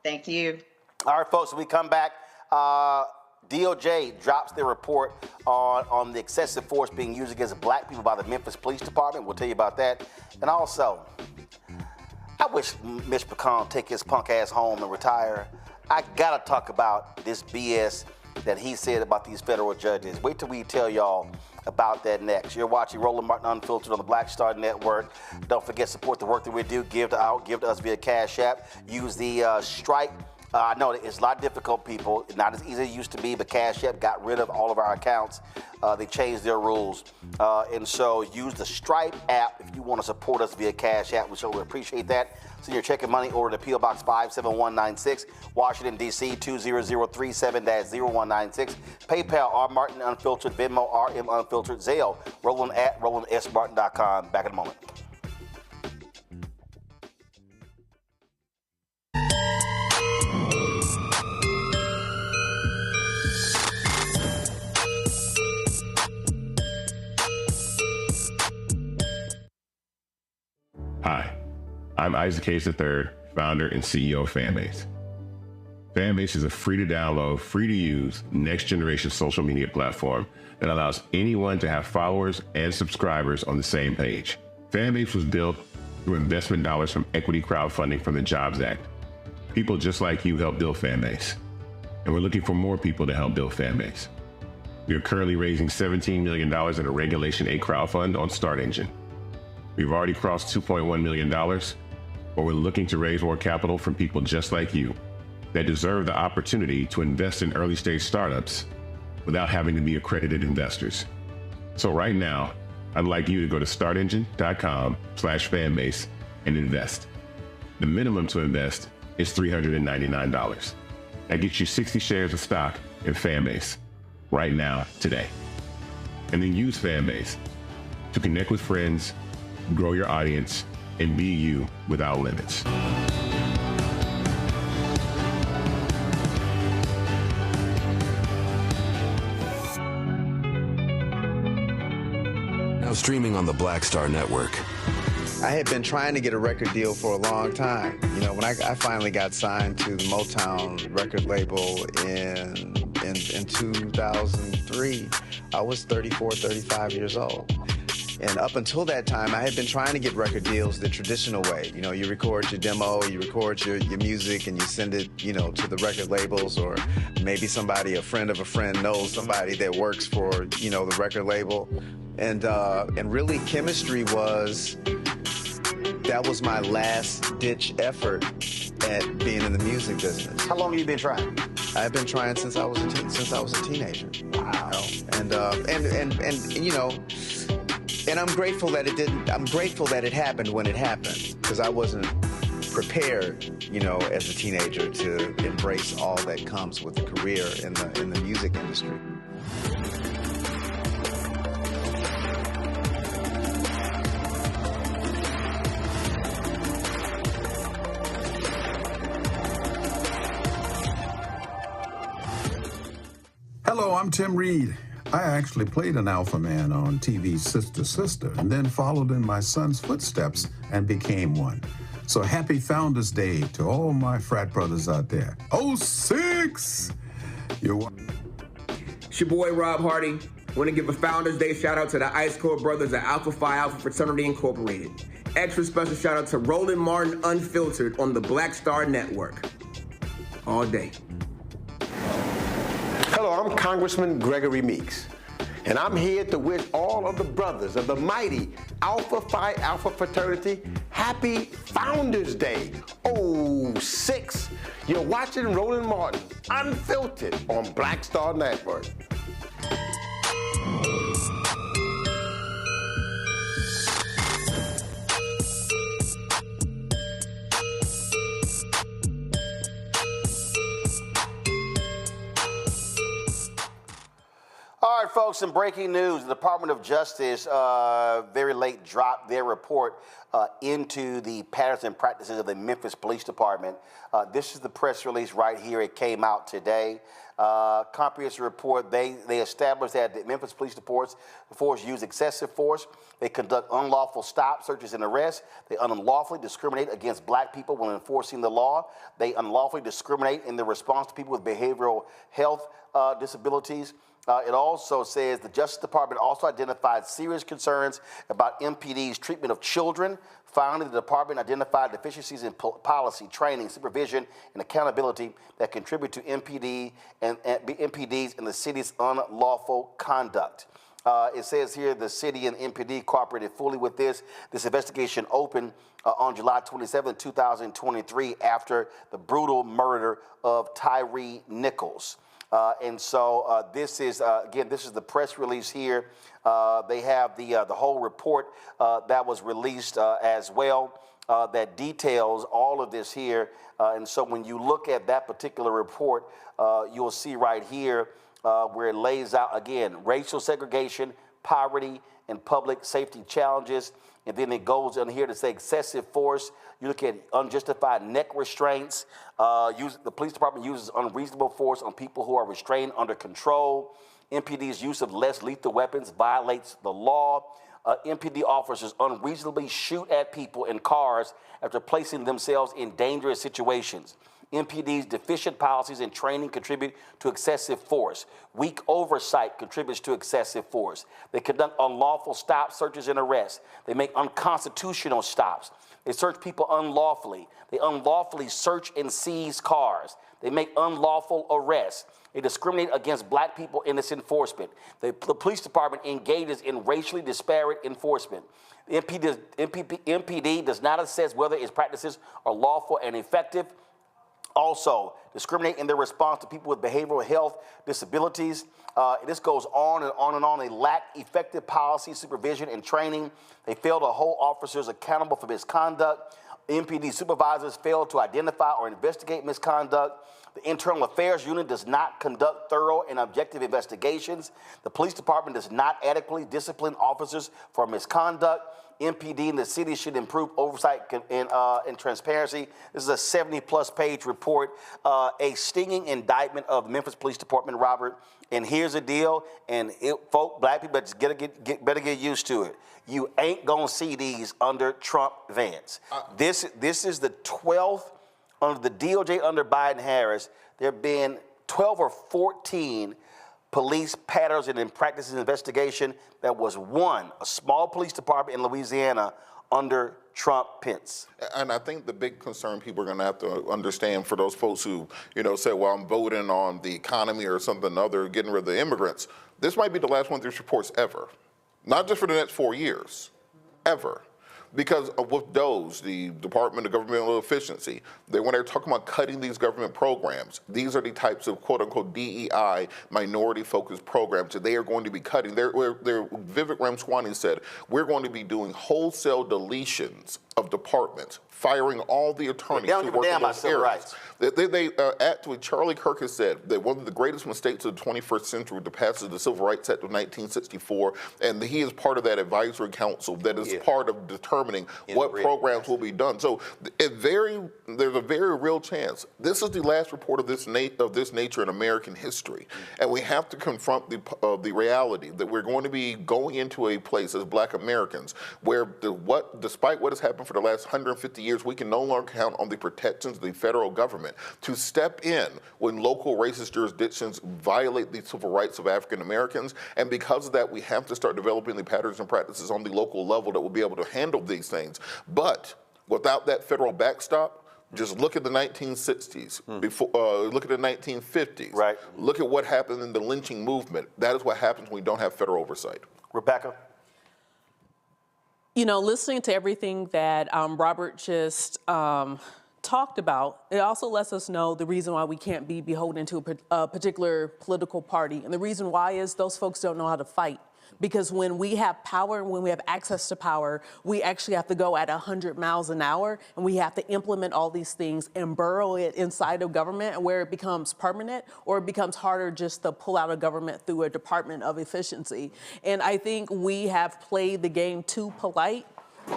Thank you. All right, folks, when we come back, DOJ drops their report on the excessive force being used against black people by the Memphis Police Department. We'll tell you about that. And also, I wish Mitch McConnell take his punk ass home and retire. I gotta talk about this BS that he said about these federal judges. Wait till we tell y'all about that next. You're watching Roland Martin Unfiltered on the Black Star Network. Don't forget, support the work that we do. Give to us via Cash App. Use the Stripe. I know it's a lot difficult, people. Not as easy as it used to be, but Cash App got rid of all of our accounts. They changed their rules. And so use the Stripe app if you want to support us via Cash App. We certainly appreciate that. Send your check and money order to P.O. Box 57196, Washington, D.C. 20037-0196. PayPal, R. Martin Unfiltered. Venmo, RM Unfiltered. Zelle, Roland at RolandSMartin.com. Back in a moment. Hi, I'm Isaac Hayes III, founder and CEO of Fanbase. Fanbase is a free-to-download, free-to-use, next-generation social media platform that allows anyone to have followers and subscribers on the same page. Fanbase was built through investment dollars from equity crowdfunding from the Jobs Act. People just like you helped build Fanbase, and we're looking for more people to help build Fanbase. We are currently raising $17 million in a Regulation A crowdfund on Start Engine. We've already crossed $2.1 million, but we're looking to raise more capital from people just like you that deserve the opportunity to invest in early-stage startups without having to be accredited investors. So right now, I'd like you to go to startengine.com/fanbase and invest. The minimum to invest is $399. That gets you 60 shares of stock in Fanbase right now, today. And then use Fanbase to connect with friends, grow your audience, and be you without limits. Now streaming on the Black Star Network. I had been trying to get a record deal for a long time. You know, when I finally got signed to the Motown record label in 2003, I was 34, 35 years old. And up until that time, I had been trying to get record deals the traditional way. You know, you record your demo, you record your music, and you send it, you know, to the record labels, or maybe somebody, a friend of a friend, knows somebody that works for, you know, the record label. And really, chemistry that was my last-ditch effort at being in the music business. How long have you been trying? I've been trying since I was a teenager. Wow. And you know. And I'm grateful that it didn't. I'm grateful that it happened when it happened, because I wasn't prepared, you know, as a teenager to embrace all that comes with a career in the music industry. Hello, I'm Tim Reed. I actually played an alpha man on TV's Sister Sister, and then followed in my son's footsteps and became one. So happy Founders Day to all my frat brothers out there. 06! It's your boy Rob Hardy. Want to give a Founders Day shout out to the Ice Core brothers at Alpha Phi Alpha Fraternity Incorporated. Extra special shout out to Roland Martin Unfiltered on the Black Star Network. All day. Hello, I'm Congressman Gregory Meeks, and I'm here to wish all of the brothers of the mighty Alpha Phi Alpha Fraternity happy Founders Day 06. You're watching Roland Martin Unfiltered on Black Star Network. All right, folks, in breaking news, the Department of Justice very late dropped their report into the patterns and practices of the Memphis Police Department. This is the press release right here. It came out today. Comprehensive report, they established that the Memphis Police Force use excessive force. They conduct unlawful stop, searches, and arrests. They unlawfully discriminate against black people when enforcing the law. They unlawfully discriminate in the response to people with behavioral health disabilities. It also says the Justice Department also identified serious concerns about MPD's treatment of children. Finally, the department identified deficiencies in policy, training, supervision, and accountability that contribute to MPDs in the city's unlawful conduct. It says here the city and MPD cooperated fully with this. This investigation opened on July 27, 2023, after the brutal murder of Tyree Nichols. This is, again, this is the press release here. They have the whole report that was released as well that details all of this here. And so when you look at that particular report, you'll see right here where it lays out, again, racial segregation, poverty, and public safety challenges. And then it goes on here to say excessive force. You look at unjustified neck restraints. The police department uses unreasonable force on people who are restrained under control. MPD's use of less lethal weapons violates the law. MPD officers unreasonably shoot at people in cars after placing themselves in dangerous situations. MPD's deficient policies and training contribute to excessive force. Weak oversight contributes to excessive force. They conduct unlawful stops, searches, and arrests. They make unconstitutional stops. They search people unlawfully. They unlawfully search and seize cars. They make unlawful arrests. They discriminate against black people in its enforcement. The police department engages in racially disparate enforcement. The MPD does not assess whether its practices are lawful and effective. Also, discriminate in their response to people with behavioral health disabilities. This goes on and on and on. They lack effective policy, supervision, and training. They fail to hold officers accountable for misconduct. MPD supervisors fail to identify or investigate misconduct. The Internal Affairs Unit does not conduct thorough and objective investigations. The police department does not adequately discipline officers for misconduct. MPD and the city should improve oversight and transparency. This is a 70-plus page report, a stinging indictment of the Memphis Police Department, Robert. And here's the deal, and folk, black people better get used to it. You ain't gonna see these under Trump Vance. This is the 12th under the DOJ under Biden-Harris. There have been 12 or 14 police patterns and practices investigation. That was one, a small police department in Louisiana under Trump-Pence. And I think the big concern people are going to have to understand for those folks who, say, well, I'm voting on the economy or something other, getting rid of the immigrants. This might be the last one of these reports ever. Not just for the next 4 years, ever. Because with those, the Department of Governmental Efficiency, when they're talking about cutting these government programs, these are the types of quote-unquote DEI, minority-focused programs that they are going to be cutting. Vivek Ramaswamy said, we're going to be doing wholesale deletions of departments, firing all the attorneys who work in those areas. Actually, Charlie Kirk has said that one of the greatest mistakes of the 21st century was to pass the Civil Rights Act of 1964, and he is part of that advisory council that is part of determining what programs will be done. So there's a very real chance this is the last report of this nature in American history, and we have to confront the reality that we're going to be going into a place as Black Americans where despite what has happened for the last 150 years, we can no longer count on the protections of the federal government to step in when local racist jurisdictions violate the civil rights of African Americans. And because of that, we have to start developing the patterns and practices on the local level that will be able to handle these things. But without that federal backstop, just look at the 1960s, look at the 1950s. Right. Look at what happened in the lynching movement. That is what happens when we don't have federal oversight. Rebecca? Listening to everything that Robert just talked about, it also lets us know the reason why we can't be beholden to a particular political party. And the reason why is those folks don't know how to fight. Because when we have power, when we have access to power, we actually have to go at 100 miles an hour, and we have to implement all these things and burrow it inside of government where it becomes permanent, or it becomes harder just to pull out of government through a Department of Efficiency. And I think we have played the game too polite.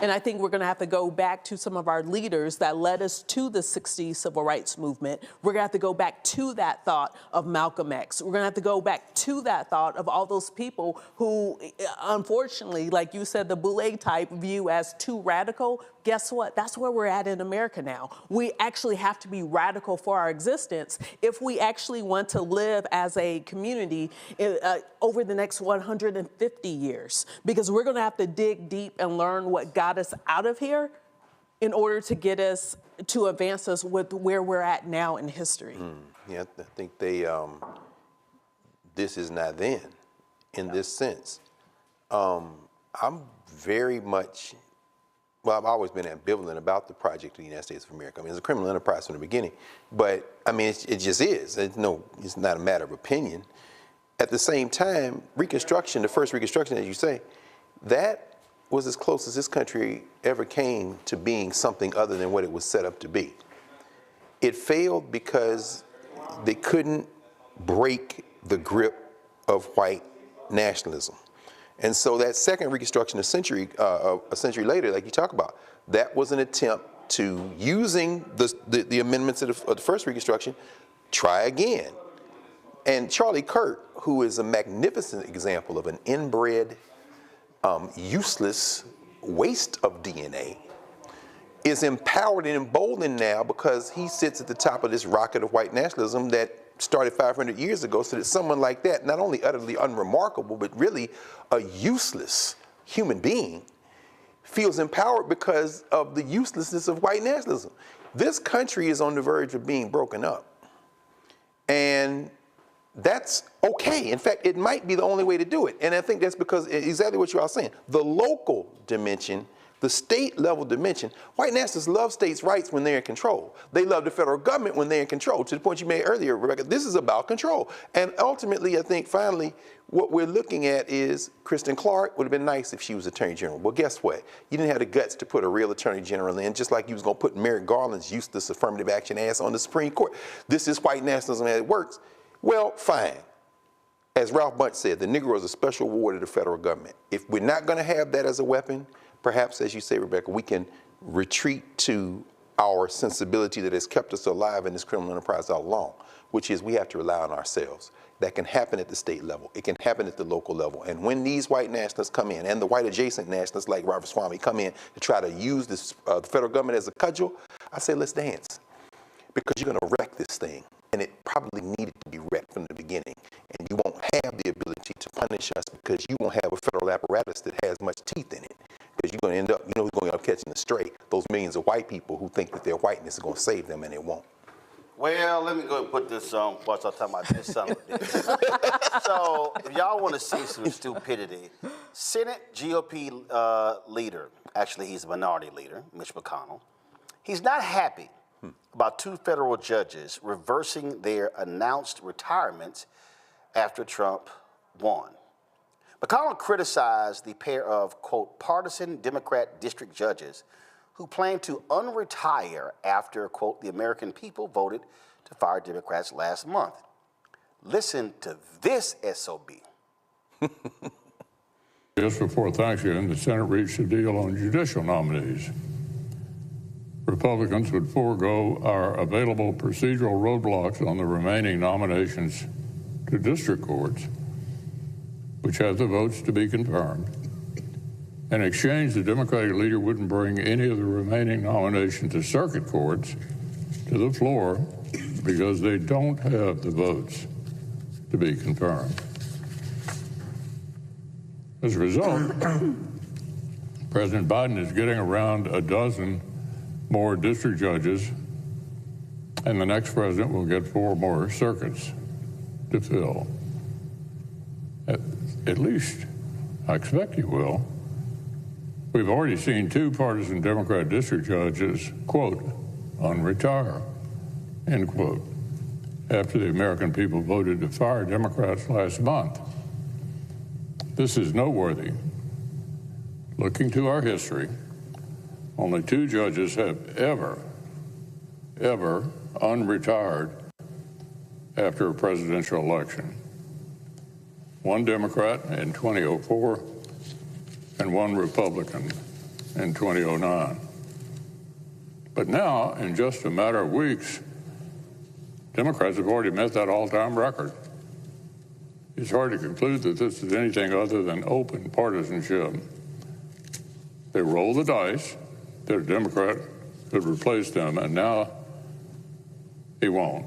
And I think we're going to have to go back to some of our leaders that led us to the 60s civil rights movement. We're going to have to go back to that thought of Malcolm X. We're going to have to go back to that thought of all those people who, unfortunately, like you said, the Boule type view as too radical. Guess what? That's where we're at in America now. We actually have to be radical for our existence if we actually want to live as a community over the next 150 years, because we're going to have to dig deep and learn what got us out of here in order to get us to advance us with where we're at now in history. Yeah, I think this is not then in this sense. I'm very much, well, I've always been ambivalent about the project of the United States of America. I mean, it's a criminal enterprise from the beginning, but I mean, it just is. It's not a matter of opinion. At the same time, Reconstruction, the first Reconstruction, as you say, that was as close as this country ever came to being something other than what it was set up to be. It failed because they couldn't break the grip of white nationalism. And so that second Reconstruction, a century later, like you talk about, that was an attempt to, using the amendments of the first Reconstruction, try again. And Charlie Kirk, who is a magnificent example of an inbred, useless waste of DNA, is empowered and emboldened now because he sits at the top of this rocket of white nationalism that started 500 years ago, so that someone like that, not only utterly unremarkable, but really a useless human being, feels empowered because of the uselessness of white nationalism. This country is on the verge of being broken up. And that's okay. In fact, it might be the only way to do it. And I think that's because exactly what you are saying. The local dimension, the state level dimension, white nationalists love states' rights when they're in control. They love the federal government when they're in control. To the point you made earlier, Rebecca, this is about control. And ultimately, I think finally, what we're looking at is Kristen Clark would have been nice if she was Attorney General. Well, guess what? You didn't have the guts to put a real Attorney General in, just like you was going to put Merrick Garland's useless affirmative action ass on the Supreme Court. This is white nationalism as it works. Well, fine. As Ralph Bunche said, the Negro is a special ward of the federal government. If we're not going to have that as a weapon, perhaps, as you say, Rebecca, we can retreat to our sensibility that has kept us alive in this criminal enterprise all along, which is we have to rely on ourselves. That can happen at the state level. It can happen at the local level. And when these white nationalists come in, and the white adjacent nationalists like Robert Swamy come in to try to use this, the federal government as a cudgel, I say let's dance. Because you're going to wreck this thing. And it probably needed to be wrecked from the beginning. And you won't have the ability to punish us because you won't have a federal apparatus that has much teeth in it. Because you're going to end up, you know who's going to end up catching the stray? Those millions of white people who think that their whiteness is going to save them, and it won't. Well, let me go and put this on whilst I'm talking about this something. So, if y'all want to see some stupidity, Senate GOP leader, actually he's a minority leader, Mitch McConnell, he's not happy about 2 federal judges reversing their announced retirements after Trump won. McConnell criticized the pair of, quote, partisan Democrat district judges who plan to unretire after, quote, the American people voted to fire Democrats last month. Listen to this SOB. Just before Thanksgiving, the Senate reached a deal on judicial nominees. Republicans would forego our available procedural roadblocks on the remaining nominations to district courts, which have the votes to be confirmed. In exchange, the Democratic leader wouldn't bring any of the remaining nominations to circuit courts to the floor because they don't have the votes to be confirmed. As a result, President Biden is getting around a dozen more district judges, and the next president will get 4 more circuits to fill. At least, I expect he will. We've already seen 2 partisan Democrat district judges, quote, unretire, end quote, after the American people voted to fire Democrats last month. This is noteworthy. Looking to our history, only 2 judges have ever unretired after a presidential election. 1 Democrat in 2004 and 1 Republican in 2009. But now, in just a matter of weeks, Democrats have already met that all-time record. It's hard to conclude that this is anything other than open partisanship. They roll the dice that a Democrat could replace them, and now he won't.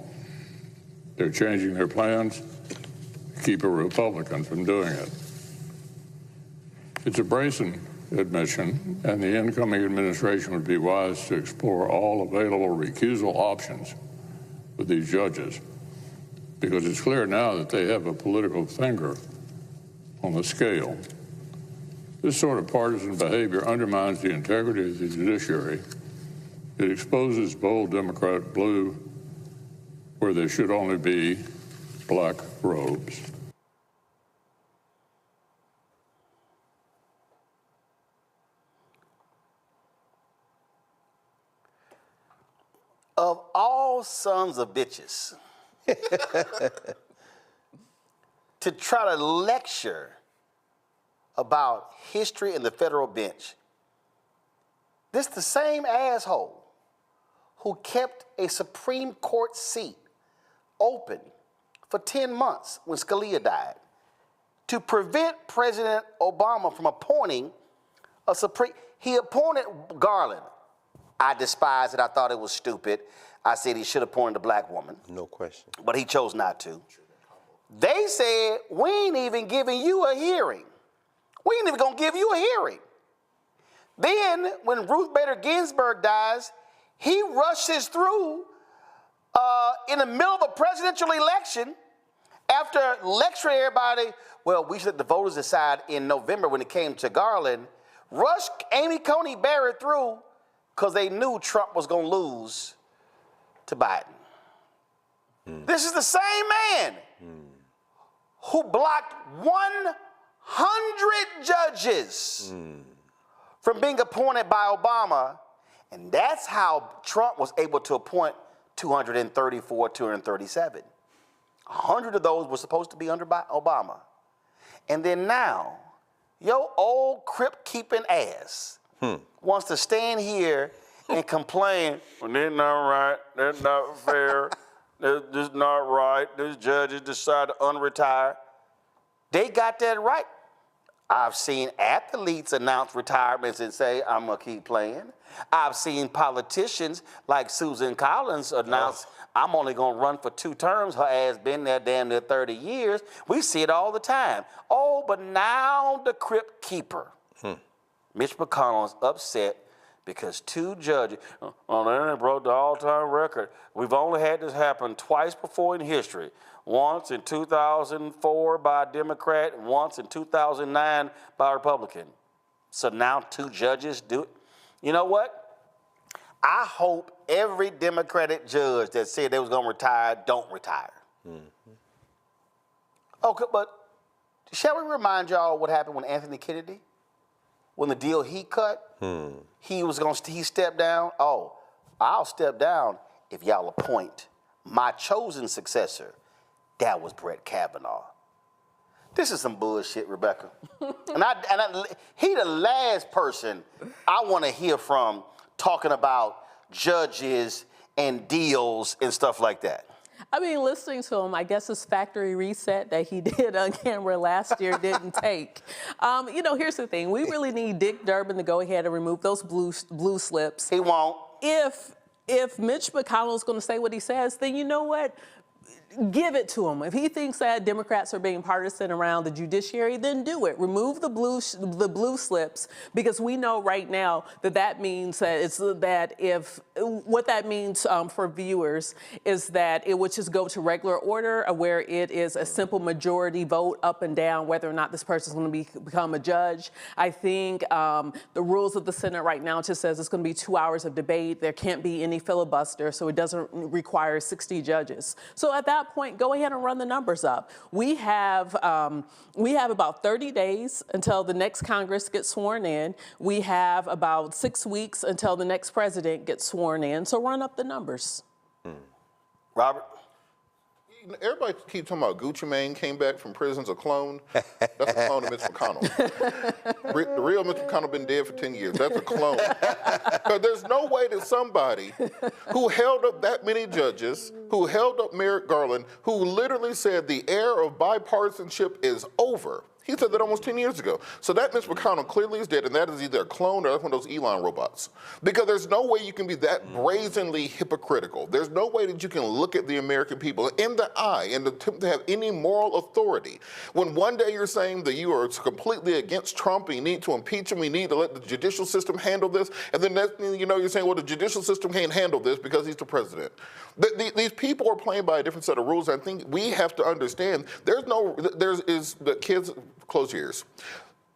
They're changing their plans to keep a Republican from doing it. It's a brazen admission, and the incoming administration would be wise to explore all available recusal options with these judges, because it's clear now that they have a political finger on the scale. This sort of partisan behavior undermines the integrity of the judiciary. It exposes bold Democrat blue where there should only be black robes. Of all sons of bitches, to try to lecture about history in the federal bench, this the same asshole who kept a Supreme Court seat open for 10 months when Scalia died to prevent President Obama from appointing a Supreme. He appointed Garland. I despise it. I thought it was stupid. I said he should have appointed a black woman. No question. But he chose not to. They said, we ain't even giving you a hearing. We ain't even gonna give you a hearing. Then, when Ruth Bader Ginsburg dies, he rushes through in the middle of a presidential election after lecturing everybody, well, we should let the voters decide in November when it came to Garland, rushed Amy Coney Barrett through because they knew Trump was going to lose to Biden. This is the same man who blocked 100 judges from being appointed by Obama, and that's how Trump was able to appoint 234, 237. 100 of those were supposed to be under Obama. And then now, your old crypt-keeping ass wants to stand here and complain, well, that's not right, that's not fair, this is not right, this judges decide to unretire. They got that right. I've seen athletes announce retirements and say, I'm going to keep playing. I've seen politicians like Susan Collins announce, I'm only going to run for 2 terms. Her ass been there damn near 30 years. We see it all the time. Oh, but now the crypt keeper. Mitch McConnell is upset because 2 judges, they broke the all-time record. We've only had this happen twice before in history. Once in 2004 by a Democrat, and once in 2009 by a Republican. So now 2 judges do it. You know what? I hope every Democratic judge that said they was going to retire don't retire. Okay, but shall we remind y'all what happened when Anthony Kennedy, when the deal he cut, he stepped down? Oh, I'll step down if y'all appoint my chosen successor. That was Brett Kavanaugh. This is some bullshit, Rebecca. and he the last person I want to hear from talking about judges and deals and stuff like that. I mean, listening to him, I guess his factory reset that he did on camera last year didn't take. You know, here's the thing. We really need Dick Durbin to go ahead and remove those blue slips. He won't. If Mitch McConnell is going to say what he says, then you know what? Give it to him. If he thinks that Democrats are being partisan around the judiciary, then do it. Remove the blue slips, because we know right now that means that what that means for viewers is that it would just go to regular order, where it is a simple majority vote up and down whether or not this person is going to become a judge. I think the rules of the Senate right now just says it's going to be 2 hours of debate. There can't be any filibuster, so it doesn't require 60 judges. So at that point, go ahead and run the numbers up. We have about 30 days until the next Congress gets sworn in. We have about 6 weeks until the next president gets sworn in. So run up the numbers. Robert? Everybody keeps talking about Gucci Mane came back from prison's a clone. That's a clone of Mitch McConnell. The real Mitch McConnell been dead for 10 years. That's a clone. Because there's no way that somebody who held up that many judges, who held up Merrick Garland, who literally said the era of bipartisanship is over. He said that almost 10 years ago. So that Mitch McConnell clearly is dead, and that is either a clone or that's one of those Elon robots. Because there's no way you can be that brazenly hypocritical. There's no way that you can look at the American people in the eye and attempt to have any moral authority. When one day you're saying that you are completely against Trump and you need to impeach him, we need to let the judicial system handle this, and then next thing you know, you're saying, well, the judicial system can't handle this because he's the president. These people are playing by a different set of rules. I think we have to understand the kids. Close your ears.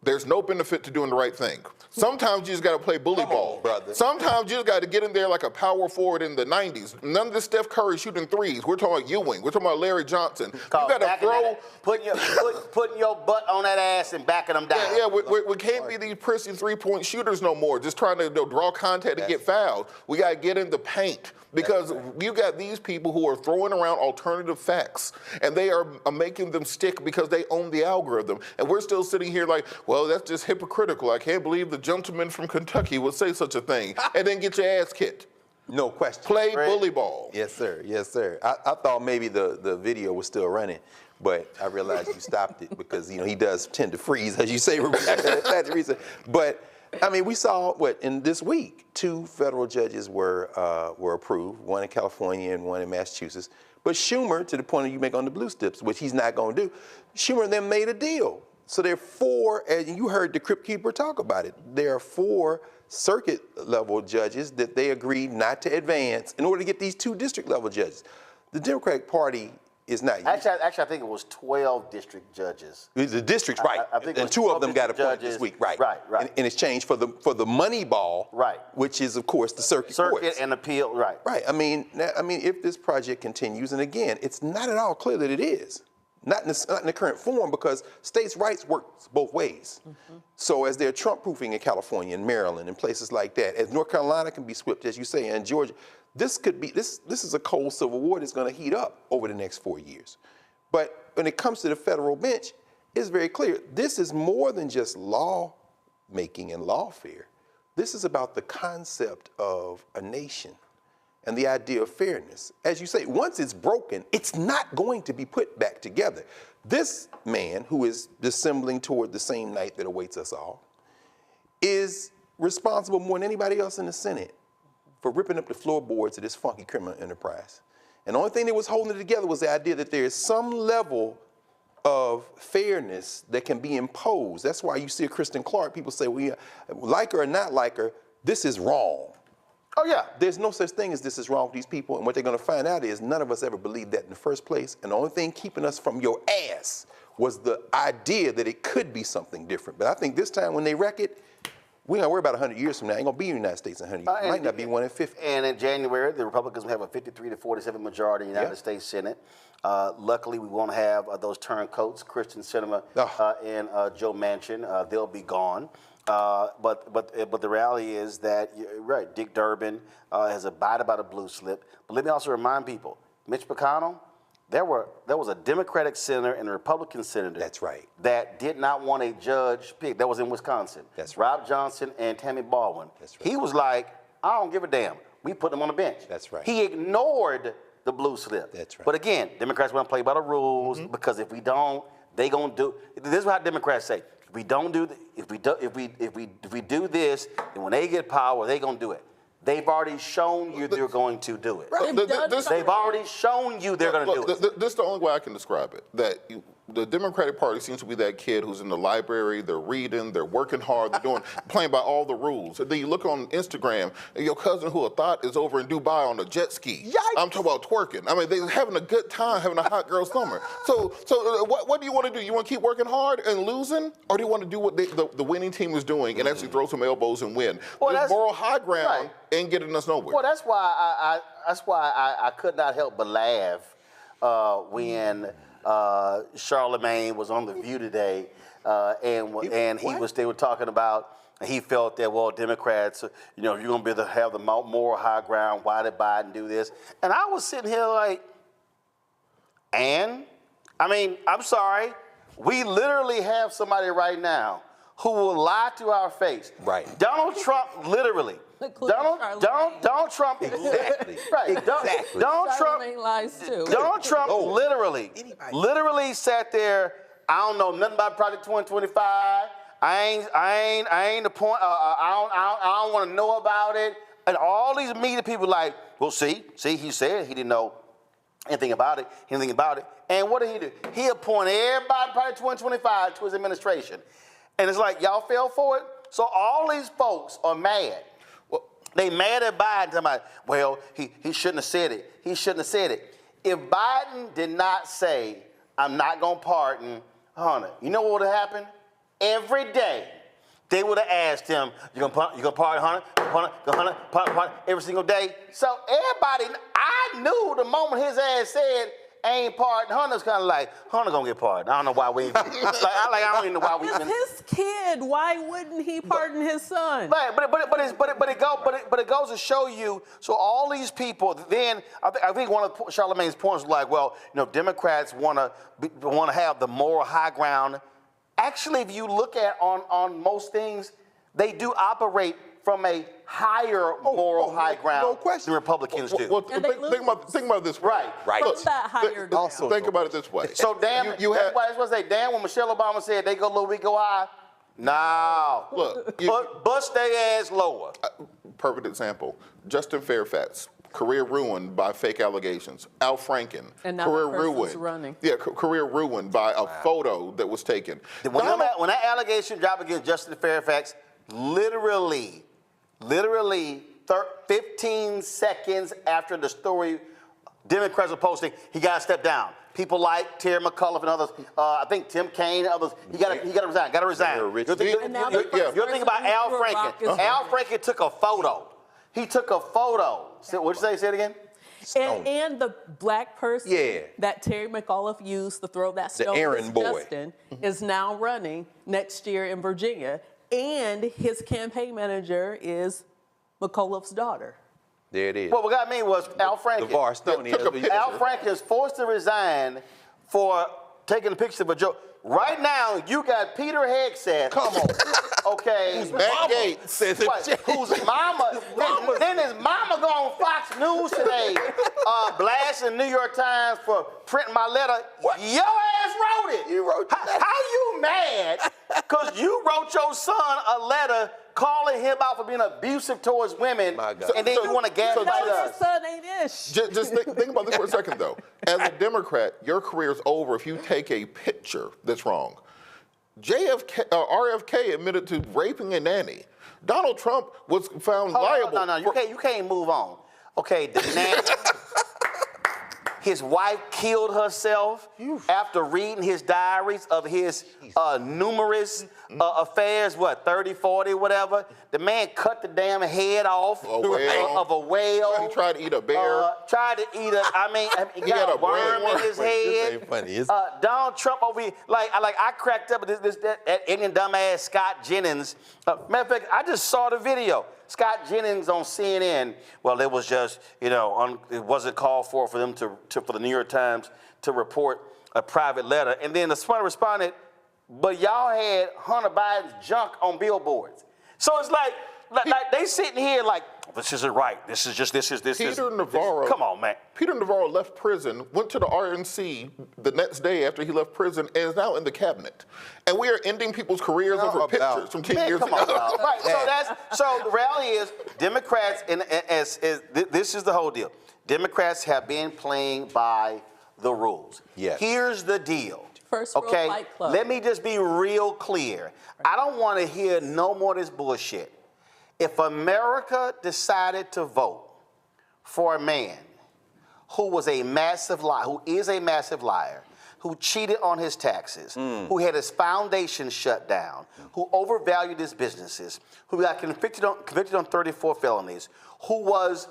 There's no benefit to doing the right thing. Sometimes you just got to play bully ball. Brother. Sometimes you just got to get in there like a power forward in the 90s. None of this Steph Curry shooting threes. We're talking about Ewing. We're talking about Larry Johnson. You got to throw. Putting your butt on that ass and backing them down. Yeah, we can't be these prissy three-point shooters no more, just trying to draw contact and get fouled. We got to get in the paint. Because you got these people who are throwing around alternative facts, and they are making them stick because they own the algorithm. And we're still sitting here like, well, that's just hypocritical. I can't believe the gentleman from Kentucky would say such a thing, and then get your ass kicked. No question. Play bully ball. Yes, sir. Yes, sir. I thought maybe the video was still running, but I realized you stopped it because, he does tend to freeze, as you say, Rebecca. That's the reason. But I mean, we saw in this week, 2 federal judges were approved, one in California and one in Massachusetts. But Schumer, to the point that you make on the blue slips, which he's not going to do, Schumer and them made a deal. So there are 4, and you heard the crypt keeper talk about it. There are 4 circuit level judges that they agreed not to advance in order to get these 2 district level judges. The Democratic Party is not. Actually, I think it was 12 district judges. The districts, right? I think and 2 of them got appointed this week, right? Right. In exchange for the money ball, right? Which is, of course, the circuit courts. And appeal, right? Right. I mean, if this project continues, and again, it's not at all clear that it is. Not in the current form, because states' rights works both ways. So as they're Trump-proofing in California and Maryland and places like that, as North Carolina can be swept, as you say, and Georgia, this is a cold civil war that's going to heat up over the next 4 years. But when it comes to the federal bench, it's very clear. This is more than just law making and lawfare. This is about the concept of a nation and the idea of fairness. As you say, once it's broken, it's not going to be put back together. This man, who is dissembling toward the same night that awaits us all, is responsible more than anybody else in the Senate for ripping up the floorboards of this funky criminal enterprise. And the only thing that was holding it together was the idea that there is some level of fairness that can be imposed. That's why you see a Kristen Clark, people say, well, like her or not like her, this is wrong. Oh, yeah. There's no such thing as this is wrong with these people, and what they're going to find out is none of us ever believed that in the first place, and the only thing keeping us from your ass was the idea that it could be something different. But I think this time when they wreck it, we ain't gonna worry about 100 years from now. Ain't gonna be in the United States in 100 years. It might not be one in 50. And in January, the Republicans will have a 53 to 47 majority in the United States Senate. Luckily, we won't have those turncoats, Kyrsten Sinema and Joe Manchin. They'll be gone. But the reality is that, you're right, Dick Durbin has abided by the blue slip. But let me also remind people, Mitch McConnell, there was a Democratic senator and a Republican senator. That's right. That did not want a judge picked. That was in Wisconsin. That's right. Rob Johnson and Tammy Baldwin. That's right. He was like, I don't give a damn. We put them on the bench. That's right. He ignored the blue slip. That's right. But again, Democrats want to play by the rules because if we don't, they gonna do. This is what Democrats say. If we don't do, if we do this, then when they get power, they gonna do it. They've already shown you they're going to do it. Right. They've already shown you they're going to do it. This is the only way I can describe it. That the Democratic Party seems to be that kid who's in the library, they're reading, they're working hard, they're doing, playing by all the rules. And then you look on Instagram, and your cousin who I thought is over in Dubai on a jet ski. Yikes. I'm talking about twerking. I mean, they're having a good time, having a hot girl summer. So what do you want to do? You want to keep working hard and losing? Or do you want to do what the winning team is doing and actually throw some elbows and win? Well, this moral high ground ain't getting us nowhere. Well, that's why I could not help but laugh when Charlemagne was on The View today, and they were talking about, he felt that, well, Democrats, you're going to be able to have the moral high ground, why did Biden do this? And I was sitting here like, I'm sorry, we literally have somebody right now who will lie to our face. Right. Donald Trump, literally. Donald Trump, exactly. Right. Exactly. Donald Trump lies too. Donald Trump literally sat there. I don't know nothing about Project 2025. I ain't the point. I don't want to know about it. And all these media people like, well, see, he said he didn't know anything about it. And what did he do? He appointed everybody in Project 2025 to his administration. And it's like, y'all fell for it? So all these folks are mad. They mad at Biden, talking about, well, he shouldn't have said it. He shouldn't have said it. If Biden did not say, I'm not going to pardon Hunter, you know what would have happened? Every day, they would have asked him, you going to pardon Hunter? Pardon every single day? So everybody, I knew the moment his ass said, ain't pardoned, Hunter's kind of like, Hunter gonna get pardoned. I don't know why we I don't even know why we It's his kid. Why wouldn't he pardon his son? Right, but it goes to show you. So all these people. Then I think one of Charlemagne's points was like, well, Democrats want to have the moral high ground. Actually, if you look at on most things, they do operate from a higher moral high ground than Republicans do. Well, think about it this way. Right. What's that higher ground? Think about it this way. So that's why I say, damn, when Michelle Obama said they go low, we go high. No. Look, bust their ass lower. Perfect example. Justin Fairfax, career ruined by fake allegations. Al Franken, and now career that person's ruined. running. Yeah, career ruined by a photo that was taken. When that allegation dropped against Justin Fairfax, literally 15 seconds after the story, Democrats were posting, he got to step down. People like Terry McAuliffe and others, I think Tim Kaine and others, he got to resign. Got to resign. You're thinking about Al Franken. Al Franken took a photo. He took a photo. What'd you say? Say it again. And the black person that Terry McAuliffe used to throw that stone at Justin is now running next year in Virginia. And his campaign manager is McAuliffe's daughter. There it is. What got me was Al Franken. Al Franken is forced to resign for taking a picture of a joke. Right now, you got Peter Hegseth Okay. Who's Matt Gaetz? Whose mama? Then his mama go on Fox News today, blasting New York Times for printing my letter. What? Your ass wrote it. You wrote that. How you mad? Because you wrote your son a letter calling him out for being abusive towards women, and then you want to gaslight us. Son ain't ish. Just think about this for a second, though. As a Democrat, your career's over if you take a picture that's wrong. RFK admitted to raping a nanny. Donald Trump was found liable. No, you can't move on. Okay, the nanny. His wife killed herself after reading his diaries of his numerous affairs, 30, 40, whatever. The man cut the damn head off of a whale. He tried to eat a bear. He got a worm in his head. This ain't funny. Donald Trump over here, I cracked up with that Indian dumbass Scott Jennings. Matter of fact, I just saw the video. Scott Jennings on CNN. Well, it was just, it wasn't called for them for the New York Times to report a private letter. And then the Smart responded, but y'all had Hunter Biden's junk on billboards. So it's like they sitting here like, this isn't right. This is. Peter Navarro. Come on, man. Peter Navarro left prison, went to the RNC the next day after he left prison, and is now in the cabinet. And we are ending people's careers over pictures from 10 years ago. Right. So the reality is, Democrats, and this is the whole deal. Democrats have been playing by the rules. Yes. Here's the deal. First rule, Fight Club. Let me just be real clear. I don't want to hear no more of this bullshit. If America decided to vote for a man who was a massive liar, who is a massive liar, who cheated on his taxes, who had his foundation shut down, who overvalued his businesses, who got convicted on 34 felonies, who was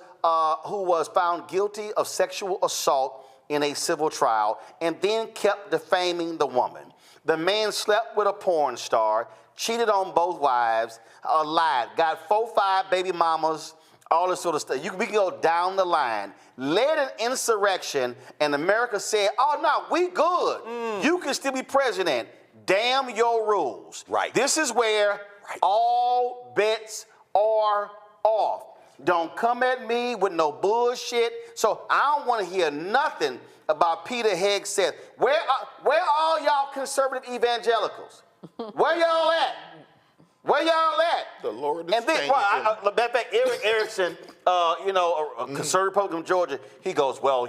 found guilty of sexual assault in a civil trial, and then kept defaming the woman. The man slept with a porn star, cheated on both wives, lied, got 4-5 baby mamas, all this sort of stuff. We can go down the line. Led an insurrection, and America said, oh, no, we good. You can still be president. Damn your rules. Right. This is where all bets are off. Don't come at me with no bullshit. So I don't want to hear nothing about Pete Hegseth. Where are all y'all conservative evangelicals? Where y'all at? Where y'all at? The Lord is and then, matter of fact, Eric Erickson, a conservative Republican from Georgia, he goes, well,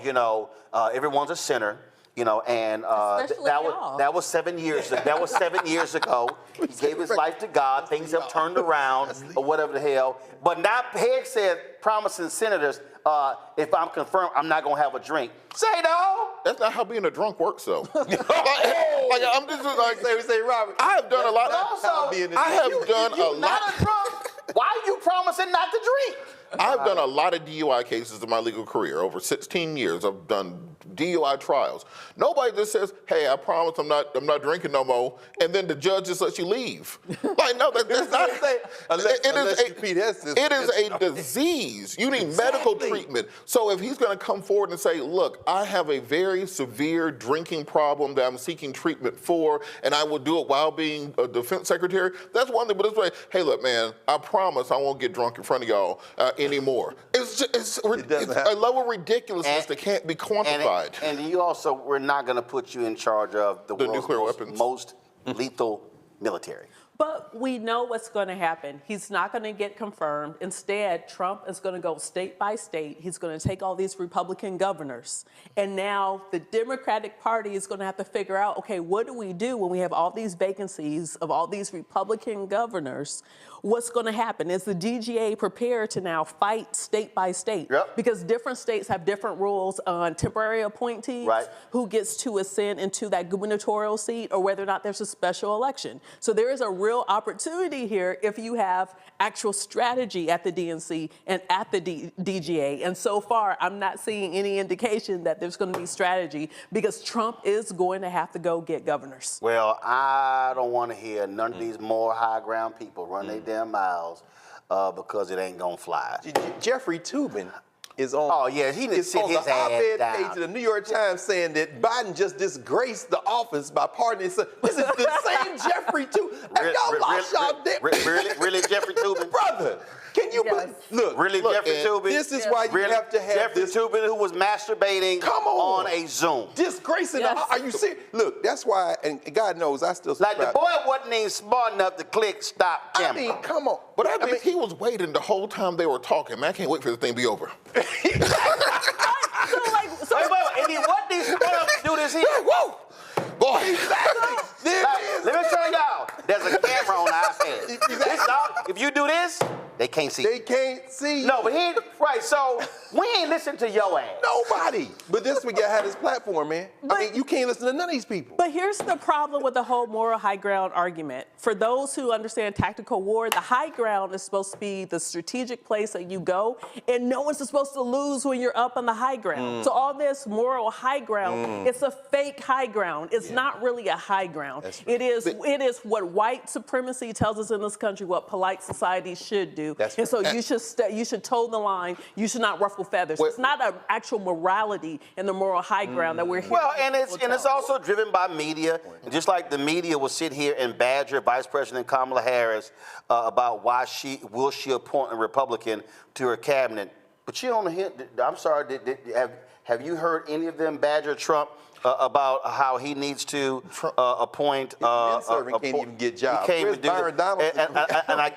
everyone's a sinner. And that was 7 years ago. That was 7 years ago. He gave his life to God. Things have turned around, or whatever the hell. But now Peg said, promising senators, if I'm confirmed, I'm not gonna have a drink. Say no. That's not how being a drunk works, though. I'm just like say, Robert. I have done a lot. I have done a lot. Not a drunk. Why are you promising not to drink? I've done a lot of DUI cases in my legal career. Over 16 years, I've done DUI trials. Nobody just says, "Hey, I promise I'm not drinking no more," and then the judge just lets you leave. No, that's not. It is a disease. You need medical treatment. So if he's going to come forward and say, "Look, I have a very severe drinking problem that I'm seeking treatment for, and I will do it while being a defense secretary," that's one thing. But it's like, "Hey, look, man, I promise I won't get drunk in front of y'all anymore." It's a level of ridiculousness that can't be quantified. And you also, we're not going to put you in charge of the world's nuclear weapons. Most lethal military. But we know what's going to happen. He's not going to get confirmed. Instead, Trump is going to go state by state. He's going to take all these Republican governors. And now the Democratic Party is going to have to figure out, okay, what do we do when we have all these vacancies of all these Republican governors? What's going to happen? Is the DGA prepared to now fight state by state? Yep. Because different states have different rules on temporary appointees, who gets to ascend into that gubernatorial seat, or whether or not there's a special election. So there is a real opportunity here if you have actual strategy at the DNC and at the DGA. And so far, I'm not seeing any indication that there's going to be strategy, because Trump is going to have to go get governors. Well, I don't want to hear none of these more high ground people run their damn miles because it ain't going to fly. Jeffrey Toobin is on. Oh, yeah, he didn't sit his on the ass op-ed down. page of the New York Times saying that Biden just disgraced the office by pardoning his son. This is the same Jeffrey Tubin. Have y'all lost y'all dick? Really, Jeffrey Tubin? Brother, can you look? Really, look, Jeffrey Tubin? This is why you have to have Jeffrey this. Tubin, who was masturbating on a Zoom. Disgracing the, are you serious? Look, that's why, and God knows I still Like the boy wasn't even smart enough to click stop camera. I mean, come on. But I mean, he was waiting the whole time they were talking. Man, I can't wait for this thing to be over. Wait, and he wasn't even smart enough to do this here. Whoa! Boy. Let me tell y'all, there's a camera on the iPad. If you do this, they can't see. They can't see. No, but right, so we ain't listen to your ass. Nobody. But this we got this platform, man. I mean, you can't listen to none of these people. But here's the problem with the whole moral high ground argument. For those who understand tactical war, the high ground is supposed to be the strategic place that you go, and no one's supposed to lose when you're up on the high ground. So all this moral high ground, it's a fake high ground. It's not really a high ground. Right. It is what white supremacy tells us in this country what polite society should do. And so you should toe the line. You should not ruffle feathers. It's not an actual morality in the moral high ground that we're here. Well, and it's also driven by media. And just like the media will sit here and badger Vice President Kamala Harris about why will she appoint a Republican to her cabinet. But you don't hear. I'm sorry. Have you heard any of them badger Trump about how he needs to appoint? Can't even get jobs. He can't even do Byron Donald? And I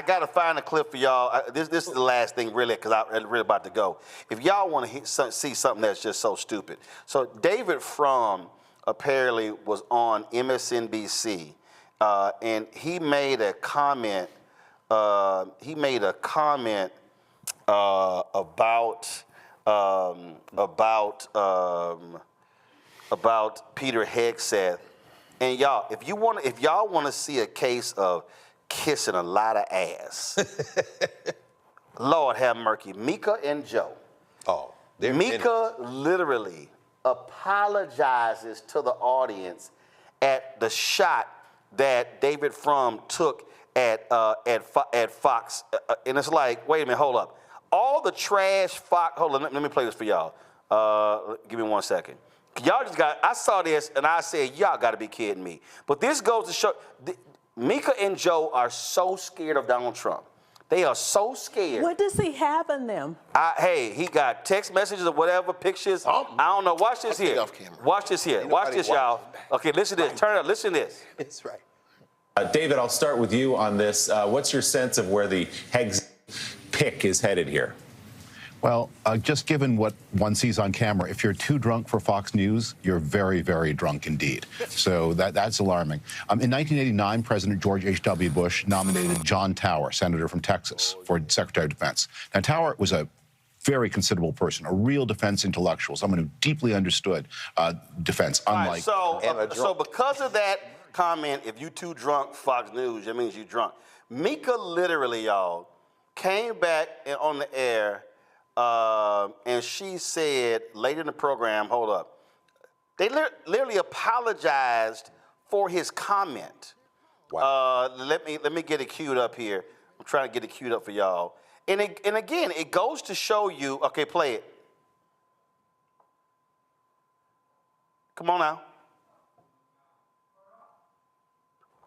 gotta find a clip for y'all. This is the last thing, really, because I'm really about to go. If y'all want to see something that's just so stupid, so David Frum apparently was on MSNBC, and he made a comment. About Peter Hegseth. And y'all, if y'all want to see a case of kissing a lot of ass, Lord have mercy, Mika and Joe. Oh, Mika literally apologizes to the audience at the shot that David Frum took at Fox, and it's like, wait a minute, hold up. All the trash Fox, hold on, let me play this for y'all. Give me 1 second. I saw this and I said, y'all gotta be kidding me. But this goes to show, Mika and Joe are so scared of Donald Trump. They are so scared. What does he have in them? Hey, he got text messages or whatever, pictures. I don't know, watch this here. Watch this here, watch this, y'all. Okay, listen to this, turn it up, listen to this. It's right. David, I'll start with you on this. What's your sense of where the Hegseth pick is headed here? Well, just given what one sees on camera, if you're too drunk for Fox News, you're very, very drunk indeed. So that's alarming. In 1989, President George H.W. Bush nominated John Tower, senator from Texas, for Secretary of Defense. Now, Tower was a very considerable person, a real defense intellectual, someone who deeply understood defense, unlike... So because of that comment, if you too drunk, Fox News, that means you drunk. Mika literally, y'all, came back on the air and she said later in the program, hold up, they literally apologized for his comment. Wow. Let me get it queued up here. I'm trying to get it queued up for y'all. And again, it goes to show you, okay, play it. Come on now.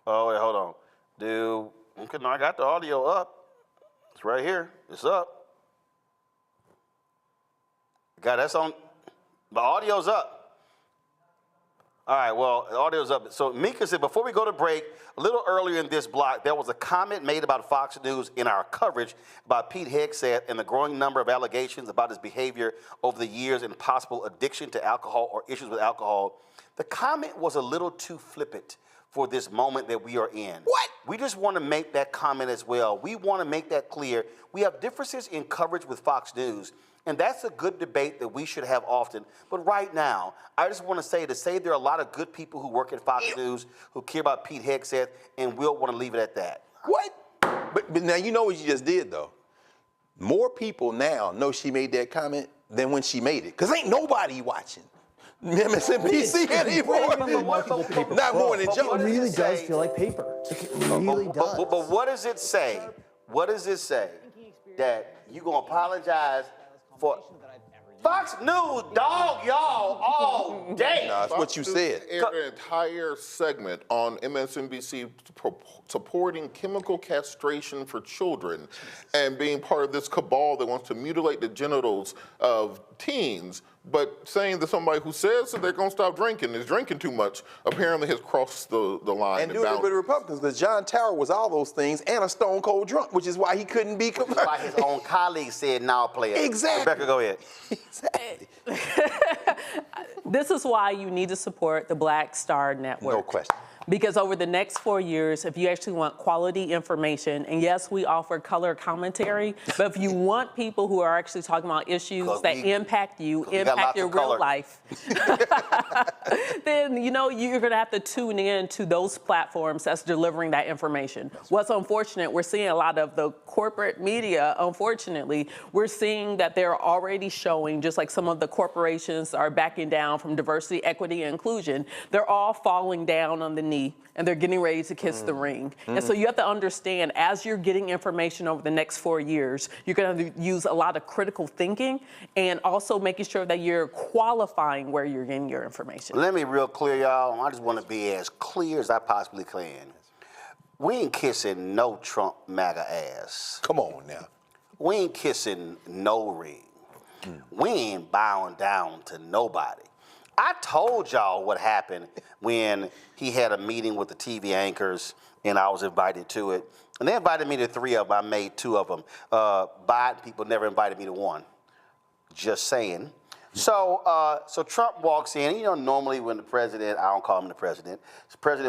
Oh, wait, hold on. Okay, no, I got the audio up. It's right here. It's up. God, that's on. The audio's up. All right, well, the audio's up. So Mika said, before we go to break, a little earlier in this block, there was a comment made about Fox News in our coverage about Pete Hegseth and the growing number of allegations about his behavior over the years and possible addiction to alcohol or issues with alcohol. The comment was a little too flippant for this moment that we are in. What? We just want to make that comment as well. We want to make that clear. We have differences in coverage with Fox News, and that's a good debate that we should have often. But right now, I just want to say there are a lot of good people who work at Fox News who care about Pete Hegseth, and we'll want to leave it at that. What? But now you know what you just did, though. More people now know she made that comment than when she made it, because ain't nobody watching MSNBC anymore. Not more than Joe. It really does feel like paper. It really does. But what does it say? What does it say? that you gonna apologize for Fox News, dog y'all all day. No, that's what you said. Aired an entire segment on MSNBC supporting chemical castration for children and being part of this cabal that wants to mutilate the genitals of teens, but saying that somebody who says that they're going to stop drinking is drinking too much apparently has crossed the line. And doing it with the Republicans, because John Tower was all those things and a stone cold drunk, which is why he couldn't be convicted. Why his own colleagues said, "Now play it." Exactly. Rebecca, go ahead. Exactly. This is why you need to support the Black Star Network. No question. Because over the next 4 years, if you actually want quality information, and yes, we offer color commentary, but if you want people who are actually talking about issues that impact you, impact your real life, then you're going to have to tune in to those platforms that's delivering that information. What's unfortunate, we're seeing a lot of the corporate media, unfortunately, we're seeing that they're already showing, just like some of the corporations are backing down from diversity, equity, and inclusion, they're all falling down on the knee and they're getting ready to kiss the ring. And so you have to understand, as you're getting information over the next 4 years, you're going to have to use a lot of critical thinking and also making sure that you're qualifying where you're getting your information. Let me be real clear, y'all. I just want to be as clear as I possibly can. We ain't kissing no Trump MAGA ass. Come on now. We ain't kissing no ring. We ain't bowing down to nobody. I told y'all what happened when he had a meeting with the TV anchors and I was invited to it. And they invited me to 3 of them. I made 2 of them. Biden people never invited me to 1. Just saying. So Trump walks in. Normally when the president, I don't call him the president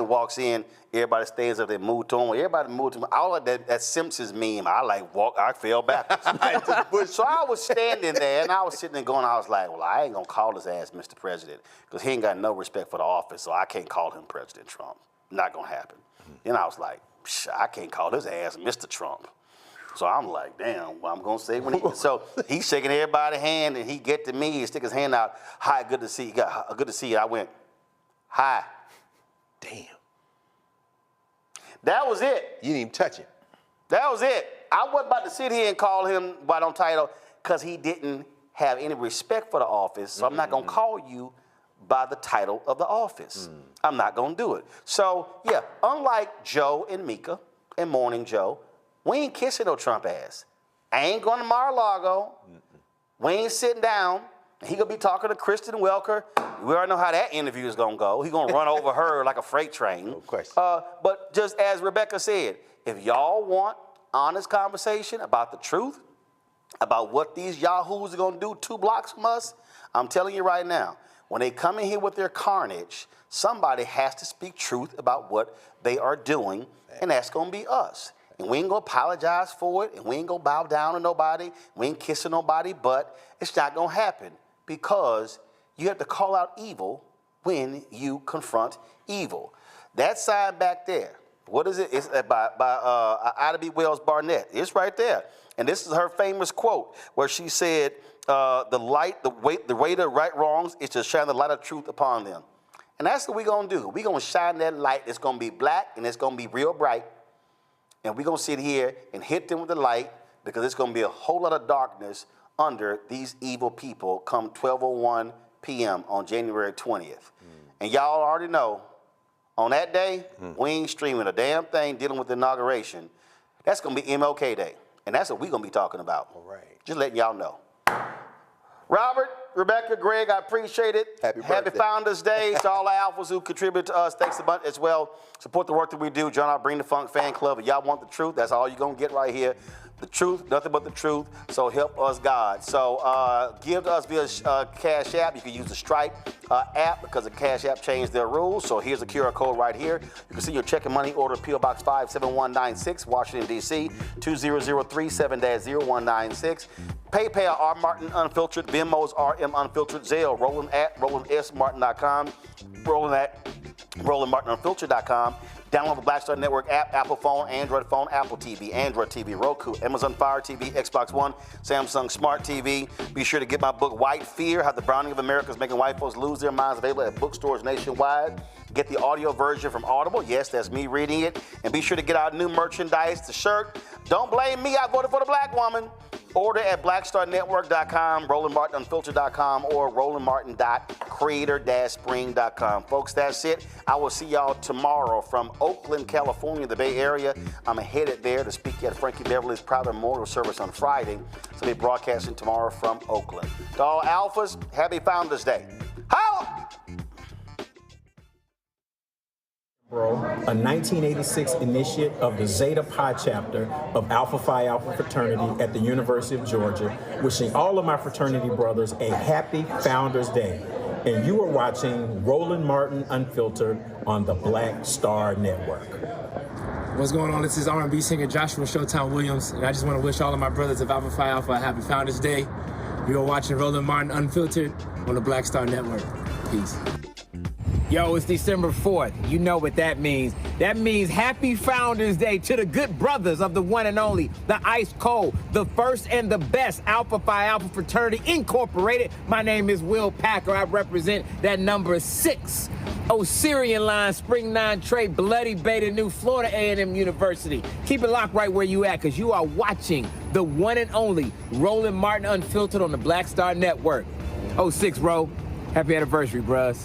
walks in, everybody stands up, they move to him. Everybody moved to him. I like that Simpsons meme. I fell backwards. So I was standing there, and I was sitting there going, I was like, well, I ain't going to call his ass Mr. President, because he ain't got no respect for the office, so I can't call him President Trump. Not going to happen. Then I was like, I can't call his ass Mr. Trump. So I'm like, damn, what I'm going to say when he... So he's shaking everybody's hand, and he get to me, he stick his hand out. Hi, good to see you. Good to see you. I went, hi. Damn. That was it. You didn't even touch him. That was it. I wasn't about to sit here and call him by no title because he didn't have any respect for the office, so I'm not going to call you by the title of the office. I'm not going to do it. So, yeah, unlike Joe and Mika and Morning Joe, we ain't kissing no Trump ass. I ain't going to Mar-a-Lago. We ain't sitting down. He going to be talking to Kristen Welker. We already know how that interview is going to go. He's going to run over her like a freight train. No question. But just as Rebecca said, if y'all want honest conversation about the truth, about what these yahoos are going to do 2 blocks from us, I'm telling you right now, when they come in here with their carnage, somebody has to speak truth about what they are doing, and that's going to be us. And we ain't going to apologize for it, and we ain't going to bow down to nobody, we ain't kissing nobody, but it's not going to happen because you have to call out evil when you confront evil. That sign back there, what is it? It's by Ida B. Wells Barnett. It's right there. And this is her famous quote where she said, the way to right wrongs is to shine the light of truth upon them. And that's what we're going to do. We're going to shine that light. It's going to be black and it's going to be real bright. And we're going to sit here and hit them with the light because it's going to be a whole lot of darkness under these evil people come 12:01 p.m. on January 20th. And y'all already know, on that day, we ain't streaming a damn thing dealing with the inauguration. That's going to be MLK Day. And that's what we're going to be talking about. All right. Just letting y'all know. Robert, Rebecca, Greg, I appreciate it. Happy Founders Day to all the alphas who contribute to us. Thanks a bunch as well. Support the work that we do. Join our Bring the Funk fan club. If y'all want the truth, that's all you're going to get right here. The truth, nothing but the truth. So help us, God. So give to us via Cash App. You can use the Stripe app because the Cash App changed their rules. So here's the QR code right here. You can see your check and money order, P.O. Box 57196, Washington, D.C., 20037-0196. PayPal, R. Martin Unfiltered. Venmo's RM Unfiltered. Zelle, Roland at RolandSMartin.com. Roland at RolandMartinUnfiltered.com. Download the Black Star Network app, Apple phone, Android phone, Apple TV, Android TV, Roku, Amazon Fire TV, Xbox One, Samsung Smart TV. Be sure to get my book, White Fear, How the Browning of America is Making White Folks Lose Their Minds, available at bookstores nationwide. Get the audio version from Audible. Yes, that's me reading it. And be sure to get our new merchandise, the shirt, Don't blame me. I voted for the black woman. Order at blackstarnetwork.com, RolandMartinUnfiltered.com, or RolandMartin.creator-spring.com. Folks, that's it. I will see y'all tomorrow from Oakland, California, the Bay Area. I'm headed there to speak at Frankie Beverly's Private Memorial Service on Friday. So we'll be broadcasting tomorrow from Oakland. To all alphas, happy Founders Day. Holla! A 1986 initiate of the Zeta Pi chapter of Alpha Phi Alpha fraternity at the University of Georgia, wishing all of my fraternity brothers a happy Founders Day. And you are watching Roland Martin Unfiltered on the Black Star Network. What's going on? This is R&B singer Joshua Showtime Williams, and I just want to wish all of my brothers of Alpha Phi Alpha a happy Founders Day. You are watching Roland Martin Unfiltered on the Black Star Network. Peace. Yo, it's December 4th. You know what that means. That means happy Founders Day to the good brothers of the one and only, the ice cold, the first and the best Alpha Phi Alpha Fraternity Incorporated. My name is Will Packer. I represent that number 6. Osirian Line, Spring 9 Trade, Bloody Beta, New Florida A&M University. Keep it locked right where you at, because you are watching the one and only Roland Martin Unfiltered on the Black Star Network. 06, bro. Happy anniversary, bruh.